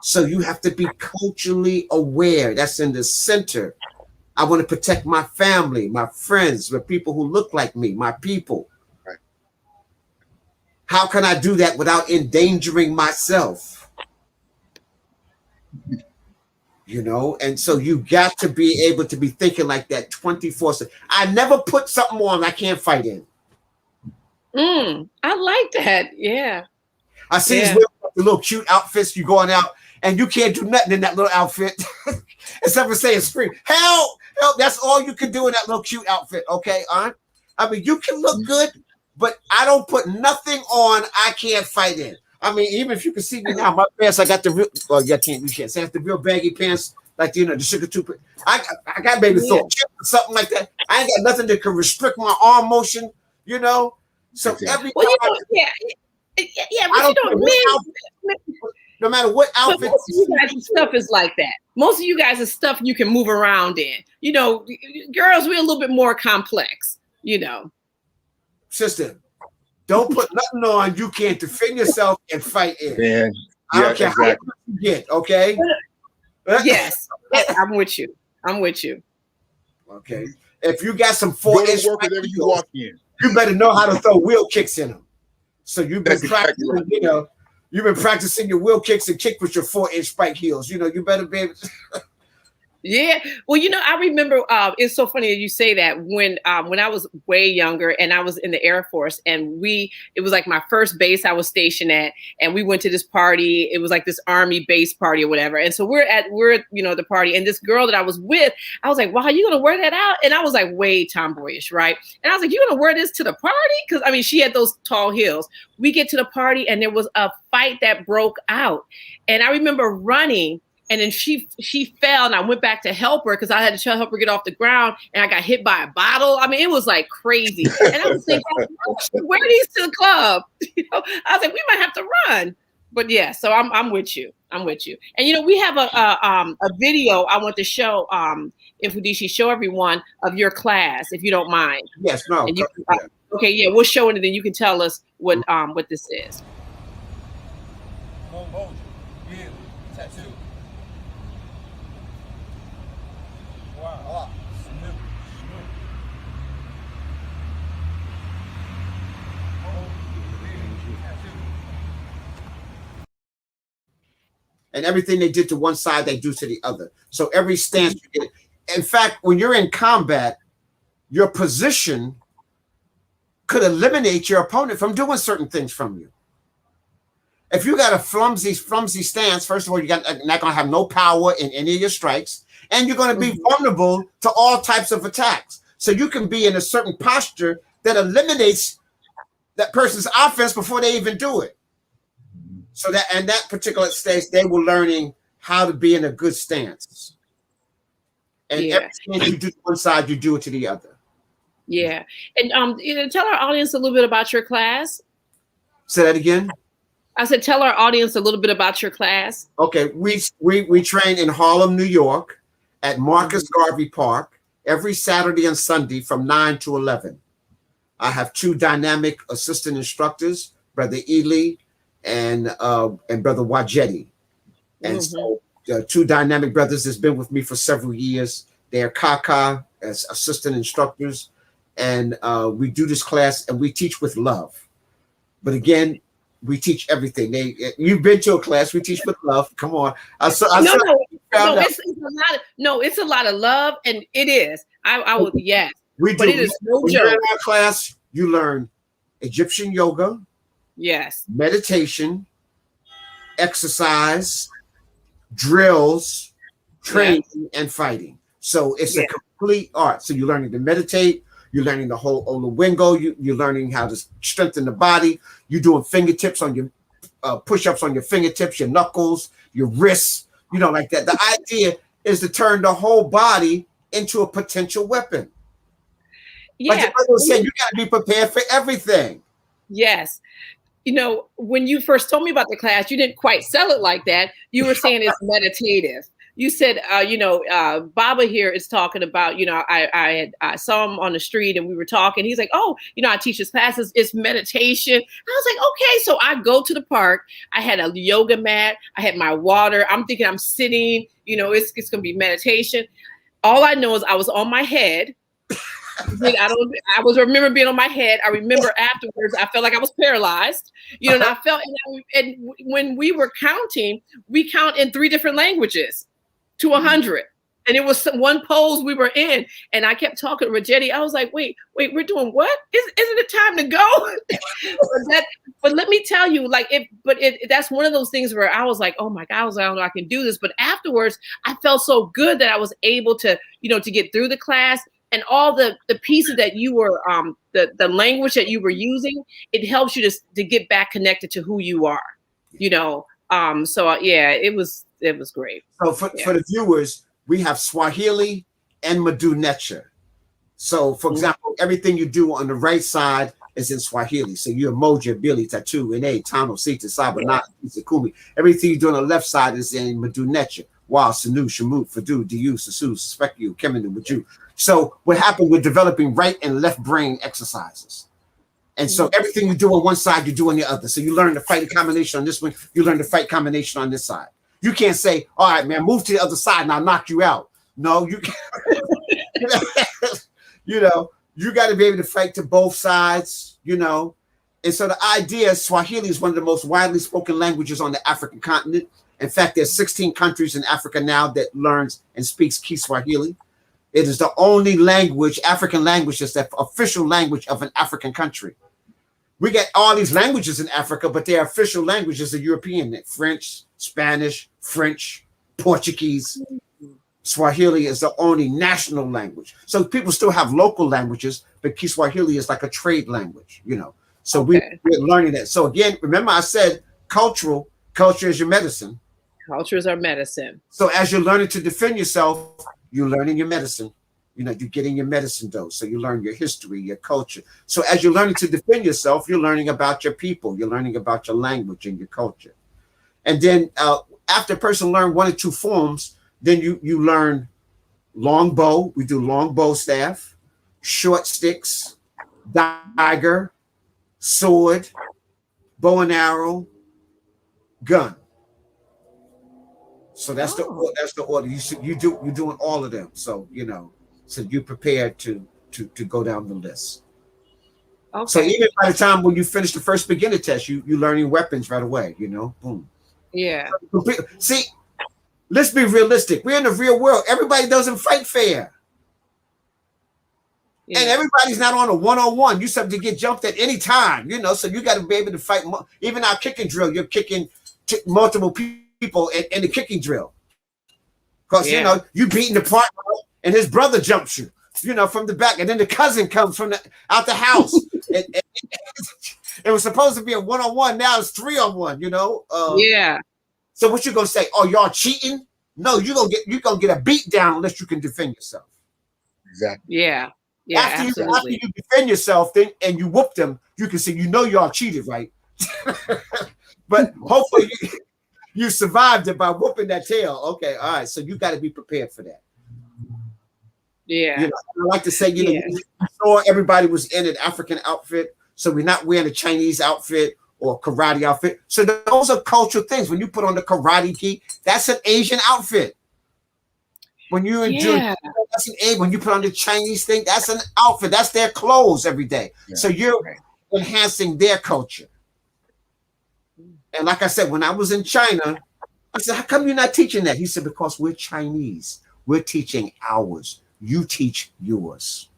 So you have to be culturally aware. That's in the center. I want to protect my family, my friends, the people who look like me, my people. Right. How can I do that without endangering myself? And so you got to be able to be thinking like that 24/7. I never put something on I can't fight in. I like that. Yeah. I see these little cute outfits you going out and you can't do nothing in that little outfit. Except for saying scream, help, help. That's all you can do in that little cute outfit, okay, Aunt? I mean, you can look good, but I don't put nothing on I can't fight in. I mean, even if you can see me now, my pants, I got the real, well, you can't say I got the real baggy pants, like, you know, the sugar tooth. I got maybe throw chip or something like that. I ain't got nothing that can restrict my arm motion, you know? So every well, you time, know, yeah, but you don't no matter what outfit. But most of you guys' stuff is like that. Most of you guys' stuff you can move around in. You know, girls, we're a little bit more complex, you know. Sister, don't put nothing on you can't defend yourself and fight in. Yeah. I don't care how much you get, okay? Yes, I'm with you. I'm with you. Okay. If you got some Go 4-inch to work wherever you walk in. you better know how to throw wheel kicks in them. So you've been That's practicing, exactly right. you know, you've been practicing your wheel kicks and kick with your 4-inch spike heels. You know, you better be able to. Yeah. Well, you know, I remember it's so funny that you say that when I was way younger and I was in the Air Force and it was like my first base I was stationed at, and we went to this party. It was like this Army base party or whatever. And so we're at you know, the party, and this girl that I was with, I was like, wow, you gonna wear that out? And I was like way tomboyish, right? And I was like, you gonna wear this to the party? Because I mean, she had those tall heels. We get to the party and there was a fight that broke out. And I remember running. And then she fell, and I went back to help her because I had to help her get off the ground, and I got hit by a bottle. I mean, it was like crazy. And I was thinking, wear these to the club. You know, I was like, we might have to run. But yeah, so I'm with you. I'm with you. And you know, we have a video I want to show. Mfundishi, show everyone of your class, if you don't mind. Yes, no. And you, okay, yeah, we'll show it, and then you can tell us what this is. Tattoo. And everything they did to one side, they do to the other. So every stance you get. In fact, when you're in combat, your position could eliminate your opponent from doing certain things from you. If you got a flimsy stance, first of all, you're not going to have no power in any of your strikes, and you're going to be vulnerable to all types of attacks. So you can be in a certain posture that eliminates that person's offense before they even do it. So that particular stage, they were learning how to be in a good stance. And every stance you do to one side, you do it to the other. Yeah. And you know, tell our audience a little bit about your class. Say that again. I said, tell our audience a little bit about your class. Okay, we train in Harlem, New York, at Marcus Garvey Park every Saturday and Sunday from 9 to 11. I have 2 dynamic assistant instructors, Brother Ely and Brother Wajetti. And so the 2 dynamic brothers that's been with me for several years. They're Kaka as assistant instructors, and we do this class and we teach with love. But again, we teach everything. You've been to a class. We teach with love. Come on. It's a lot of love, and it is. I will. Yes, we do. But it is no joke. You're in our class, you learn Egyptian yoga. Yes. Meditation, exercise, drills, training, and fighting. So it's a complete art. So you're learning to meditate. You're learning the whole Olawingo. You're learning how to strengthen the body. You're doing fingertips on your push-ups on your fingertips, your knuckles, your wrists, you know, like that. The idea is to turn the whole body into a potential weapon. Yeah. Like your brother was saying, you got to be prepared for everything. Yes. You know, when you first told me about the class, you didn't quite sell it like that. You were saying it's meditative. You said, Baba here is talking about, you know, I saw him on the street and we were talking. He's like, oh, you know, I teach his classes. It's meditation. I was like, okay. So I go to the park. I had a yoga mat. I had my water. I'm thinking I'm sitting, you know, it's going to be meditation. All I know is I was on my head. I remember being on my head. I remember afterwards, I felt like I was paralyzed. You know, and I felt, and when we were counting, we count in 3 different languages to 100. And it was one pose we were in, and I kept talking to Rajetti. I was like, wait, we're doing what? Isn't it time to go? but let me tell you, like, that's one of those things where I was like, oh my God, I don't know I can do this. But afterwards, I felt so good that I was able to, to get through the class, and all the pieces that you were, the language that you were using, it helps you to get back connected to who you are, So yeah, it was great. So for the viewers, we have Swahili and Madunecha. So, for example, everything you do on the right side is in Swahili. So you're Moja, Billy, Tattoo, Ine, Tano, Sita, Saba, Nat, Kumi. Everything you do on the left side is in Madunecha. Wow, Sanu, Shamut, Fadu, Diu, Sasu, Suspect You, Keminu, Maju. So what happened, we're developing right and left brain exercises. And so everything you do on one side, you do on the other. So you learn the fighting combination on this one, you learn the fight combination on this side. You can't say, all right, man, move to the other side and I'll knock you out. No, you can't. You got to be able to fight to both sides, And so the idea, Swahili is one of the most widely spoken languages on the African continent. In fact, there's 16 countries in Africa now that learns and speaks Kiswahili. It is the only language, African language, that's the official language of an African country. We get all these languages in Africa, but their official languages are European, French, Spanish, French, Portuguese. Swahili is the only national language. So people still have local languages, but Kiswahili is like a trade language, So we're learning that. So again, remember I said culture is your medicine. Culture is our medicine. So as you're learning to defend yourself, you're learning your medicine. You're getting your medicine dose. So you learn your history, your culture. So as you're learning to defend yourself, you're learning about your people. You're learning about your language and your culture. And then after a person learns one or two forms, then you learn long bow. We do long bow staff, short sticks, dagger, sword, bow and arrow, gun. So that's the order. You're doing all of them. So so you're prepared to go down the list. Okay. So even by the time when you finish the first beginner test, you learning weapons right away. Boom. Yeah. See, let's be realistic. We're in the real world. Everybody doesn't fight fair. Yeah. And everybody's not on a one-on-one. You're subject to get jumped at any time, so you got to be able to fight. Even our kicking drill, you're kicking multiple people in the kicking drill. Because, you beating the partner and his brother jumps you, from the back. And then the cousin comes from out the house. It was supposed to be a one-on-one. Now it's 3-on-1, Yeah. So what you going to say? Oh, y'all cheating? No, you're going to get a beat down unless you can defend yourself. Exactly. Yeah. Yeah, after you defend yourself and you whoop them, you can say, y'all cheated, right? But hopefully you survived it by whooping that tail. Okay, all right. So you got to be prepared for that. Yeah. I like to say, you saw everybody was in an African outfit, so we're not wearing a Chinese outfit or karate outfit. So those are cultural things. When you put on the karate gi, that's an Asian outfit. When you're in that's an A. When you put on the Chinese thing, that's an outfit. That's their clothes every day. Yeah. So you're enhancing their culture. And like I said, when I was in China, I said, how come you're not teaching that? He said, because we're Chinese. We're teaching ours. You teach yours.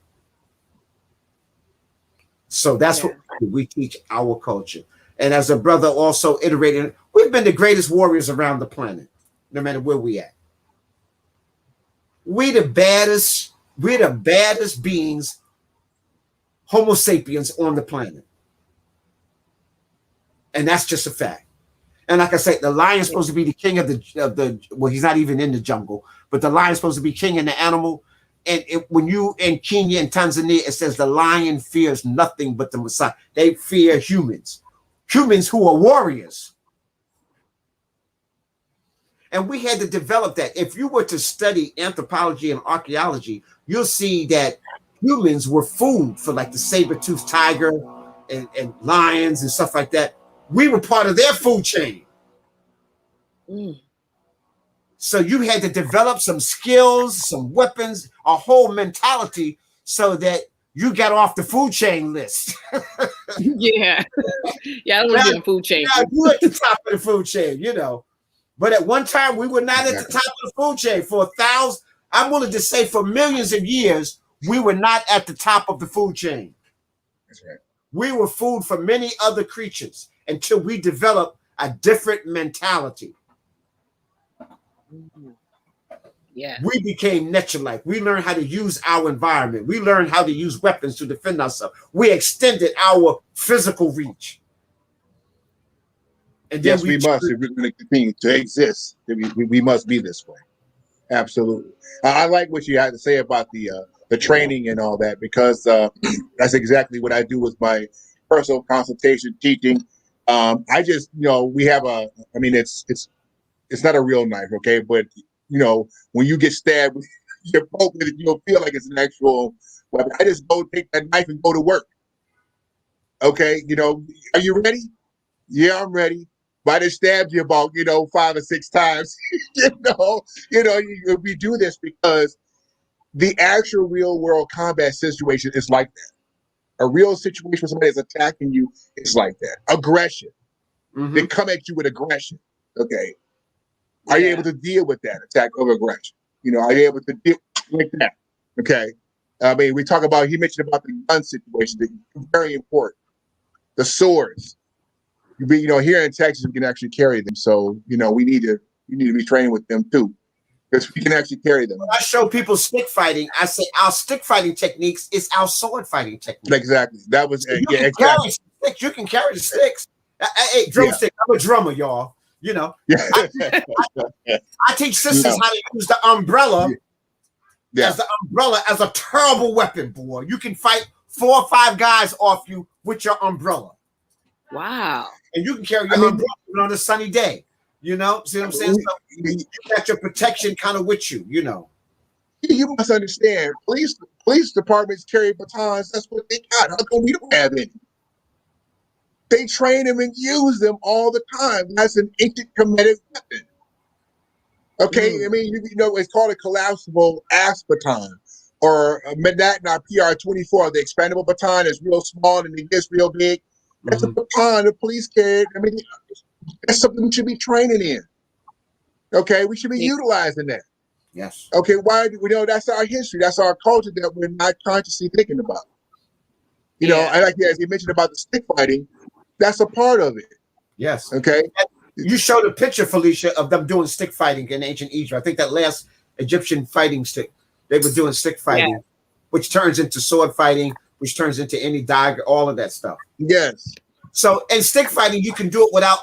So that's what we teach, our culture. And as a brother also iterated, we've been the greatest warriors around the planet, no matter where we at. We're the baddest beings, Homo sapiens, on the planet. And that's just a fact. And like I say, the lion's supposed to be the king of the well, he's not even in the jungle, but the lion's supposed to be king in the animal. And when you in Kenya and Tanzania, it says the lion fears nothing but the Messiah. They fear humans who are warriors. And we had to develop that. If you were to study anthropology and archaeology, you'll see that humans were food for like the saber-toothed tiger and lions and stuff like that. We were part of their food chain. So you had to develop some skills, some weapons, a whole mentality so that you got off the food chain list. Yeah. Yeah, I was in food chain. Yeah, you at the top of the food chain, But at one time, we were not at the top of the food chain. For I'm willing to say for millions of years, we were not at the top of the food chain. That's right. We were food for many other creatures until we developed a different mentality. Yeah. We became nature-like. We learned how to use our environment. We learned how to use weapons to defend ourselves. We extended our physical reach. And then yes, we must. If we're going to continue to exist, we must be this way. Absolutely. I like what you had to say about the training and all that, because that's exactly what I do with my personal consultation teaching. I just, we have it's not a real knife, okay? But, when you get stabbed, you're poking it, you'll feel like it's an actual weapon. I just go take that knife and go to work. Okay, are you ready? Yeah, I'm ready. But I just stabbed you about, 5 or 6 times. We do this because the actual real world combat situation is like that. A real situation where somebody is attacking you is like that. Aggression. Mm-hmm. They come at you with aggression. Okay. Are you able to deal with that attack of aggression? Are you able to deal with that? Okay. I mean, he mentioned about the gun situation, very important. The swords. Here in Texas, we can actually carry them. So, we need to be training with them too, because we can actually carry them. When I show people stick fighting, I say our stick fighting techniques is our sword fighting technique. Exactly. That was, so you can carry the sticks. Hey, drumstick. Yeah. I'm a drummer, y'all. I teach sisters how to use the umbrella as the umbrella as a terrible weapon, boy. You can fight 4 or 5 guys off you with your umbrella. Wow. And you can carry your umbrella on a sunny day. See what I'm saying? So you got your protection kind of with you, You must understand, police departments carry batons. That's what they got. How come we don't have any? They train them and use them all the time. That's an ancient comedic weapon. Okay, I mean, it's called a collapsible axe baton, or a Manhattan PR-24. The expandable baton is real small and it gets real big. That's a baton the police carry. I mean, that's something we should be training in. Okay, we should be utilizing that. Yes. Okay, why do we know that's our history? That's our culture that we're not consciously thinking about. And like as you mentioned about the stick fighting, that's a part of it. Yes. Okay. You showed a picture, Felicia, of them doing stick fighting in ancient Egypt. I think that last Egyptian fighting stick, they were doing stick fighting, which turns into sword fighting, which turns into any dagger, all of that stuff. Yes. So in stick fighting, you can do it without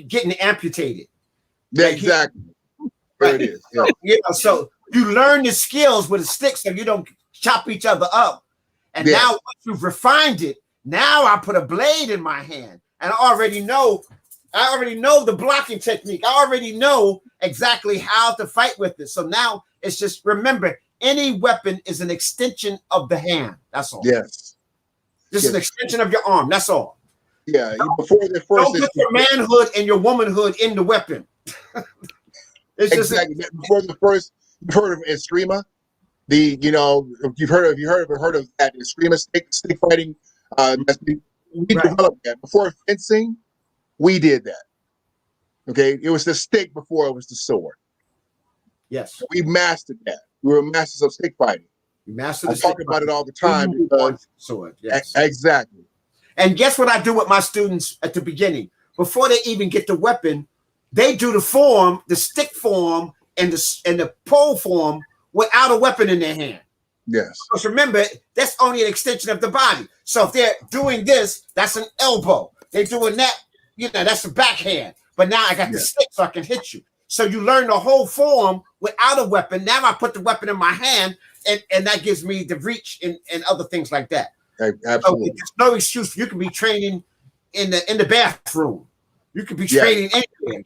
getting amputated. Exactly. There it is. Yeah. So you learn the skills with a stick so you don't chop each other up. And now once you've refined it, now I put a blade in my hand, and I already know the blocking technique. I already know exactly how to fight with it. So now it's just, remember, any weapon is an extension of the hand. That's all. Yes. Just an extension of your arm. That's all. Yeah. Before the first, don't put your manhood and your womanhood in the weapon. It's exactly. Before the first, you've heard of Eskrima. You've heard of that Eskrima stick fighting. We developed that before fencing. We did that. Okay, it was the stick before it was the sword. Yes, we mastered that. We were masters of stick fighting. We mastered. I talk about it all the time because sword. Yes, exactly. And guess what I do with my students at the beginning? Before they even get the weapon, they do the form, the stick form, and the pole form without a weapon in their hand. Yes. Because remember, that's only an extension of the body. So if they're doing this, that's an elbow. They're doing that, that's the backhand. But now I got the stick so I can hit you. So you learn the whole form without a weapon. Now I put the weapon in my hand, and that gives me the reach and other things like that. Absolutely. So there's no excuse. You can be training in the bathroom. You could be training anywhere,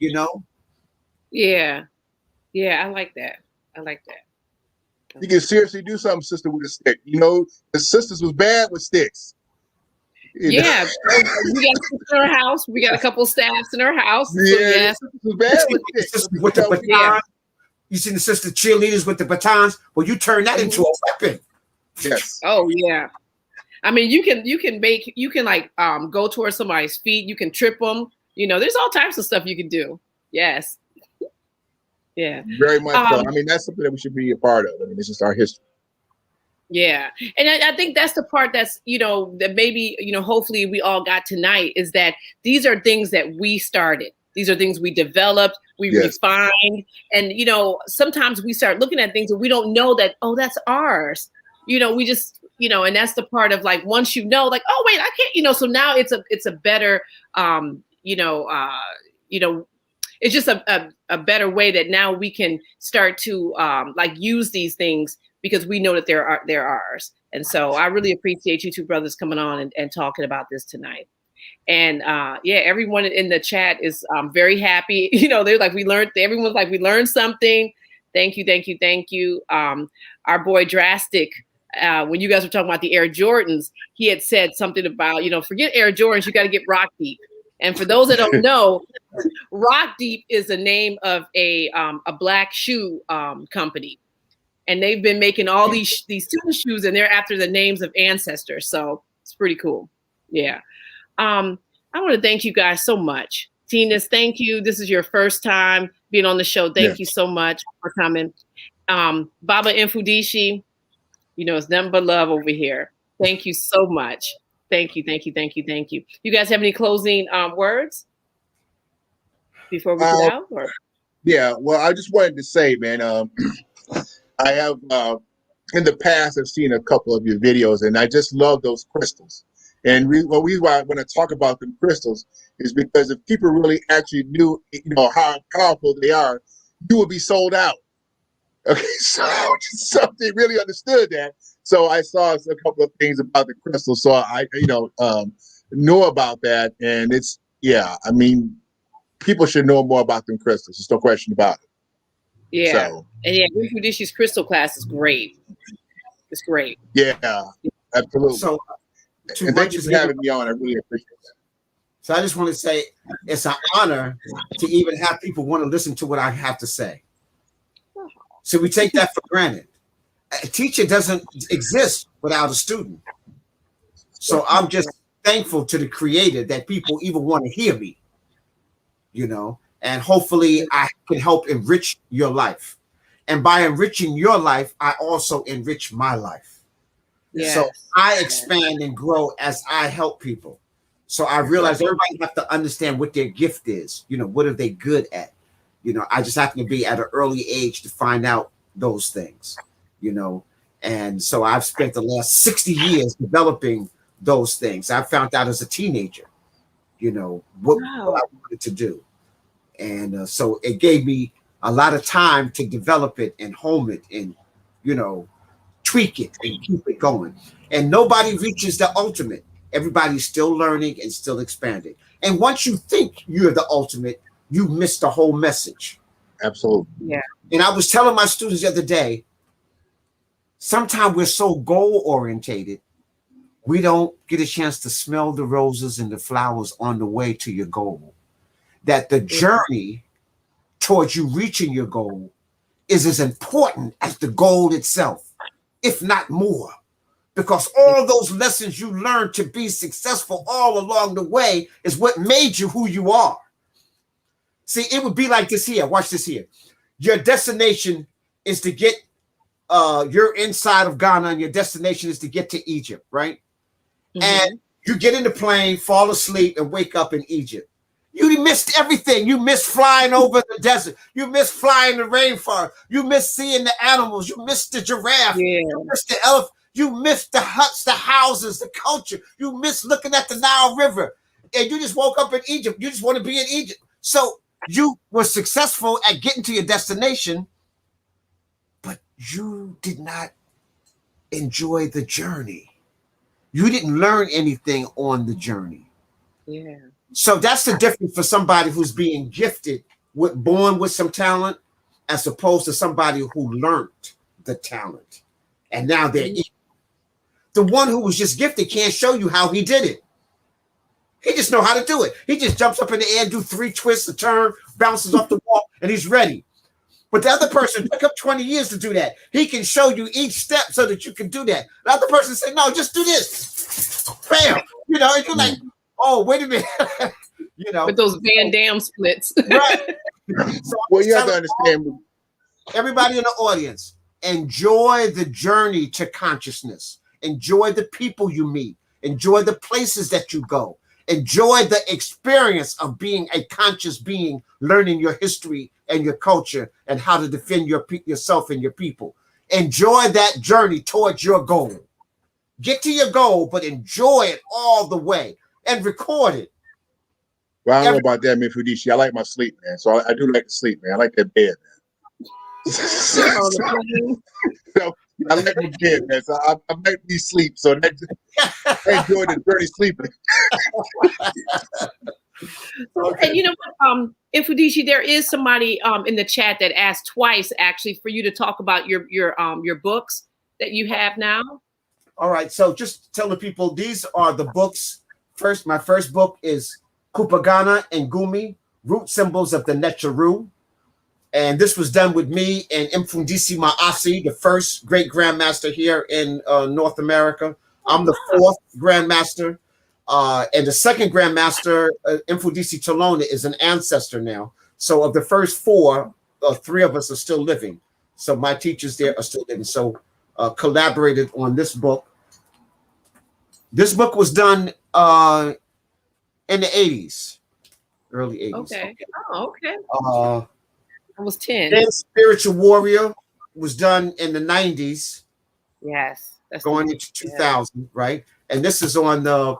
Yeah. Yeah, I like that. You can seriously do something, sister, with a stick. The sisters was bad with sticks. Yeah. We got sisters in our house. We got a couple staffs in our house. Yeah, so sisters was bad with sticks. With the baton. You see the sister cheerleaders with the batons? Well, you turn that into a weapon. Yes. Oh yeah. I mean, you can like go towards somebody's feet. You can trip them. There's all types of stuff you can do. Yes. Yeah. Very much so. I mean, that's something that we should be a part of. I mean, it's just our history. Yeah. And I think that's the part that's, that maybe, hopefully we all got tonight, is that these are things that we started. These are things we developed, we refined. And, sometimes we start looking at things and we don't know that, oh, that's ours. We just, and that's the part of like, once like, oh, wait, I can't, so now it's a better, it's just a better way that now we can start to like use these things because we know that they're ours. And so I really appreciate you two brothers coming on and talking about this tonight. And everyone in the chat is very happy. They're like, everyone's like, we learned something. Thank you, thank you, thank you. Our boy Drastic, when you guys were talking about the Air Jordans, he had said something about, forget Air Jordans, you got to get Rock Deep. And for those that don't know, Rock Deep is the name of a black shoe company. And they've been making all these student shoes, and they're after the names of ancestors. So it's pretty cool. Yeah. I want to thank you guys so much. Tillmon, thank you. This is your first time being on the show. Thank you so much for coming. Baba Mfundishi, it's nothing but love over here. Thank you so much. Thank you, thank you, thank you, thank you. You guys have any closing words before we get out? Or? Yeah, well, I just wanted to say, man, I have in the past I've seen a couple of your videos, and I just love those crystals. And the reason why I want to talk about them crystals is because if people really actually knew, how powerful they are, you would be sold out. Okay, so they really understood that. So I saw a couple of things about the crystals, so I, know about that, and it's I mean, people should know more about them crystals. There's no question about it. Yeah, so, and Mfundishi's crystal class is great. It's great. Yeah, absolutely. So, and thank you for having me on. I really appreciate it. So I just want to say it's an honor to even have people want to listen to what I have to say. So we take that for granted. A teacher doesn't exist without a student. So I'm just thankful to the Creator that people even want to hear me, and hopefully I can help enrich your life. And by enriching your life, I also enrich my life. Yes. So I expand and grow as I help people. So I realize everybody has to understand what their gift is. What are they good at? I just happen to be at an early age to find out those things, and so I've spent the last 60 years developing those things. I found out as a teenager, what I wanted to do. And so it gave me a lot of time to develop it and hone it and, tweak it and keep it going. And nobody reaches the ultimate. Everybody's still learning and still expanding. And once you think you're the ultimate, you miss the whole message. Absolutely. Yeah. And I was telling my students the other day, sometimes we're so goal-orientated, we don't get a chance to smell the roses and the flowers on the way to your goal. That the journey towards you reaching your goal is as important as the goal itself, if not more. Because all those lessons you learned to be successful all along the way is what made you who you are. See, it would be like this here. Watch this here. Your destination is to get, you're inside of Ghana and your destination is to get to Egypt, right? Mm-hmm. And you get in the plane, fall asleep, and wake up in Egypt. You missed everything. You missed flying over the desert. You missed flying the rainforest. You missed seeing the animals. You missed the giraffe. Yeah. You missed the elephant. You missed the huts, the houses, the culture. You missed looking at the Nile River. And you just woke up in Egypt. You just want to be in Egypt. So you were successful at getting to your destination, but you did not enjoy the journey. You didn't learn anything on the journey. Yeah. So that's the difference for somebody who's being gifted, born with some talent, as opposed to somebody who learned the talent. And now they're equal. The one who was just gifted can't show you how he did it. He just know how to do it. He just jumps up in the air, do 3 twists, a turn, bounces off the wall, and he's ready. But the other person took up 20 years to do that. He can show you each step so that you can do that. The other person say, no, just do this. Bam. And you're like, oh, wait a minute. With those Van Damme splits. Right. So well, you have to understand Everybody in the audience, enjoy the journey to consciousness. Enjoy the people you meet. Enjoy the places that you go. Enjoy the experience of being a conscious being, learning your history and your culture and how to defend yourself and your people. Enjoy that journey towards your goal. Get to your goal, but enjoy it all the way and record it. Well, I don't know about that, Mfundishi. I like my sleep, man. So I do like to sleep, man. I like that bed, man. So, I like my bed, man. So I make me sleep. So I enjoy the dirty sleeping. Okay. And you know what, Mfundishi, there is somebody in the chat that asked twice actually for you to talk about your books that you have now. All right. So just tell the people these are the books. My first book is Kupagana and Gumi, Root Symbols of the Necharu. And this was done with me and Mfundishi Maasi, the first great grandmaster here in North America. I'm the fourth grandmaster. And the second grandmaster, Mfundishi Tillmon, is an ancestor now. So of the first four, three of us are still living. So my teachers there are still living. So collaborated on this book. This book was done in the 80s, early 80s. Okay. Oh, okay. I was 10. Then Spiritual Warrior was done in the 90s. Yes. That's going into 2000, right? And this is on the,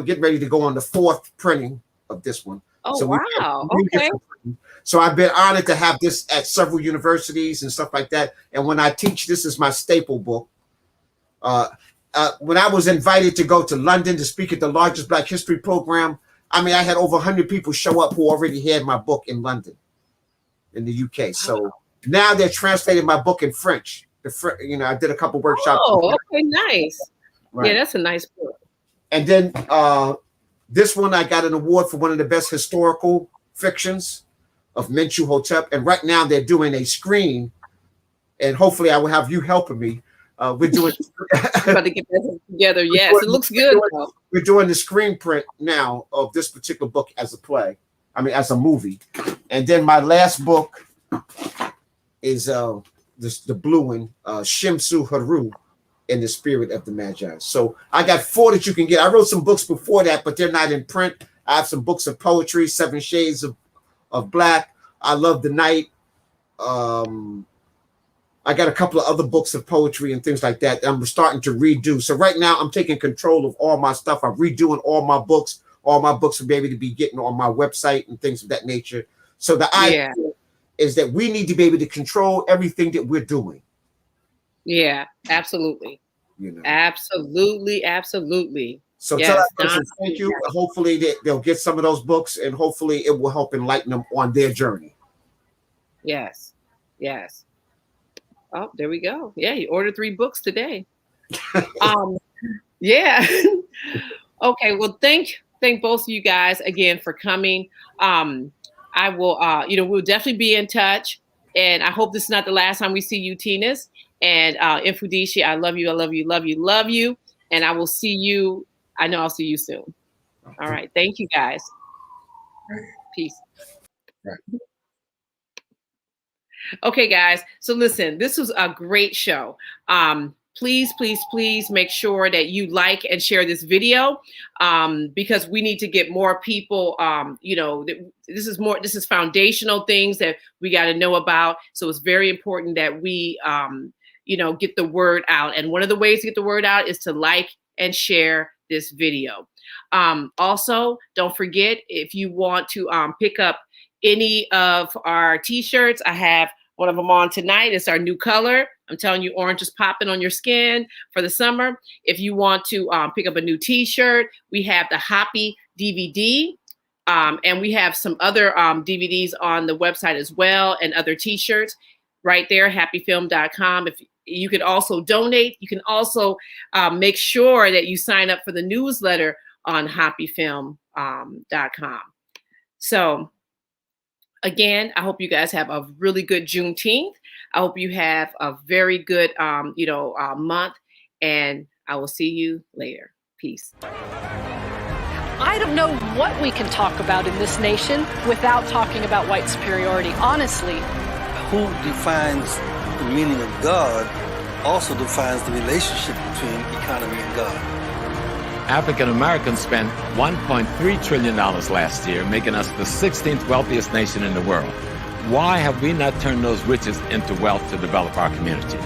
getting ready to go on the fourth printing of this one. Oh, so wow. Okay. So I've been honored to have this at several universities and stuff like that. And when I teach, this is my staple book. When I was invited to go to London to speak at the largest Black History program, I mean, I had over 100 people show up who already had my book in London, in the UK. So now they're translating my book in French. I did a couple workshops. Oh, okay, nice. Right. Yeah, that's a nice book. And then this one, I got an award for one of the best historical fictions of Mfundishi Jhutyms. And right now they're doing a screen, and hopefully I will have you helping me. We're doing about to get that together. Yes, it looks good. We're doing the screen print now of this particular book as a play. I mean, as a movie. And then my last book is the blue one, Shimsu Haru, in the Spirit of the Magi. So I got 4 that you can get. I wrote some books before that, but they're not in print. I have some books of poetry, 7 Shades of Black, I Love the Night. I got a couple of other books of poetry and things like that I'm starting to redo. So right now I'm taking control of all my stuff. I'm redoing all my books. All my books will be able to be getting on my website and things of that nature. So the idea is that we need to be able to control everything that we're doing. Yeah, absolutely. Absolutely. So tell that person thank you. Hopefully they'll get some of those books, and hopefully it will help enlighten them on their journey. Yes. Oh, there we go. Yeah, you ordered 3 books today. Yeah. Okay. Well, thank both of you guys again for coming. I will, we'll definitely be in touch, and I hope this is not the last time we see you, Teanis. And Mfundishi, I love you. And I will see you. I know I'll see you soon. All right. Thank you, guys. Peace. Right. Okay, guys. So listen, this was a great show. Please make sure that you like and share this video, because we need to get more people. This is foundational things that we got to know about. So it's very important that we, get the word out. And one of the ways to get the word out is to like and share this video. Also, don't forget, if you want to pick up any of our t-shirts, I have one of them on tonight. It's our new color. I'm telling you, orange is popping on your skin for the summer. If you want to pick up a new t-shirt, we have the HAPI DVD. And we have some other DVDs on the website as well, and other t-shirts right there, hapifilm.com. If you can also donate, you can also make sure that you sign up for the newsletter on hapifilm.com. So again, I hope you guys have a really good Juneteenth. I hope you have a very good, month, and I will see you later. Peace. I don't know what we can talk about in this nation without talking about white superiority. Honestly, who defines the meaning of God also defines the relationship between economy and God. African Americans spent $1.3 trillion last year, making us the 16th wealthiest nation in the world. Why have we not turned those riches into wealth to develop our community?